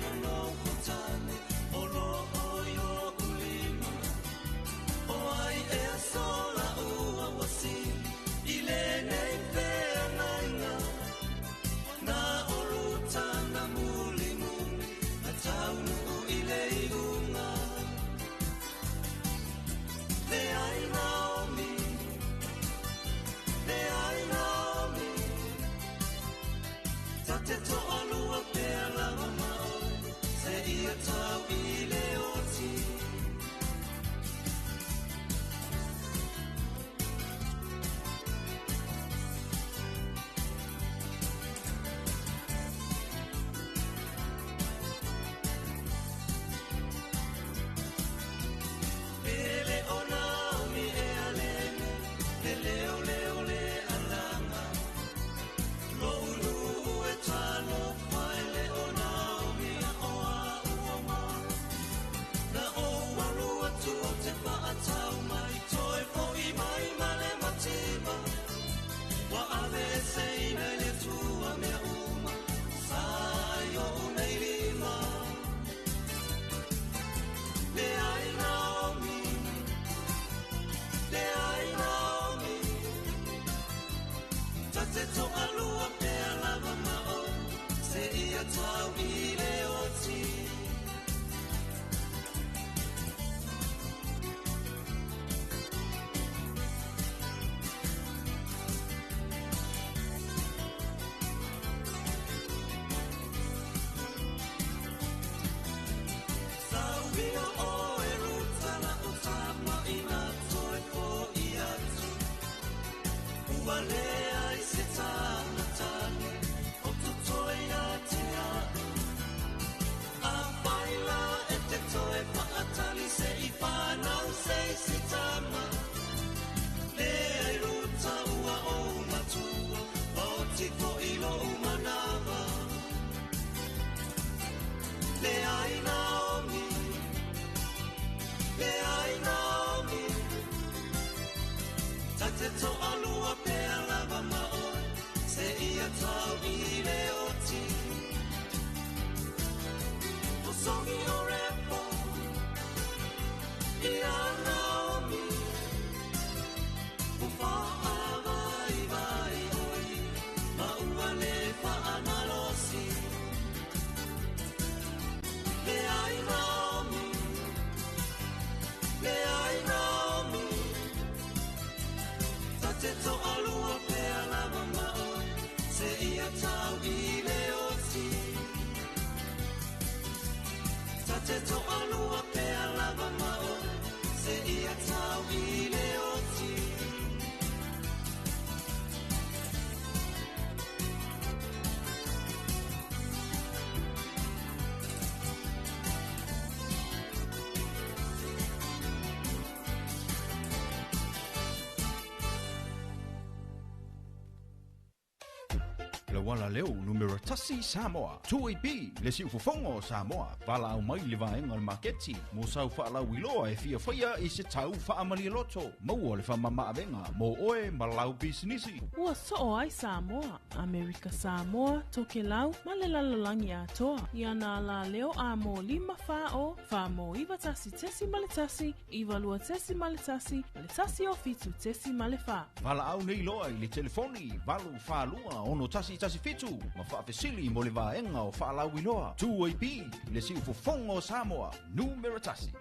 le wala leo numero tasi Samoa. 2AB le si ufufongo Samoa. Vala au mai le vaenga le maketi. Mo sau whaala wiloa e fia whaia i se tau whaamali loto. Maua le whamama avenga. Mo oe malau bisinisi. Ua so ai Samoa. Amerika Samoa, toke lau, male lalolangi atoa. Ia na la leo a mo 5 whao. Wha mo iwa tasi tesi male tasi. Iwa lua tesi male tasi. Le tasi o fitu tesi male wha. Vala au nei loa i le telefoni. Valu whalua ono tasi fitu. Ma whaafesili mo le vaenga o whaalau iloa. 2AB le si ufufongo Samoa. Numero tasi.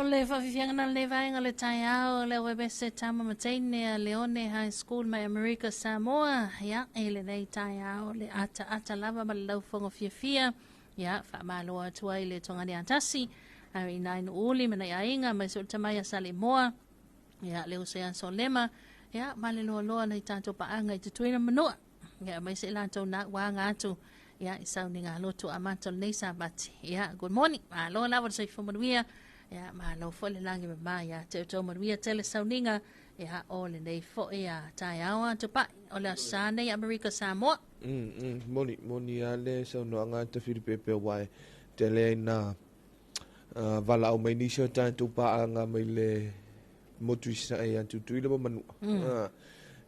O le whawhiwhianga na le vaenga le tai ao le webese tama mateine a Leone High School mai Amerika Samoa. Ia, e le nei tai ao le ata lava ma le laufonga fia. Ia, whaamaloa atua i le tongani atasi. Ai nai no uli mena ia inga mai so tamai a sale moa. Ia, leo se anso lema. Ia, ma le loa loa nei tātou paanga i te tuina manua. Ia, mai se lantou na wanga atu. Ia, i sauni ngā lotu a manton nei sabati. Ia, good morning. Aloha lawa sa i whamanuia. Ya ma lo fo le langi ma ya te to maria tele sauninga ya o le nei fo ya tai awa to pa o le sane Amerika Samoa moni ale so no anga te Filipe wai tele na vala o mai ni so ta to pa anga mai le motuisa e tu tu le manu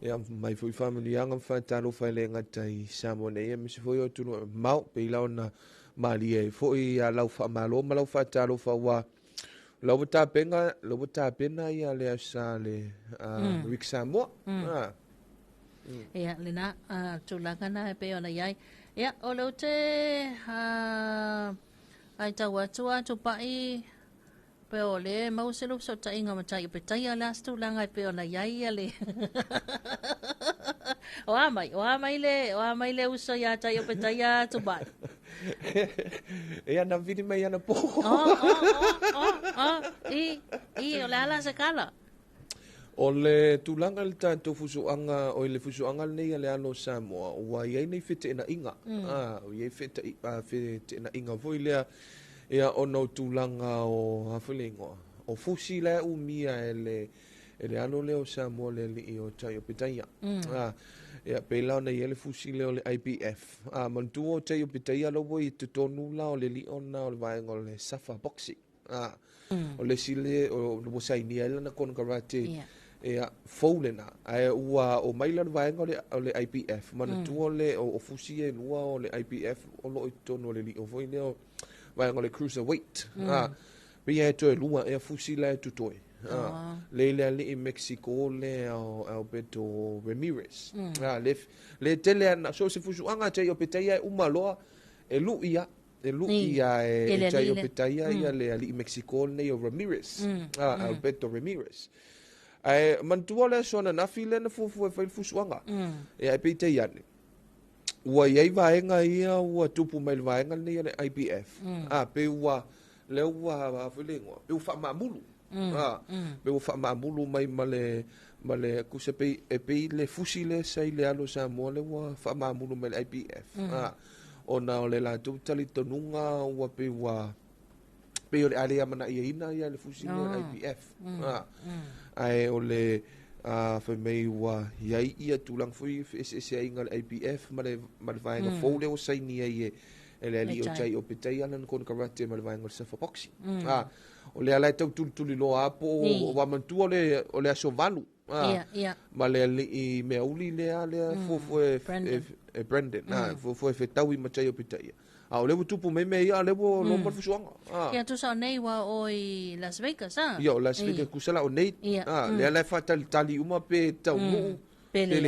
ya mai foi family anga fa Talofa le ngatai Samoa ne me se foi o tu mau pe la na mali e foi ya lau fa malo ma lau fa Talofa wa Lobo pena ia le asale Rick Samoa. Ia lena tulanga na pe ona yai. Ia o lo te ai tawa tua tu pai pe ole mau se lu so tai nga matai pe tai ala stu langa pe ona yai ale wa mai le uso ya tai pe tai ya tu bai e ana vidi mai ana po i ole ala se kala o le tulanga le tātou fusuanga o le fusuanga nei le ano Samoa wa iai nei fete ina inga iai fete ina inga voi lea ia ono tulanga o hafulingoa o fusi le umia ele ano leo Samoa le li o tai o pitaia ia peila na ele fusi leo le IPF mantuo tai o pitaia lo voi te tonu la o le li ona o le vaenga le safa boxi o le sile o no sai ni ele na kon karate ia foulena ai ua o maila vaenga o le IPF mantuo le o fusi e lua o le IPF o lo tonu le li o voi leo vaenga le cruiserweight pia to e lua e fusi la tu toi le in Mexico le Alberto Ramirez le tele na so se fusu anga te o petai umaloa e luia e tai o petai ia le ali Mexico le o Ramirez Alberto Ramirez ai mantua le so na file na fufu e fusu anga e petai ane ua iai vaenga ia ua tupu mai vaenga nei le IPF pe ua le ua filingo pe fa mamulu pe fa mamulu mai male kusepe e pe le fusile sai le alo Samoa le ua fa mamulu mai le IPF ona o le la tu tali tonunga ua pe ua pe o le ale mana ina ia le fusile le IPF ai o le fa mei wa iai ia tulang fui se inga IPF male vaenga fole o sai ni ie ele ali o tai o petai ana kon karate male vaenga se fa boxi o le ala tau tuli lo apo o wa mantu o le aso valu male ali me uli le ale fo Brandon fo fe tawi matai o petai o le tupu me ia le lo mo fusuanga ia tu sa nei wa o i Las Vegas yo Las Vegas kusala o nei le ala fa tali uma pe tau mu pele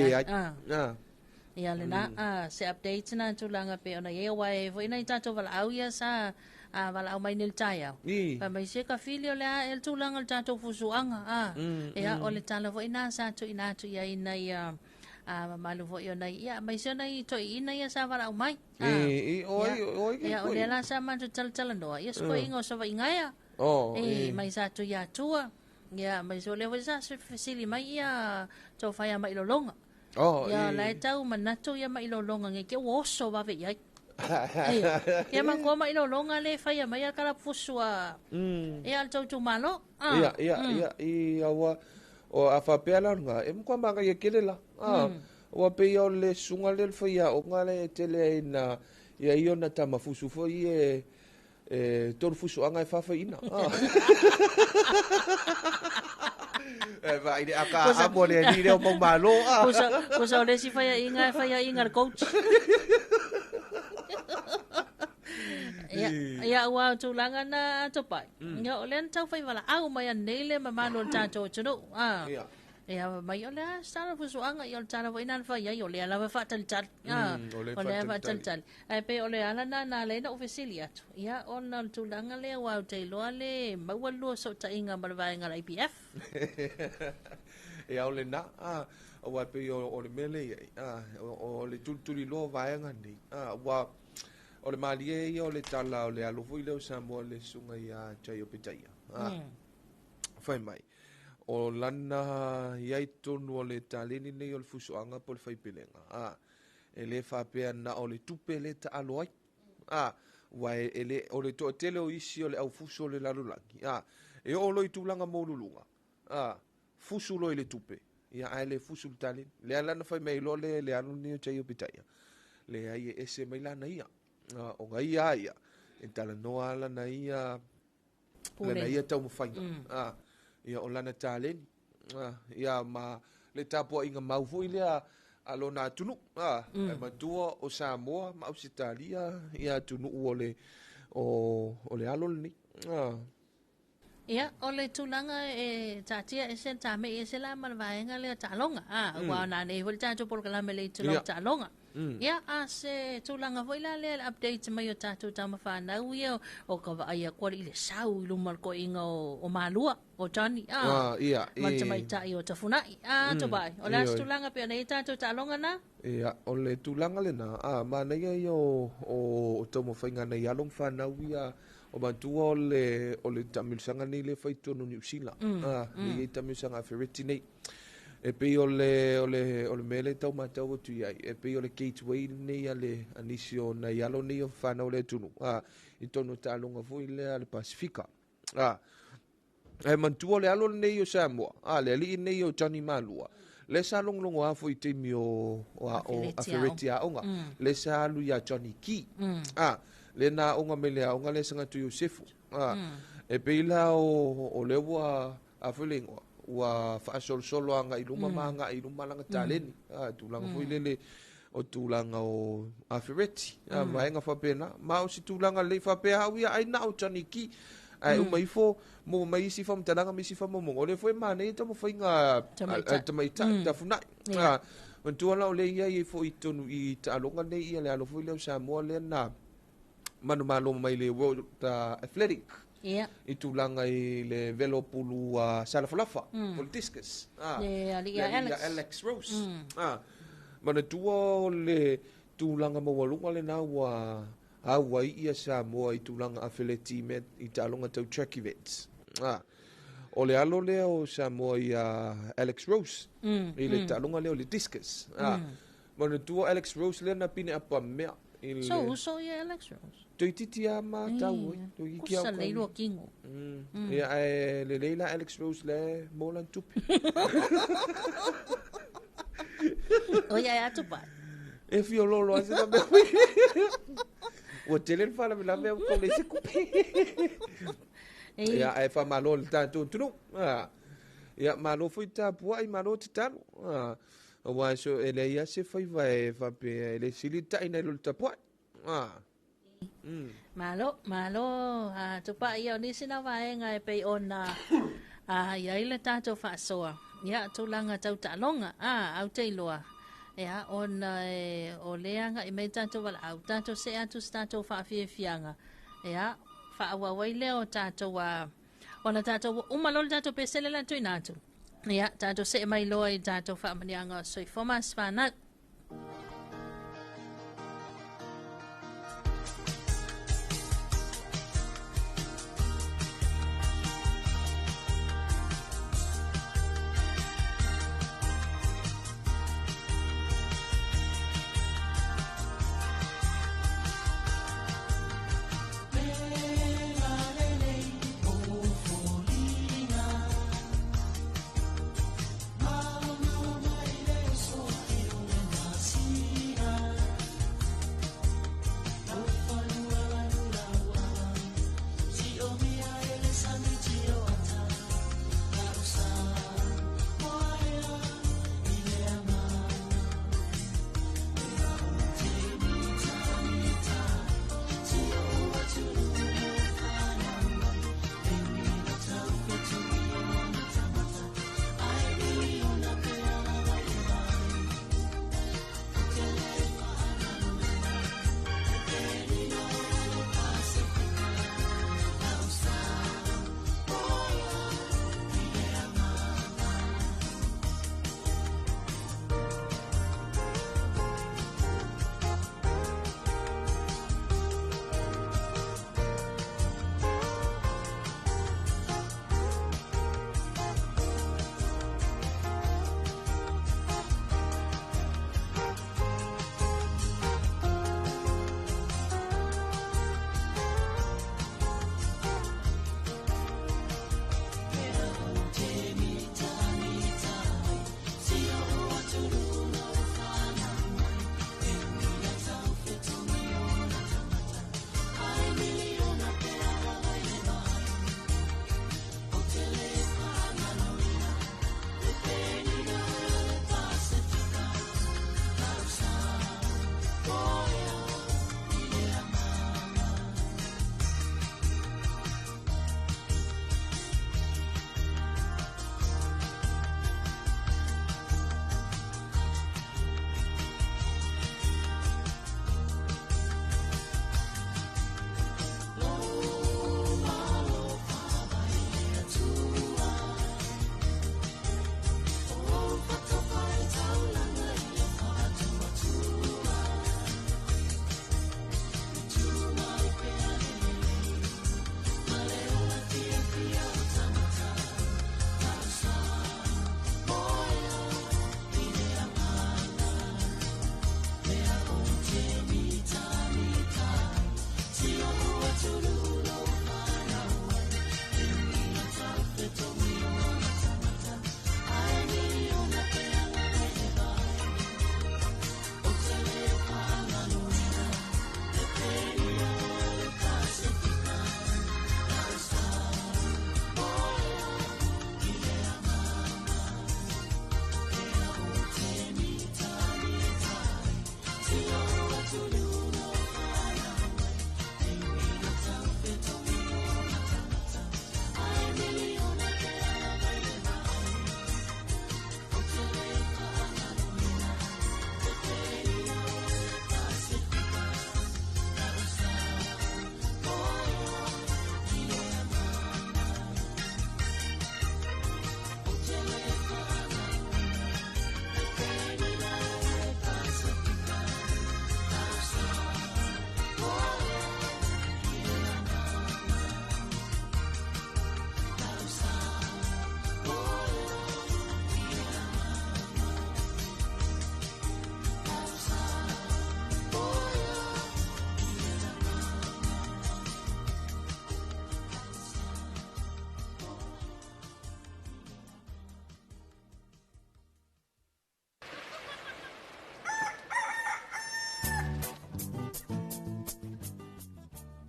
ia le na se update na tu langa pe ona ia wa e foi na tato vala au ia sa vala au mai nel taia pa mai se ka filio le el tu langa tato fusuanga ia o le tala foi na sa tu ina tu ia ina ia malu vo yo na ia mai se na i to ina ia sa vala au mai oi ia o le la sa man tu tal no ia sko ingo sa va ingaia mai sa tu ia tua ia mai so le sa se fasili mai ia to fa ia mai lo longa ia la tau manato ia mai lo longa nge ke woso va ve ia ia man ko mai lo longa le fa ia mai kala fusua ia al tu malo ia wa o afa pela nga em ko manga ye kelela o pe yo le sunga le fia o ngale tele ina ia io na tama fusu fo ie tor fusu anga fa fa ina vai de aka amo le ni le mo malo kusa le si fa inga coach ia wa tu langa na to pai ia olen tau fai wala au mai nele mamalo tato chuno ia mai ole sala fusuanga ia tana wa inan fa ia ole ala fa tal ole fa tal ai pe ole ala na le na ofisilia ia ona tu langa le wa te lo ale mawalu so ta inga malva inga IPF ia ole na wa pe ole mele ole tuli lo va nga ni wa o le malie ia o le tala o le alofu i leo Samoa le sunga ia tai o pitaia fai mai o lana iai tonu o le taleni nei o le fusuanga po le faipelenga e le whapea na o le tupe le ta alo ai wa ele o le toa tele o isi o le au fusu o le lalulangi e o loi tūlanga mōlulunga fusu loi le tupe ia ai le fusu le taleni le alana fai mai lo le anu ni o tai o pitaia le ai ese mai lana ia o ngai ia e tala noa ala na ia tau mawhainga ia o lana tāleni ia ma le tāpua inga maufu i lea alo nā tunu e matua o Samoa ma Ausitalia ia tunu o le alo ni ia o le tulanga e tatia e sen tame e se la malvaenga le talonga wa na ne hol tato por kala me le tulonga talonga Ia a se tūlanga hoi la le update mai o tātou tama whanau ia o ka waia kore i le sau i lumar ko inga o Malua o Johnny. Ia. Manta mai tai o tafunai. To bai. O le tūlanga pia nei tātou tālonga na? Ia, o le tūlanga le na. Ma nei ai o tamo whainga nei along whanau ia o mantua o le tamilisanga nei le whaitono New Zealand. Nei ei tamilisanga Ferretti nei. E pei o le mele tau matau o tui ai. E pei o le gateway nei ale anisi o na ialo nei o whanau le tunu. I tono tālonga fui le Pasifika. E mantua le alo nei o Samoa. Le ali nei o Johnny Malua. Le sa longlongo a fui teimi o Ferretti a onga. Le sa alu ia Johnny Key. Le na onga mele a onga le sanga tu Yosefu. E pei la o le ua a fulengoa. Ua whaasolo anga i luma maanga i luma langa tāleni. Tūlanga fui lele o tūlanga o Ferretti. Maenga whapena. Ma o si tūlanga le whapea hawia aina o Johnny Key. Umaifo mo mai si fam talanga mi si fam mo ole foi mane to mo foi nga tamaita ta funa tu ala ole ia i foi tonu i talonga nei ia le alo foi le Samoa le na manu malo mai le World Athletic i tulanga i le velo pulu salafalafa politiscus Alex Rose mana tua le tulanga mo walunga le na wa Hawaii ia Samoa i tulanga Athletic met i talonga tau track events. O le alo lea o Samoa i Alex Rose. I le talonga leo le discus. Mana tua Alex Rose lea na pine apa mea. So ia Alex Rose. Toi titi a ma tau. Kusa leilo kingo. Ia le leila Alex Rose le molan tupi. O ia atu pai. E fio lolo a sena me. O tele fala me la me ko le se kupe. Ia e fa malo tanto tunu. Ia malo foi tapu ai malo titano. Wa so ele ia se foi vai fa pe ele silita ina lo tapu. Malo tupa ia ni sina vaenga e pe ona ia ile tato fa soa. Ia tulanga tau talonga au te loa. Ea, o leanga i mei tātou wala au. Tātou se atu tātou whaafianga. Ea, whaawawai leo tātou ona tātou umalolo tātou pesele la tui nātu. Ea, tātou se mai loa i tātou whaamanianga soi fomas whanau.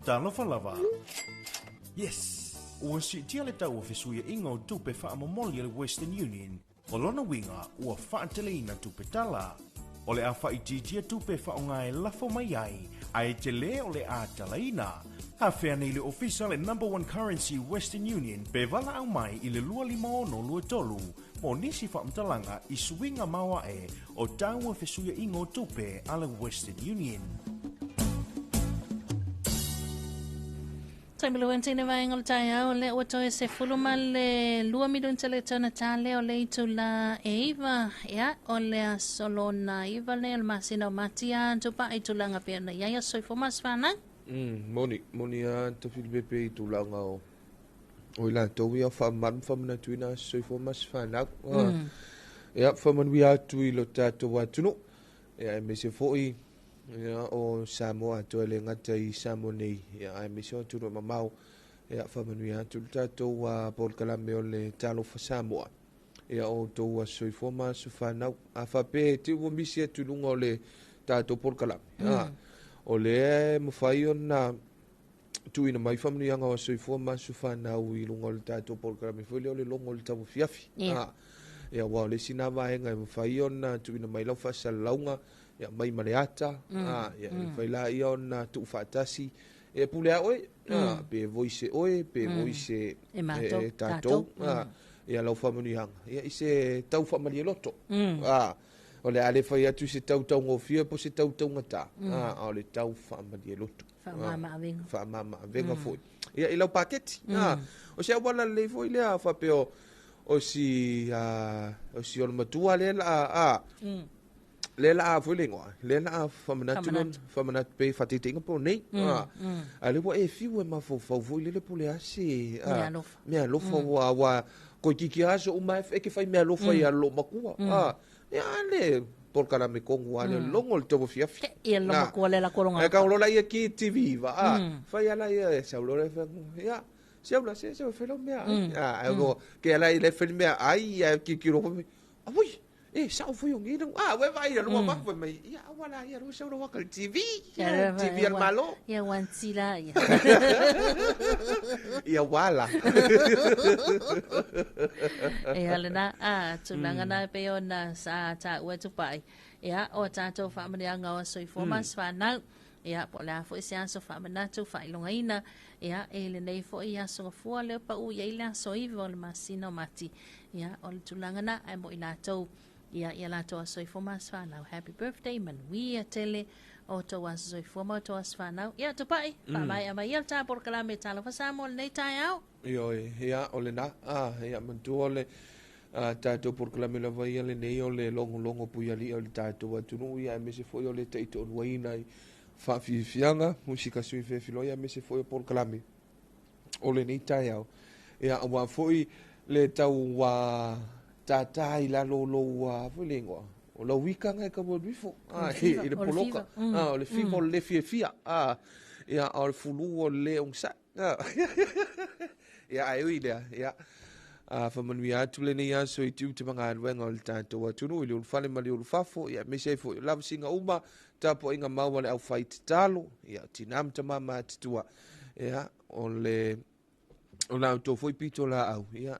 Talofa lava. Yes, ua sitia le tau fesuia inga o tupe whaamomoli le Western Union, o lona winga ua whaateleina tupe tala. O le a whaititia tupe whaonga e lafo mai ai, ai te le o le a talaina. Ha whea nei le official e number one currency Western Union, pe vala au mai i le lua lima ono lua tolu, mo nisi whaamtalanga i suinga maua e o taua fesuia inga o tupe a le Western Union. Tai milo ente ne vai ngol tai au le o toi se fuluma le lua midun tele tona tale o le itu la eiva ya o le solona iva le masina matia tupa itu la ngapia na ya soi fomas fana moni a te Filipe i tu langa o la to wi fa man fa na tuina soi fomas fana ya fa man wi a tu i lo tato wa tunu ya me se foi ya o Samoa to le ngata i Samoa nei ya ai me so tu ma mau ya fa man wi a tu tato wa por kala me o le Talofa Samoa ya o to wa soi fomas fana a fa pe ti wo mi se tu lungo le tato por kala o le mo fai ona tu ina mai family anga o soi forma su fa na u lungo le tato por kala me foi le longo le tabu fiafi ya wa le sina va nga mo fai ona tu ina mai lo fa salaunga ya mai maleata ya fai la iona tu fatasi e pule a oi pe voice oi pe voice e tato ya lo family anga ya ise tau family loto o le ale fai atu se tau ngo fia po se tau ngata o le tau fama di lotu fama venga foi ia ilo paketi o se wala le foi le fa pe o si o matua le la foi le ngoa le la fama na pe fatitinga po nei ale wo e fiu e ma fo foi le po le asi me alofa wa ko kiki aso o mai e ke fai me alofa ia lo makua ya le por cara me con le longo el tobo fiafi e lo makua le la koronga e ka ulola ia ki TV va fai ala ia sa ulola ya se ulola se felo me go que ala ile fel me ai ki ro ai sa foi un ino we vai lo ma foi mai ya wala ya ro se ulola ka TV TV al malo ya wansila ya ya wala e alena tulanga na pe ona sa ta we tu pai ya o tato fa mania nga o soi formas fa na ya po la fo sia so fa mana tu fa ilonga ina ya ele nei fo ia so fo le pa u ya ila so i vol masino mati ya o tulanga na ai mo ina to ya la to soi formas fa na happy birthday man we tele o to was soi forma to was fa na ya tu pai fa mai ama ya ta por kala me talo fa samol nei tai au yo ya ole na ya mantu ole tato por kala me la vai le nei ole longo pu ya li ole tato wa tunu ya me se foi ole te to wai nai fa fianga musika sui fe filo ya me se foi por kala me ole nei tai au ya wa foi le tau wa tata ila lo wa foi lengua o lo wika ngai ka bo bifo ile poloka o le fimo le fia ya al fulu o le onsa ya ai ile ya fa man wi atu le ne ya so i tu te manga wenga o tato wa tunu ile fale mali o fafo ya me se fo love singa uma tapo inga mawa le au fight talo ya tinam tama matua ya ole ona to foi pito la au ya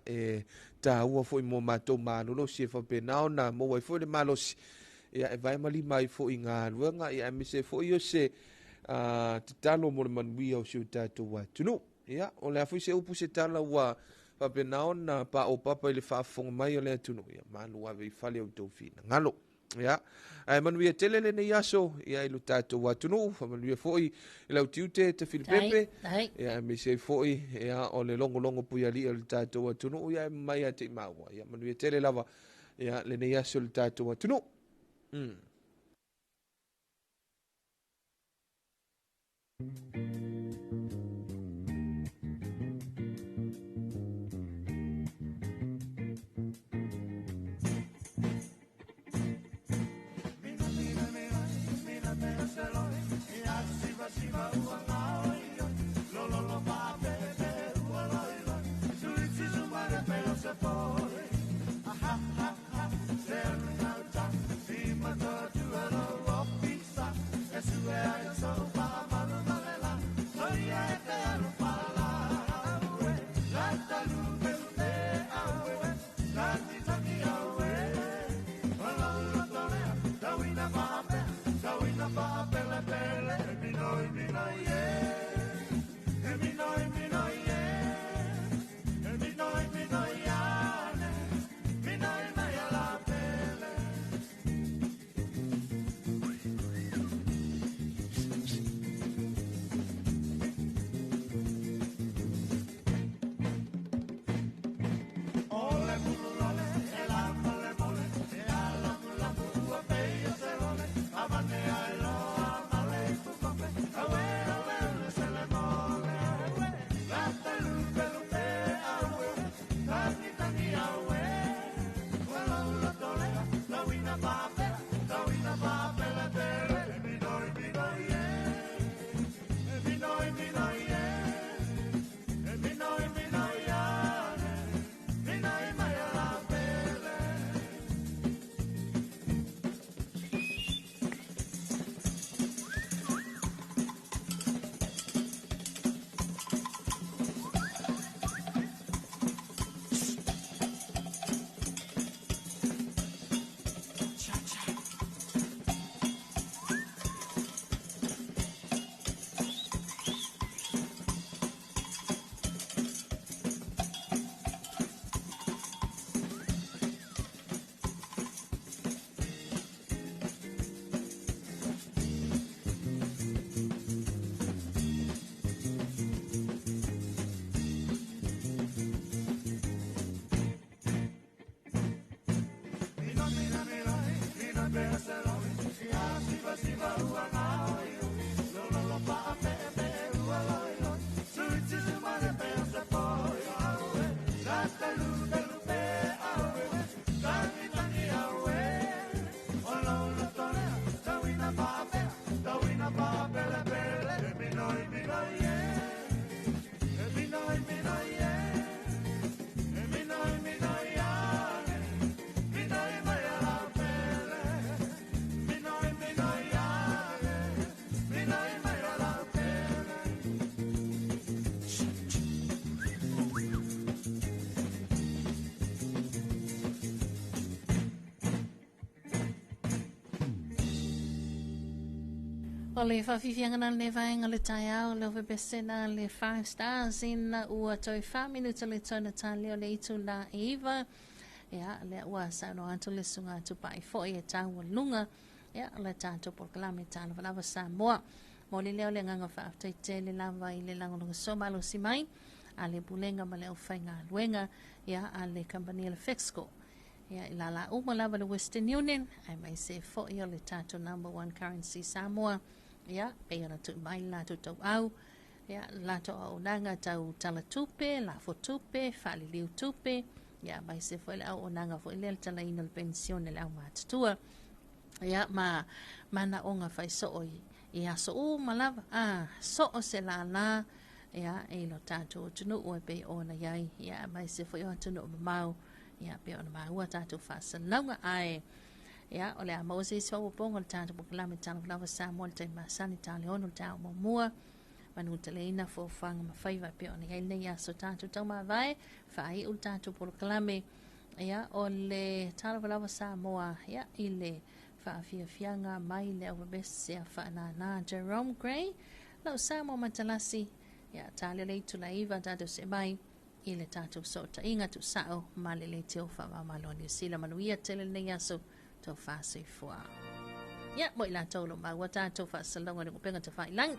ta ua foi mo mato manu lo si fa pe na mo wai foi le malos ya e vai mali mai foi inga wenga ya me se foi yo se talo mo man wi o su tato wa tunu ya ole foi se upu se tala wa pa pe na pa o papa le fa fong mai ole tunu ya manu wa vi fale o to fina ngalo ya ai man wi telele ne yaso ya ilu tato wa tunu fa man wi foi ila utiute te Filipe ya me se foi ya ole longo pu ya li el tato wa tunu ya mai ate mawa ya man wi tele lava ya le ne yaso el tato wa tunu O le whawhiwhianga na le vaenga le tai au, le whebesena le 5 stars in ua toi 5 minuta le tona tali o le itu la iwa. Ia, le ua sauno atu le sunga atu pai foi e tau lunga. Ia, le tātou porkalame tāna walawa Samoa. Mo le leo le nganga whaaftaite le lava i le langolunga somalo si mai. A le bulenga ma le uwhainga luenga. Ia, a le kampani le Fexco. Ia, ila la umalawa le Western Union. Ai mai se foi o le tātou #1 currency Samoa. Ia, pe ona tu mai la tu tau au. Ia, la to au nanga tau tala tupe, la fo tupe, fali liu tupe. Ia, mai se foi le au o nanga fo ile tala ina le pensione le au matatua. Ia, mana onga fai so oi. Ia, so u malawa, so o se la la. Ia, e lo tātou tunu ua pe ona iai. Ia, mai se foi o tunu o mau. Ia, pe ona maua tātou whasa launga ai. Ia, ole a Moses wa pongo le tātou pokalame tāna walawa Samoa le tai masani tāle ono le tāu mamua. Manu tale ina fo whanga mawhaiva pe ona iai nei aso tātou tau mawai. Whai ul tātou pokalame. Ia, ole tāna walawa Samoa. Ia, ile whaafiafianga mai le au besea whaanana Jerome Gray. Lau Samoa matalasi. Ia, tāle le itu la iwa tātou se mai. Ile tātou sota inga tu sao. Male le teo whaamamalo ni sila manuia tele nei aso. Tau whaasei fua. Ia, mo ila tau lo maua tātou whaasalonga ni kupenga te whailang.